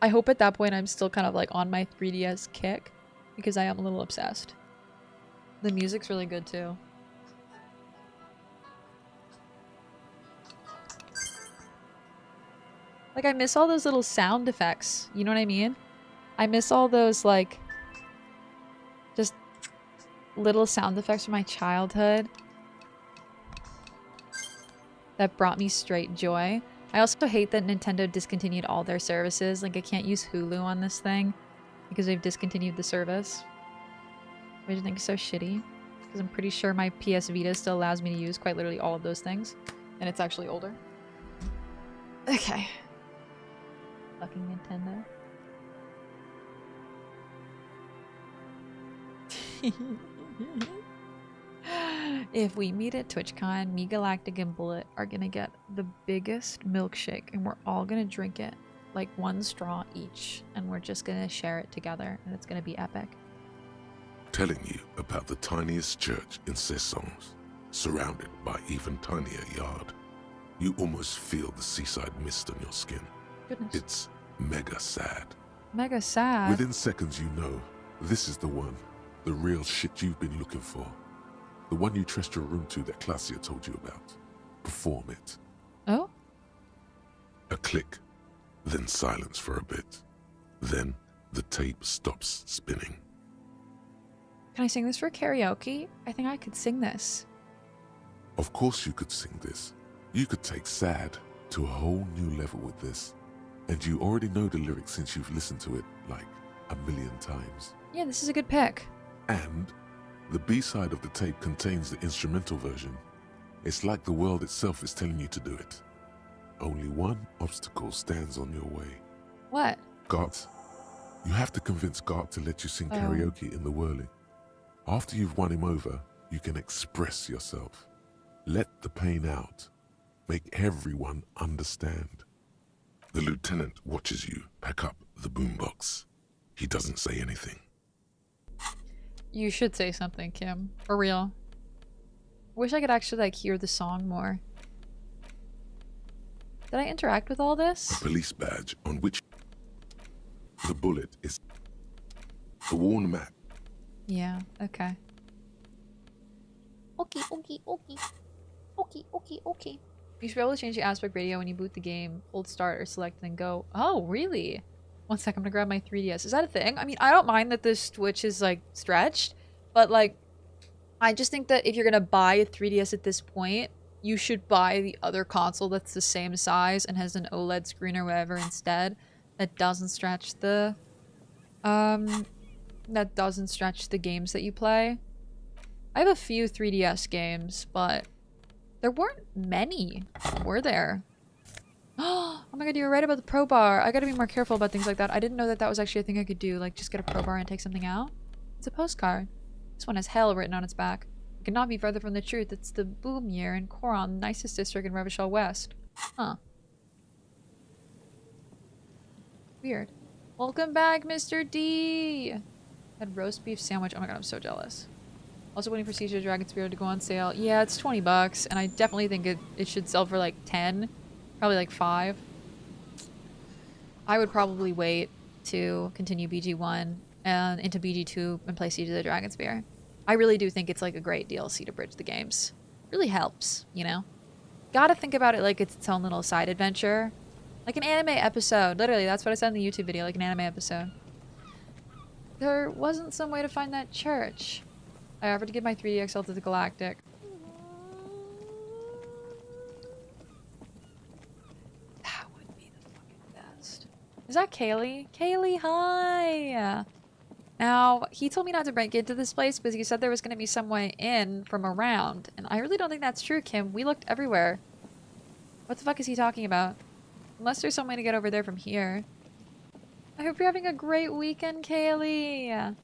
I hope at that point I'm still kind of like on my 3DS kick because I am a little obsessed. The music's really good too. Like I miss all those little sound effects. You know what I mean? I miss all those like just little sound effects from my childhood that brought me straight joy. I also hate that Nintendo discontinued all their services. Like I can't use Hulu on this thing because they've discontinued the service. Which I think is so shitty. Because I'm pretty sure my PS Vita still allows me to use quite literally all of those things. And it's actually older. Okay. Fucking Nintendo. If we meet at TwitchCon, me, Galactic, and Bullet are gonna get the biggest milkshake and we're all gonna drink it like one straw each and we're just gonna share it together and it's gonna be epic. Telling you about the tiniest church in Cessons, surrounded by even tinier yard. You almost feel the seaside mist on your skin. Goodness. It's mega sad. Mega sad? Within seconds you know, this is the one. The real shit you've been looking for. The one you trust your room to that Klassia told you about. Perform it. Oh? A click, then silence for a bit. Then the tape stops spinning. Can I sing this for karaoke? I think I could sing this. Of course you could sing this. You could take sad to a whole new level with this. And you already know the lyrics since you've listened to it like a million times. Yeah, this is a good pick. And the B-side of the tape contains the instrumental version. It's like the world itself is telling you to do it. Only one obstacle stands on your way. What? Gart. You have to convince Gart to let you sing karaoke in the whirling. After you've won him over, you can express yourself. Let the pain out. Make everyone understand. The lieutenant watches you pack up the boombox. He doesn't say anything. You should say something, Kim. For real. Wish I could actually like hear the song more. Did I interact with all this? A police badge on which the bullet is a worn map. Yeah, okay. Okay. You should be able to change the aspect ratio when you boot the game. Hold start or select and go. Oh, really? One sec, I'm gonna grab my 3DS. Is that a thing? I mean, I don't mind that this Switch is like stretched, but like, I just think that if you're gonna buy a 3DS at this point, you should buy the other console that's the same size and has an OLED screen or whatever instead. That doesn't stretch the, games that you play. I have a few 3DS games, but there weren't many, were there? Oh my god, you were right about the pro bar. I gotta be more careful about things like that. I didn't know that that was actually a thing I could do, like just get a pro bar and take something out. It's a postcard. This one has hell written on its back. It could not be further from the truth. It's the boom year in Coron, the nicest district in Revachol West. Huh. Weird. Welcome back, Mr. D! Had roast beef sandwich. Oh my god, I'm so jealous. Also waiting for Siege of the Dragon Spirit to go on sale. Yeah, it's 20 bucks, and I definitely think it should sell for like 10. Probably like 5. I would probably wait to continue BG1 and into BG2 and play Siege of the Dragon Spear. I really do think it's like a great DLC to bridge the games. Really helps, you know? Gotta think about it like it's its own little side adventure. Like an anime episode. Literally, that's what I said in the YouTube video, like an anime episode. There wasn't some way to find that church. I offered to give my 3DXL to the Galactic. That would be the fucking best. Is that Kaylee? Kaylee, hi! Now, he told me not to break into this place because he said there was going to be some way in from around. And I really don't think that's true, Kim. We looked everywhere. What the fuck is he talking about? Unless there's some way to get over there from here. I hope you're having a great weekend, Kaylee! Well,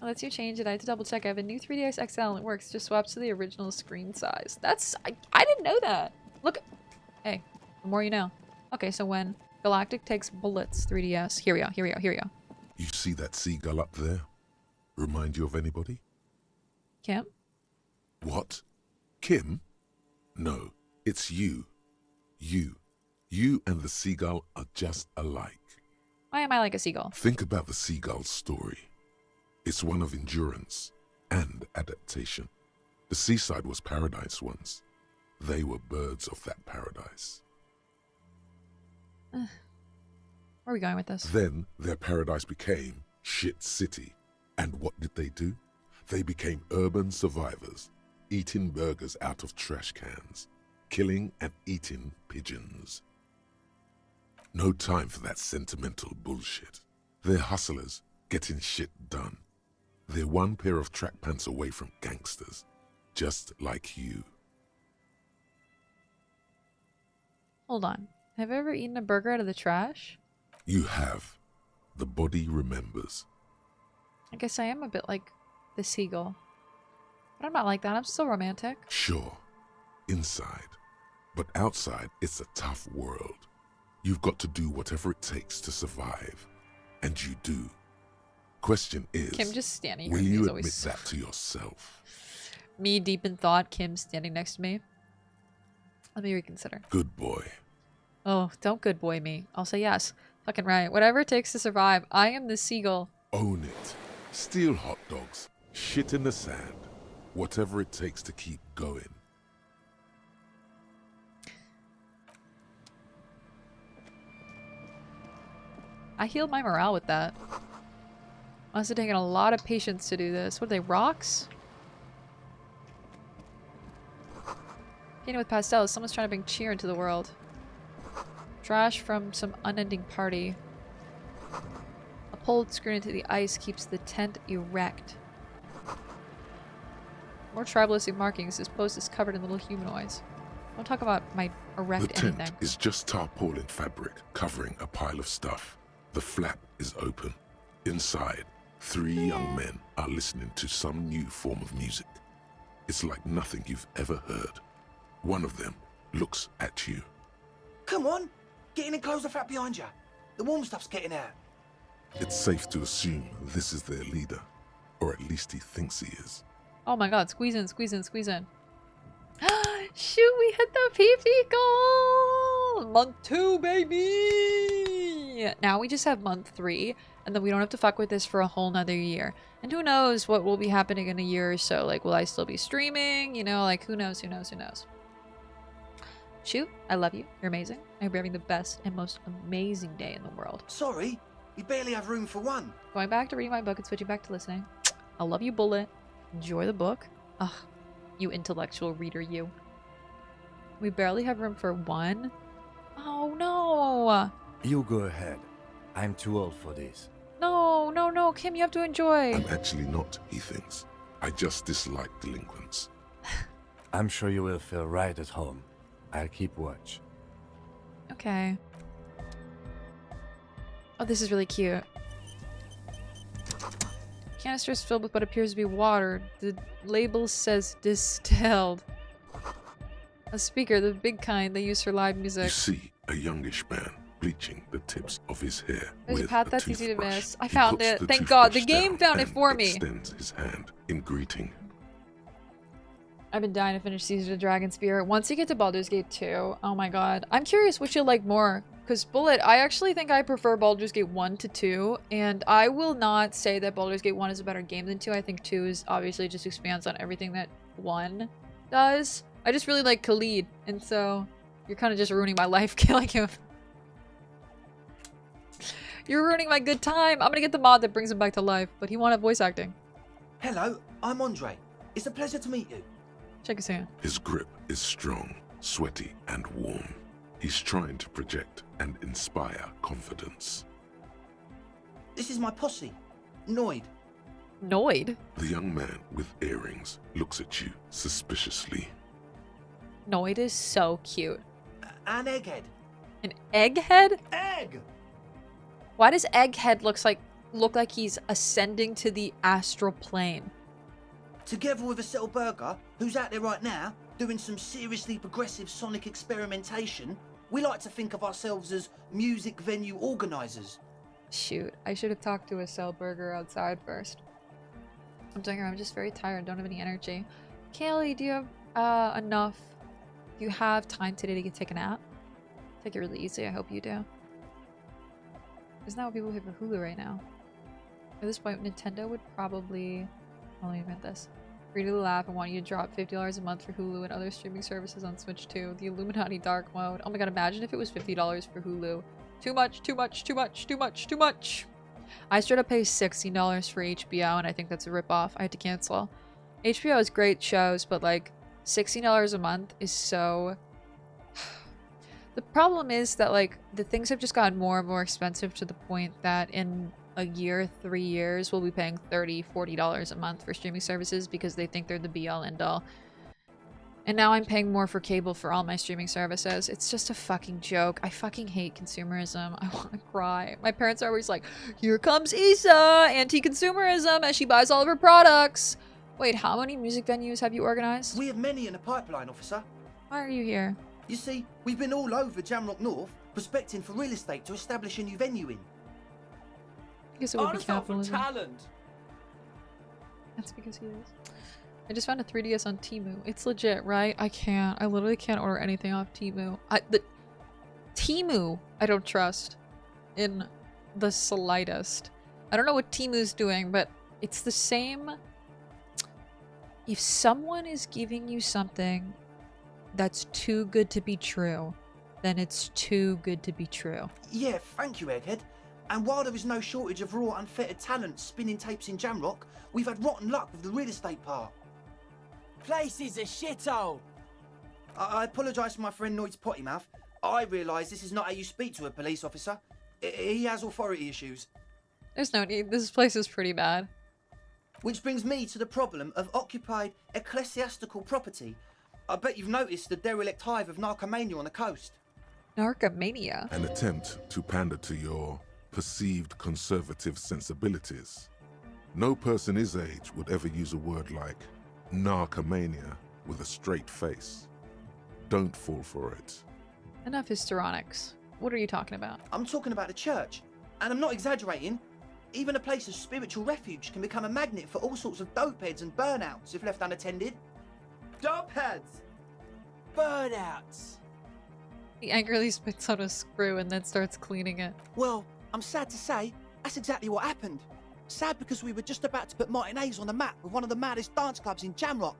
lets you change it. I had to double check. I have a new 3DS XL and it works. Just swaps to the original screen size. That's... I didn't know that! Look... Hey, the more you know. Okay, so when Galactic takes bullets, 3DS... Here we go. You see that seagull up there? Remind you of anybody? Kim? What? Kim? No, it's you. You and the seagull are just alike. Why am I like a seagull? Think about the seagull's story. It's one of endurance and adaptation. The seaside was paradise once. They were birds of that paradise. Where are we going with this? Then their paradise became Shit City. And what did they do? They became urban survivors, eating burgers out of trash cans, killing and eating pigeons. No time for that sentimental bullshit. They're hustlers, getting shit done. They're one pair of track pants away from gangsters, just like you. Hold on. Have I ever eaten a burger out of the trash? You have. The body remembers. I guess I am a bit like the seagull. But I'm not like that. I'm still romantic. Sure. Inside. But outside, it's a tough world. You've got to do whatever it takes to survive. And you do. Question is, Kim just standing here. will you admit always... that to yourself? Me deep in thought, Kim standing next to me. Let me reconsider. Good boy. Oh, don't good boy me. I'll say yes. Fucking right. Whatever it takes to survive. I am the seagull. Own it. Steal hot dogs. Shit in the sand. Whatever it takes to keep going. I healed my morale with that. Must have taken a lot of patience to do this. What are they, rocks? Painted with pastels. Someone's trying to bring cheer into the world. Trash from some unending party. A pole screwed into the ice keeps the tent erect. More tribalistic markings. This post is covered in little humanoids. Don't talk about my erect The tent anything. is just tarpaulin fabric covering a pile of stuff. The flap is open. Inside, 3 young men are listening to some new form of music. It's like nothing you've ever heard. One of them looks at you. Come on, get in and close the flap behind you. The warm stuff's getting out. It's safe to assume this is their leader, or at least he thinks he is. Oh my god, squeeze in, squeeze in, squeeze in. Shoot, we hit the PP goal! Month 2, baby! Now we just have month 3, and then we don't have to fuck with this for a whole nother year. And who knows what will be happening in a year or so. Like, will I still be streaming? You know, like, who knows, who knows, who knows. Shoot, I love you. You're amazing. I hope you're having the best and most amazing day in the world. Sorry, we barely have room for one. Going back to reading my book and switching back to listening. I love you, Bullet. Enjoy the book. Ugh, you intellectual reader, you. We barely have room for one? Oh, no. You go ahead. I'm too old for this. No, no, no. Kim, you have to enjoy. I'm actually not, he thinks. I just dislike delinquents. I'm sure you will feel right at home. I'll keep watch. Okay. Oh, this is really cute. Canister is filled with what appears to be water. The label says distilled. A speaker, the big kind they use for live music. You see a youngish man bleaching the tips of his hair There's a with path a that's easy to toothbrush. miss. I He found puts it. the Thank God. The toothbrush game down found it and for me. extends his hand in greeting. I've been dying to finish Season of Dragon Spear. Once you get to Baldur's Gate 2, oh my god. I'm curious which you like more. Because Bullet, I actually think I prefer Baldur's Gate 1 to 2. And I will not say that Baldur's Gate 1 is a better game than 2. I think 2 is obviously just expands on everything that 1 does. I just really like Khalid. And so you're kind of just ruining my life killing him. You're ruining my good time. I'm gonna get the mod that brings him back to life. But he wanted voice acting. Hello, I'm Andre. It's a pleasure to meet you. Check his hand. His grip is strong, sweaty, and warm. He's trying to project and inspire confidence. This is my posse, Noid. Noid? The young man with earrings looks at you suspiciously. Noid is so cute. An egghead. An egghead? Egg! Why does Egghead look like he's ascending to the astral plane? Together with a Settle Burger, who's out there right now, doing some seriously progressive sonic experimentation, we like to think of ourselves as music venue organisers. Shoot, I should have talked to a Cell Burger outside first. I'm telling her I'm just very tired, don't have any energy. Kaylee, do you have enough? Do you have time today to take a nap? Take it really easy, I hope you do. Isn't that what people pay for Hulu right now? At this point, Nintendo would probably... I'll admit this. Really laugh and want you to drop $50 a month for Hulu and other streaming services on Switch too. The Illuminati Dark Mode. Oh my god, imagine if it was $50 for Hulu. Too much, too much, too much, too much, too much. I straight up pay $16 for HBO and I think that's a ripoff. I had to cancel. HBO has great shows, but like $16 a month is so... The problem is that like the things have just gotten more and more expensive to the point that in a year, 3 years, we'll be paying $30, $40 a month for streaming services because they think they're the be-all end-all. And now I'm paying more for cable for all my streaming services. It's just a fucking joke. I fucking hate consumerism. I want to cry. My parents are always like, here comes Issa, anti-consumerism, as she buys all of her products. Wait, how many music venues have you organized? We have many in the pipeline, officer. Why are you here? You see, we've been all over Jamrock North, prospecting for real estate to establish a new venue in. I guess it would be capitalism. Talent. That's because he is. I just found a 3DS on Temu. It's legit, right? I literally can't order anything off Temu. Temu, I don't trust in the slightest. I don't know what Temu's doing, but it's the same. If someone is giving you something that's too good to be true, then it's too good to be true. Yeah, thank you, Egghead. And while there is no shortage of raw, unfettered talent spinning tapes in Jamrock, we've had rotten luck with the real estate part. Place is a shithole. I apologise for my friend Noid's potty mouth. I realise this is not how you speak to a police officer. He has authority issues. There's no need. This place is pretty bad. Which brings me to the problem of occupied ecclesiastical property. I bet you've noticed the derelict hive of narcomania on the coast. Narcomania? An attempt to pander to your perceived conservative sensibilities. No person his age would ever use a word like narcomania with a straight face. Don't fall for it. Enough histrionics. What are you talking about? I'm talking about the church. And I'm not exaggerating. Even a place of spiritual refuge can become a magnet for all sorts of dopeheads and burnouts if left unattended. Dopeheads! Burnouts! He angrily spits on a screw and then starts cleaning it. Well, I'm sad to say, that's exactly what happened. Sad because we were just about to put Martinez on the map with one of the maddest dance clubs in Jamrock.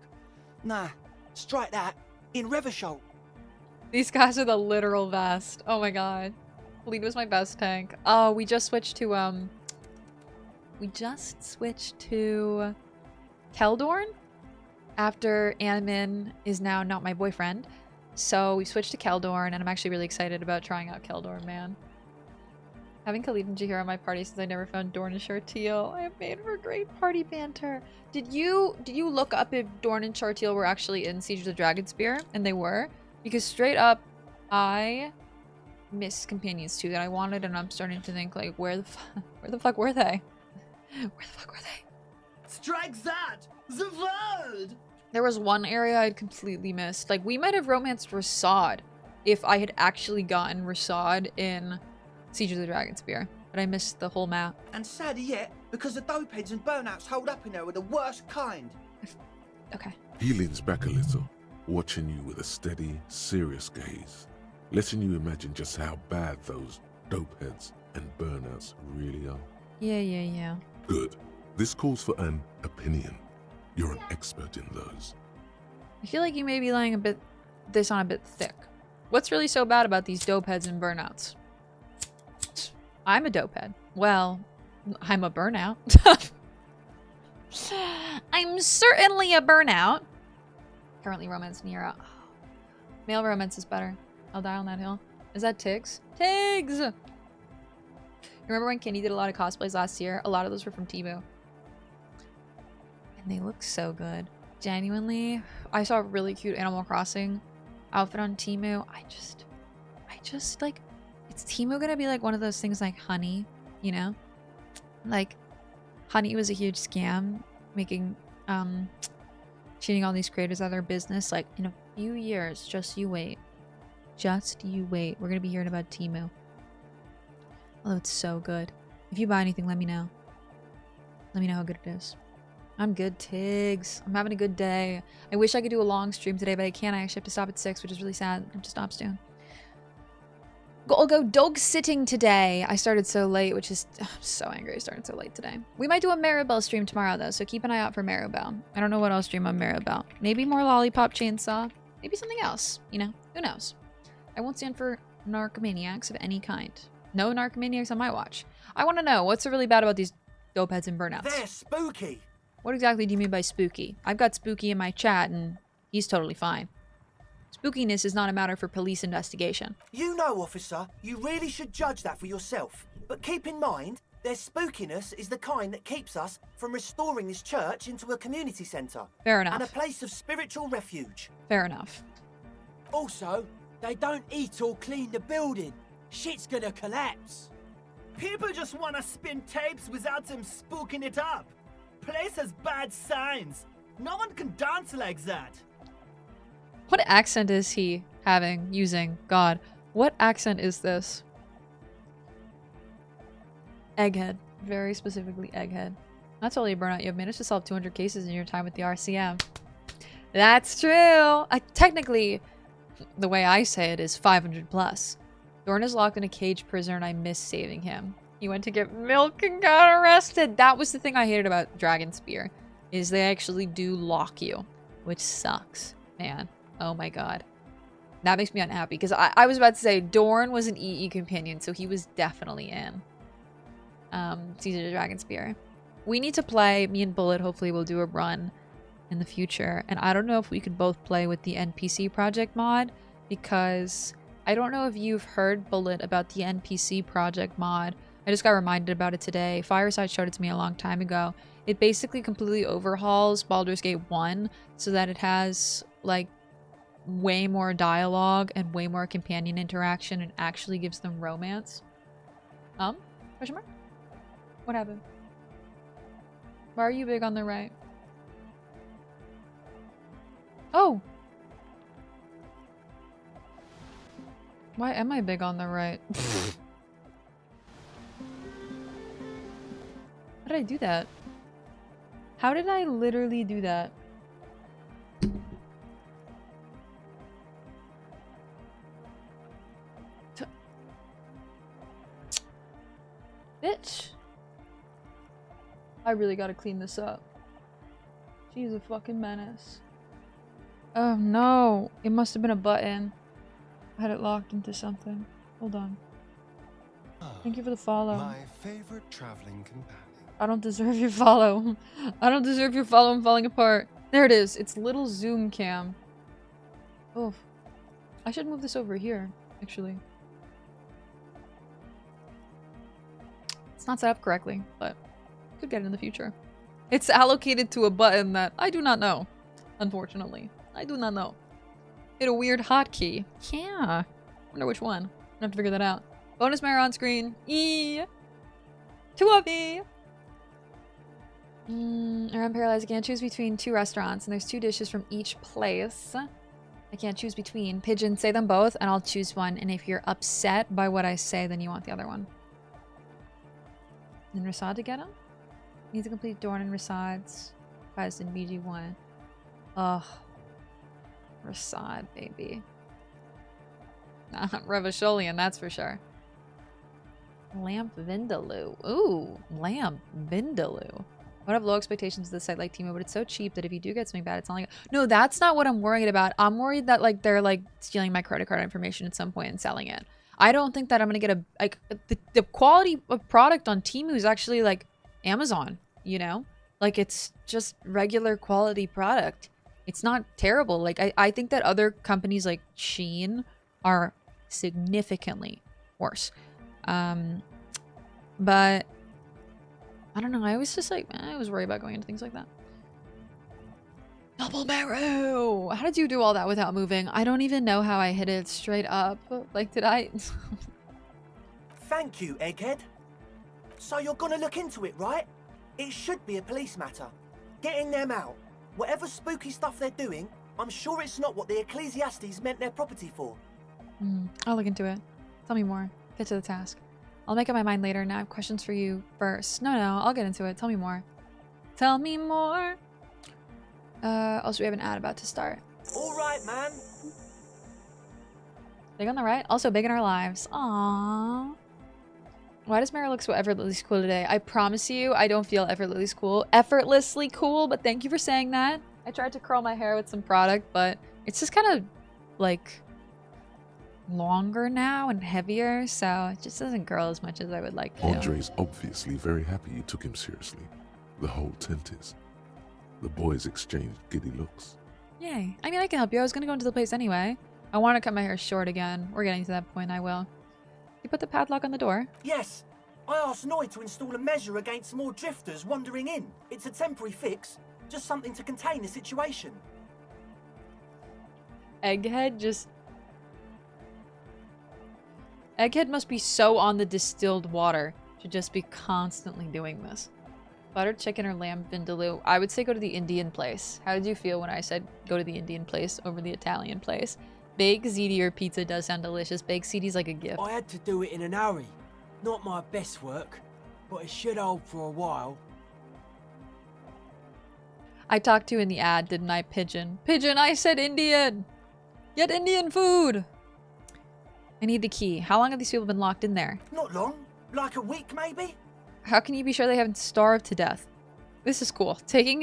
Nah, strike that, in Reversholt. These guys are the literal best. Oh my god. Lead was my best tank. Oh, we just switched to, Keldorn? After Animin is now not my boyfriend. So we switched to Keldorn, and I'm actually really excited about trying out Keldorn, man. Having Khalid and Jahir on my party since I never found Dorn and Chartiel. I have made for great party banter. Did you look up if Dorn and Chartiel were actually in Siege of the Dragonspear? And they were? Because straight up, I missed companions too that I wanted, and I'm starting to think like, where the fuck were they? Where the fuck were they? Strike that! The world! There was one area I'd completely missed. Like, we might have romanced Rasad if I had actually gotten Rasad in Siege of the Dragonspear. But I missed the whole map. And sadder yet, because the dopeheads and burnouts holed up in there were the worst kind. Okay. He leans back a little, watching you with a steady, serious gaze, letting you imagine just how bad those dopeheads and burnouts really are. Yeah. Good. This calls for an opinion. You're an expert in those. I feel like you may be laying this on a bit thick. What's really so bad about these dopeheads and burnouts? I'm a dopehead. Well, I'm a burnout. I'm certainly a burnout. Currently romance Nira. Oh, male romance is better. I'll die on that hill. Is that Tiggs? Tiggs! Remember when Kenny did a lot of cosplays last year? A lot of those were from Temu. And they look so good. Genuinely, I saw a really cute Animal Crossing outfit on Temu. I just like, is Temu gonna be like one of those things like Honey, you know? Like, Honey was a huge scam, making, cheating all these creators out of their business. Like, in a few years, just you wait. Just you wait. We're gonna be hearing about Temu. Oh, it's so good. If you buy anything, let me know. Let me know how good it is. I'm good, Tiggs. I'm having a good day. I wish I could do a long stream today, but I can't. I actually have to stop at 6, which is really sad. I have to stop soon. I'll go dog sitting today. I started so late, which is... I'm so angry I started so late today. We might do a Maribel stream tomorrow, though, so keep an eye out for Maribel. I don't know what I'll stream on Maribel. Maybe more Lollipop Chainsaw. Maybe something else. You know? Who knows? I won't stand for narcomaniacs of any kind. No narcomaniacs on my watch. I want to know, what's so really bad about these dopeheads and burnouts? They're spooky! What exactly do you mean by spooky? I've got Spooky in my chat, and he's totally fine. Spookiness is not a matter for police investigation. You know, officer, you really should judge that for yourself. But keep in mind, their spookiness is the kind that keeps us from restoring this church into a community centre. Fair enough. And a place of spiritual refuge. Fair enough. Also, they don't eat or clean the building. Shit's gonna collapse. People just wanna spin tapes without them spooking it up. Place has bad signs. No one can dance like that. What accent is he using? God, what accent is this? Egghead. Very specifically Egghead. That's totally a burnout. You have managed to solve 200 cases in your time with the RCM. That's true. Technically, the way I say it is 500 plus. Dorn is locked in a cage prisoner and I miss saving him. He went to get milk and got arrested. That was the thing I hated about Dragonspear, is they actually do lock you, which sucks, man. Oh my god. That makes me unhappy, because I was about to say Dorn was an EE companion, so he was definitely in. Caesar the Dragon Spear. We need to play, me and Bullet hopefully will do a run in the future. And I don't know if we could both play with the NPC project mod, because I don't know if you've heard, Bullet, about the NPC project mod. I just got reminded about it today. Fireside showed it to me a long time ago. It basically completely overhauls Baldur's Gate 1 so that it has like way more dialogue and way more companion interaction and actually gives them romance. Question mark? What happened? Why are you big on the right? Oh! Why am I big on the right? How did I do that? How did I literally do that? Bitch! I really gotta clean this up. She's a fucking menace. Oh no! It must have been a button. I had it locked into something. Hold on. Thank you for the follow. My favorite traveling companion. I don't deserve your follow. I don't deserve your follow. I'm falling apart. There it is. It's little zoom cam. Oh. I should move this over here, actually. It's not set up correctly, but could get it in the future. It's allocated to a button that I do not know. Unfortunately. I do not know. Hit a weird hotkey. Yeah. Wonder which one. I'm gonna have to figure that out. Bonus Meru on screen. Eee. 2 of me. Or I'm paralyzed. I can't choose between 2 restaurants, and there's 2 dishes from each place. I can't choose between. Pigeon, say them both, and I'll choose one. And if you're upset by what I say, then you want the other one. And Rasad to get him? Needs to complete Dorn and Rasad's. Guys in BG1. Ugh. Rasad, baby. Not Revacholian, that's for sure. Lamp Vindaloo. Ooh, Lamp Vindaloo. I would have low expectations of the site like Timo, but it's so cheap that if you do get something bad, it's not like... No, that's not what I'm worried about. I'm worried that like they're like stealing my credit card information at some point and selling it. I don't think that I'm gonna get a... Like, the quality of product on Temu is actually like Amazon, you know? Like, it's just regular quality product. It's not terrible. Like, I think that other companies like Shein are significantly worse. But I don't know. I was just like, I was worried about going into things like that. Double Meru! How did you do all that without moving? I don't even know how I hit it straight up. Like, did I? Thank you, Egghead. So you're gonna look into it, right? It should be a police matter. Getting them out. Whatever spooky stuff they're doing, I'm sure it's not what the Ecclesiastes meant their property for. I'll look into it. Tell me more. Get to the task. I'll make up my mind later. Now I have questions for you first. No, I'll get into it. Tell me more. Tell me more. Also, we have an ad about to start. All right, man. Big on the right. Also big in our lives. Aww. Why does Meru look so effortlessly cool today? I promise you, I don't feel effortlessly cool, but thank you for saying that. I tried to curl my hair with some product, but it's just kind of, like, longer now and heavier, so it just doesn't curl as much as I would like to. Andre's obviously very happy you took him seriously. The whole tent is. The boys exchanged giddy looks. Yay. I mean, I can help you. I was gonna go into the place anyway. I want to cut my hair short again. We're getting to that point, I will. You put the padlock on the door? Yes. I asked Noy to install a measure against more drifters wandering in. It's a temporary fix. Just something to contain the situation. Egghead must be so on the distilled water to just be constantly doing this. Buttered chicken or lamb vindaloo? I would say go to the Indian place. How did you feel when I said go to the Indian place over the Italian place? Baked ziti or pizza does sound delicious. Baked ziti's like a gift. I had to do it in an hurry. Not my best work, but it should hold for a while. I talked to you in the ad, didn't I, Pigeon? Pigeon, I said Indian! Get Indian food! I need the key. How long have these people been locked in there? Not long. Like a week, maybe? How can you be sure they haven't starved to death? This is cool. Taking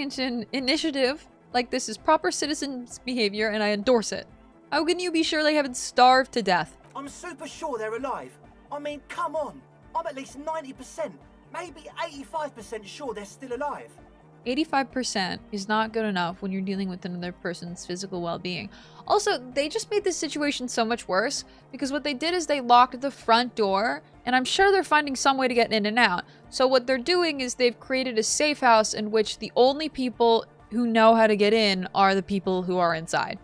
initiative like this is proper citizens' behavior, and I endorse it. How can you be sure they haven't starved to death? I'm super sure they're alive. I mean, come on. I'm at least 90%. Maybe 85% sure they're still alive. 85% is not good enough when you're dealing with another person's physical well-being. Also, they just made this situation so much worse because what they did is they locked the front door, and I'm sure they're finding some way to get in and out. So what they're doing is they've created a safe house in which the only people who know how to get in are the people who are inside.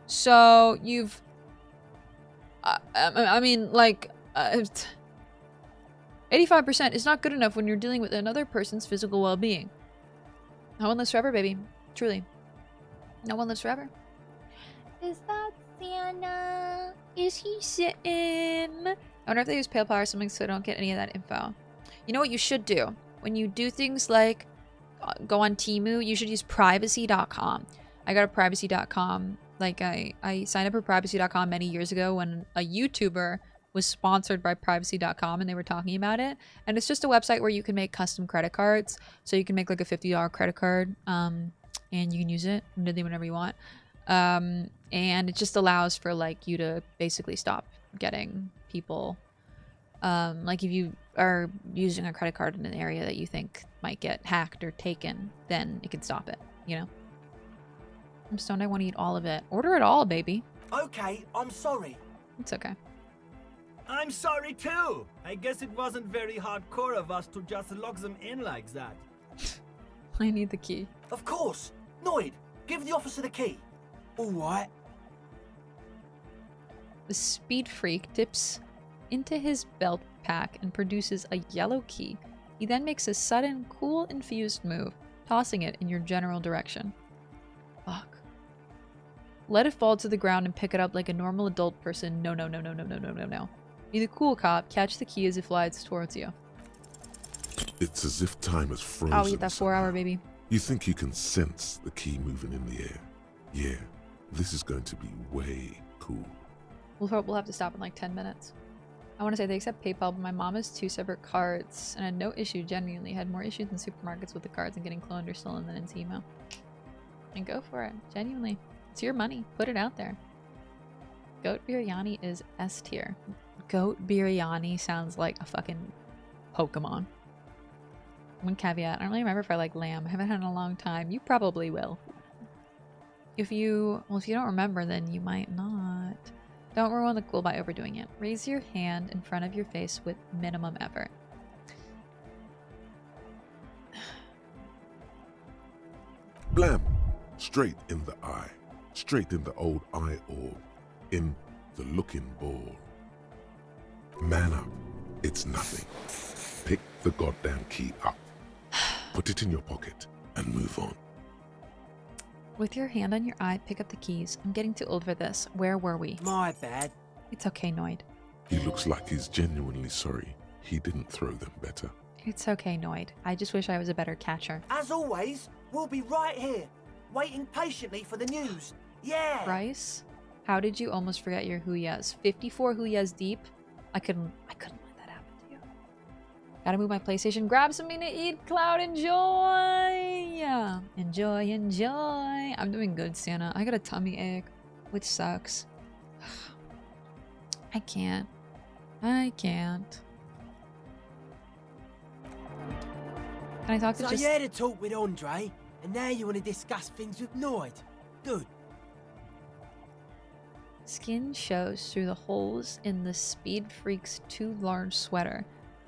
So you've... I mean, like... 85% is not good enough when you're dealing with another person's physical well-being. No one lives forever, baby. Truly. No one lives forever. Is that Santa? Is he sitting? I wonder if they use PayPal or something so I don't get any of that info. You know what you should do? When you do things like go on Temu, you should use privacy.com. I got a privacy.com. Like, I signed up for privacy.com many years ago when a YouTuber was sponsored by privacy.com and they were talking about it. And it's just a website where you can make custom credit cards. So you can make like a $50 credit card and you can use it literally whenever you want. And it just allows for like you to basically stop getting people. Like if you are using a credit card in an area that you think might get hacked or taken, then it can stop it, you know? I'm stoned. I want to eat all of it. Order it all, baby. Okay, I'm sorry. It's okay. I'm sorry too. I guess it wasn't very hardcore of us to just lock them in like that. I need the key. Of course. Noid, give the officer the key. All right. The speed freak dips into his belt pack and produces a yellow key. He then makes a sudden, cool, infused move, tossing it in your general direction. Fuck. Let it fall to the ground and pick it up like a normal adult person. No, no, no, no, no, no, no, no, no. Be the cool cop, catch the key as it flies towards you. It's as if time has frozen. I'll eat that 4-hour, baby. You think you can sense the key moving in the air. Yeah, this is going to be way cool. We'll have to stop in like 10 minutes. I want to say they accept PayPal, but my mom has 2 separate cards and had no issue, genuinely. Had more issues in supermarkets with the cards and getting cloned or stolen than in Temu. And go for it. Genuinely. It's your money. Put it out there. Goat biryani is S tier. Goat biryani sounds like a fucking Pokemon. One caveat. I don't really remember if I like lamb. I haven't had it in a long time. You probably will. If you don't remember, then you might not. Don't ruin the cool by overdoing it. Raise your hand in front of your face with minimum effort. Blam! Straight in the eye. Straight in the old eye orb. In the looking ball. Man up. It's nothing. Pick the goddamn key up. Put it in your pocket and move on. With your hand on your eye, pick up the keys. I'm getting too old for this. Where were we? My bad. It's okay, Noid. He looks like he's genuinely sorry. He didn't throw them better. It's okay, Noid. I just wish I was a better catcher. As always, we'll be right here, waiting patiently for the news. Yeah! Bryce, how did you almost forget your Huyas? 54 Huyas deep? I couldn't let that happen to you. Gotta move my PlayStation. Grab something to eat, Cloud. Enjoy! Enjoy, enjoy. I'm doing good, Santa. I got a tummy ache, which sucks. I can't. Can I talk to So just... you had a talk with Andre, and now you want to discuss things with Noid. Good. Skin shows through the holes in the Speed Freak's too large sweater.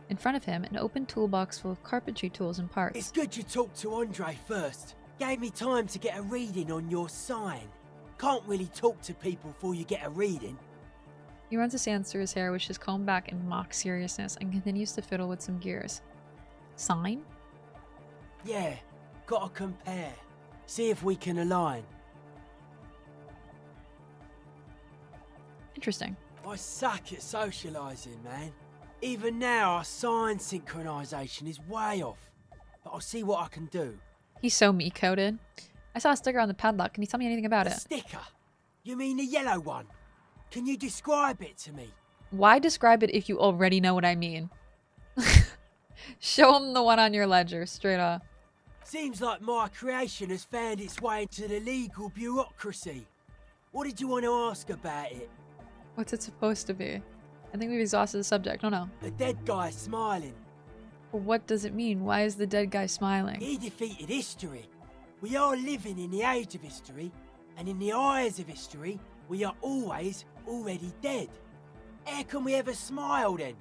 In front of him, an open toolbox full of carpentry tools and parts. It's good you talked to Andre first. Gave me time to get a reading on your sign. Can't really talk to people before you get a reading. He runs his hands through his hair, which is combed back in mock seriousness, and continues to fiddle with some gears. Sign? Yeah, gotta compare. See if we can align. Interesting. I suck at socialising, man. Even now, our sign synchronisation is way off. But I'll see what I can do. He's so me-coded. I saw a sticker on the padlock. Can you tell me anything about it? Sticker? You mean the yellow one? Can you describe it to me? Why describe it if you already know what I mean? Show him the one on your ledger, straight up. Seems like my creation has found its way into the legal bureaucracy. What did you want to ask about it? What's it supposed to be? I think we've exhausted the subject. No. The dead guy smiling. What does it mean? Why is the dead guy smiling? He defeated history. We are living in the age of history, and in the eyes of history, we are always already dead. How can we ever smile then?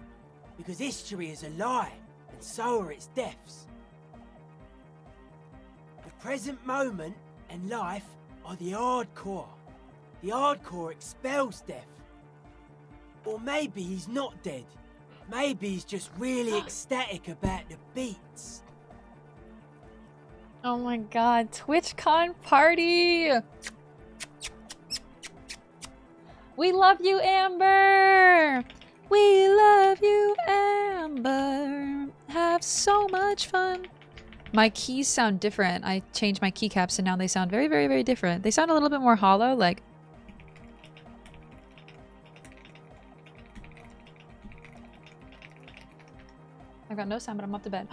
Because history is a lie, and so are its deaths. The present moment and life are the hardcore. The hardcore expels death. Or maybe he's not dead. Maybe he's just really ecstatic about the beats. Oh my god, TwitchCon party! We love you, Amber! We love you, Amber! Have so much fun! My keys sound different. I changed my keycaps and now they sound very, very, very different. They sound a little bit more hollow, like... I've got no sound, but I'm up to bed.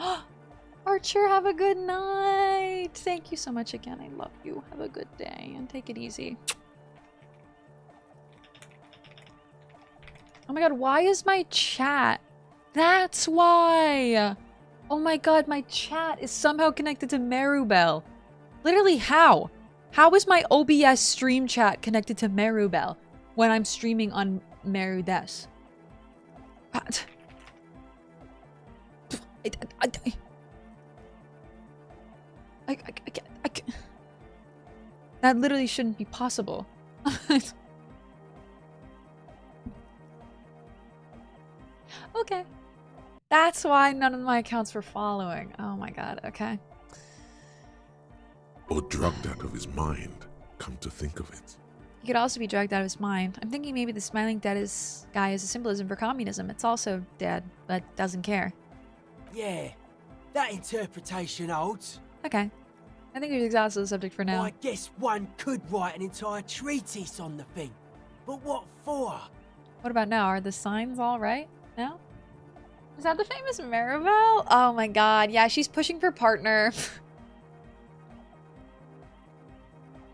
Archer, have a good night! Thank you so much again. I love you. Have a good day and take it easy. Oh my god, why is my chat? That's why! Oh my god, my chat is somehow connected to Meru. Literally, how? How is my OBS stream chat connected to Meru when I'm streaming on Meru Des? I can't. That literally shouldn't be possible. Okay. That's why none of my accounts were following. Oh my god, okay. Or drugged out of his mind, come to think of it. He could also be dragged out of his mind. I'm thinking maybe the smiling dead guy is a symbolism for communism. It's also dead, but doesn't care. Yeah, that interpretation holds. Okay. I think we've exhausted the subject for now. I guess one could write an entire treatise on the thing. But what for? What about now? Are the signs all right now? Is that the famous Maribel? Oh my god, yeah, she's pushing for partner.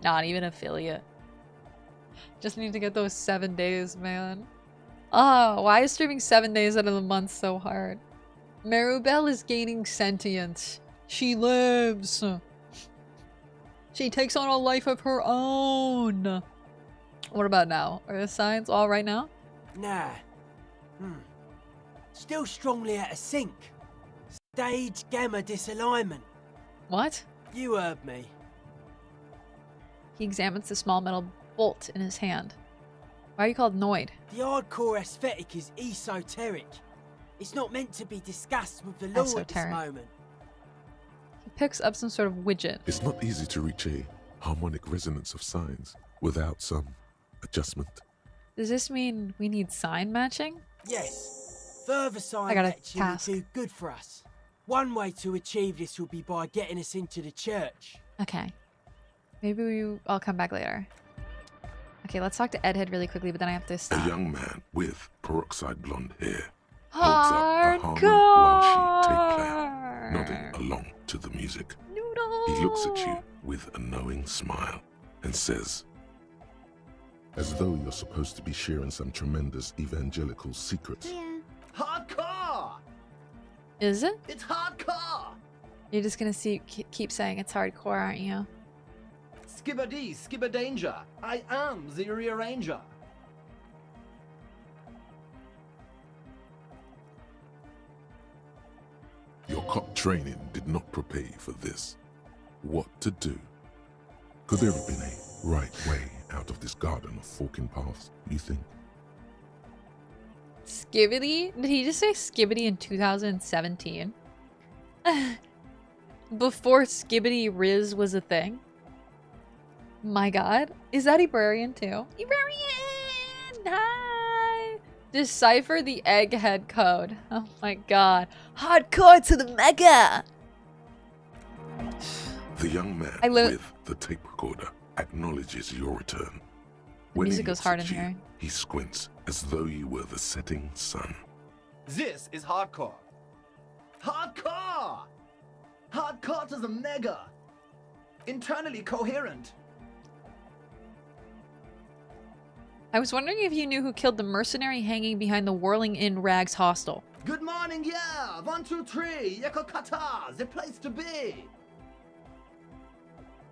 Not even affiliate. Just need to get those 7 days, man. Oh, why is streaming 7 days out of the month so hard? Maribel is gaining sentience. She lives. She takes on a life of her own. What about now? Are the signs all right now? Nah. Still strongly out of sync. Stage gamma disalignment. What? You heard me. He examines the small metal bolt in his hand. Why are you called Noid? The hardcore aesthetic is esoteric. It's not meant to be discussed with the law at this moment. He picks up some sort of widget. It's not easy to reach a harmonic resonance of signs without some adjustment. Does this mean we need sign matching? Yes. Further sign I got a matching will do good for us. One way to achieve this will be by getting us into the church. Okay. Maybe I'll come back later. Okay, let's talk to Edhead really quickly, but then I have to stop. A young man with peroxide blonde hair Hardcore! holds up a harmon while she tape player, nodding along to the music. Noodle. He looks at you with a knowing smile and says, as though you're supposed to be sharing some tremendous evangelical secret. Yeah. Hardcore! Is it? It's hardcore! You're just gonna keep saying it's hardcore, aren't you? Skibba-dee, skibba-danger. I am the rearranger. Your cop training did not prepare you for this. What to do? Could there have been a right way out of this garden of forking paths, you think? Skibbity? Did he just say Skibbity in 2017? Before Skibbity Riz was a thing? My god. Is that Ebrarian too? Ebrarian! Hi! Decipher the egghead code. Oh my god. Hardcore to the mega! The young man with the tape recorder acknowledges your return. When music he goes looks hard at in you, here. He squints as though you were the setting sun. This is hardcore. Hardcore! Hardcore to the mega. Internally coherent. I was wondering if you knew who killed the mercenary hanging behind the Whirling Inn Rags hostel. Good morning, yeah! 1, 2, 3, Yekokata, the place to be!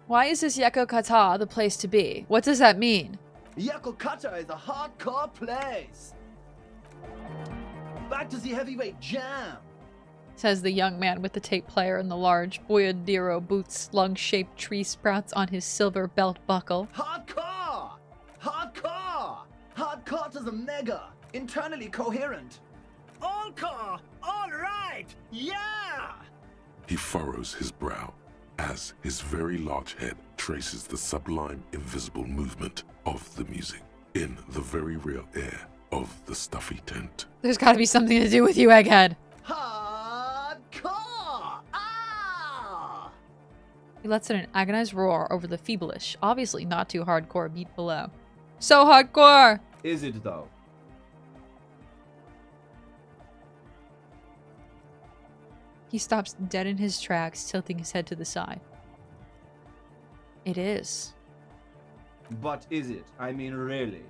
Why is this Yekokata the place to be? What does that mean? Yekokata is a hardcore place! Back to the heavyweight jam! Says the young man with the tape player and the large Boyadiro boots, lung-shaped tree sprouts on his silver belt buckle. Hardcore! Hardcore! Hardcore to the mega! Internally coherent! All-core! All-right! Yeah! He furrows his brow as his very large head traces the sublime invisible movement of the music in the very real air of the stuffy tent. There's gotta be something to do with you, Egghead. Hardcore! Ah! He lets out an agonized roar over the feebleish, obviously not too hardcore beat below. So hardcore! Is it though? He stops dead in his tracks, tilting his head to the side. It is. But is it? I mean, really?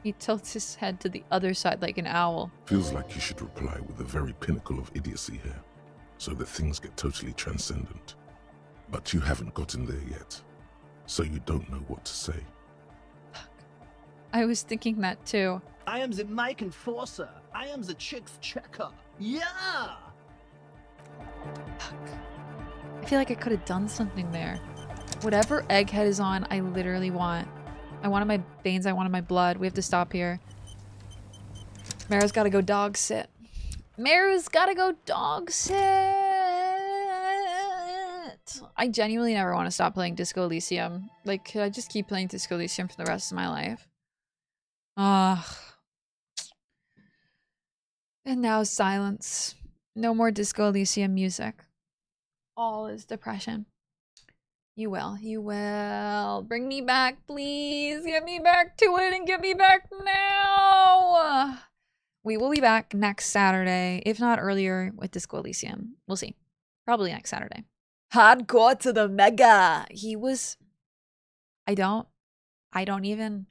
He tilts his head to the other side like an owl. Feels like you should reply with the very pinnacle of idiocy here, so that things get totally transcendent. But you haven't gotten there yet, so you don't know what to say. I was thinking that too. I am the mic enforcer. I am the chicks checker. Yeah! I feel like I could have done something there. Whatever Egghead is on, I literally want. I wanted my veins, I wanted my blood. We have to stop here. Meru's gotta go dog sit. Meru's gotta go dog sit! I genuinely never want to stop playing Disco Elysium. Like, could I just keep playing Disco Elysium for the rest of my life? Ugh. And now silence. No more Disco Elysium music. All is depression. You will. You will. Bring me back, please. Get me back to it and get me back now. We will be back next Saturday, if not earlier, with Disco Elysium. We'll see. Probably next Saturday. Hardcore to the mega. He was... I don't even...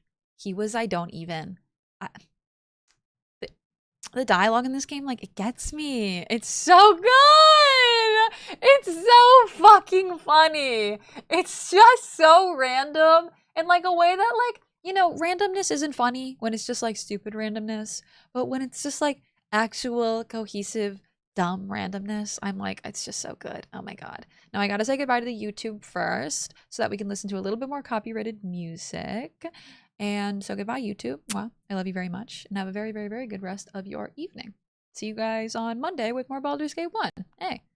The dialogue in this game, like, it gets me. It's so good! It's so fucking funny. It's just so random in, like, a way that, like, you know, randomness isn't funny when it's just, like, stupid randomness. But when it's just, like, actual, cohesive, dumb randomness, I'm like, it's just so good. Oh my god. Now I gotta say goodbye to the YouTube first so that we can listen to a little bit more copyrighted music. And so goodbye, YouTube. Well, I love you very much. And have a very, very, very good rest of your evening. See you guys on Monday with more Baldur's Gate 1. Hey.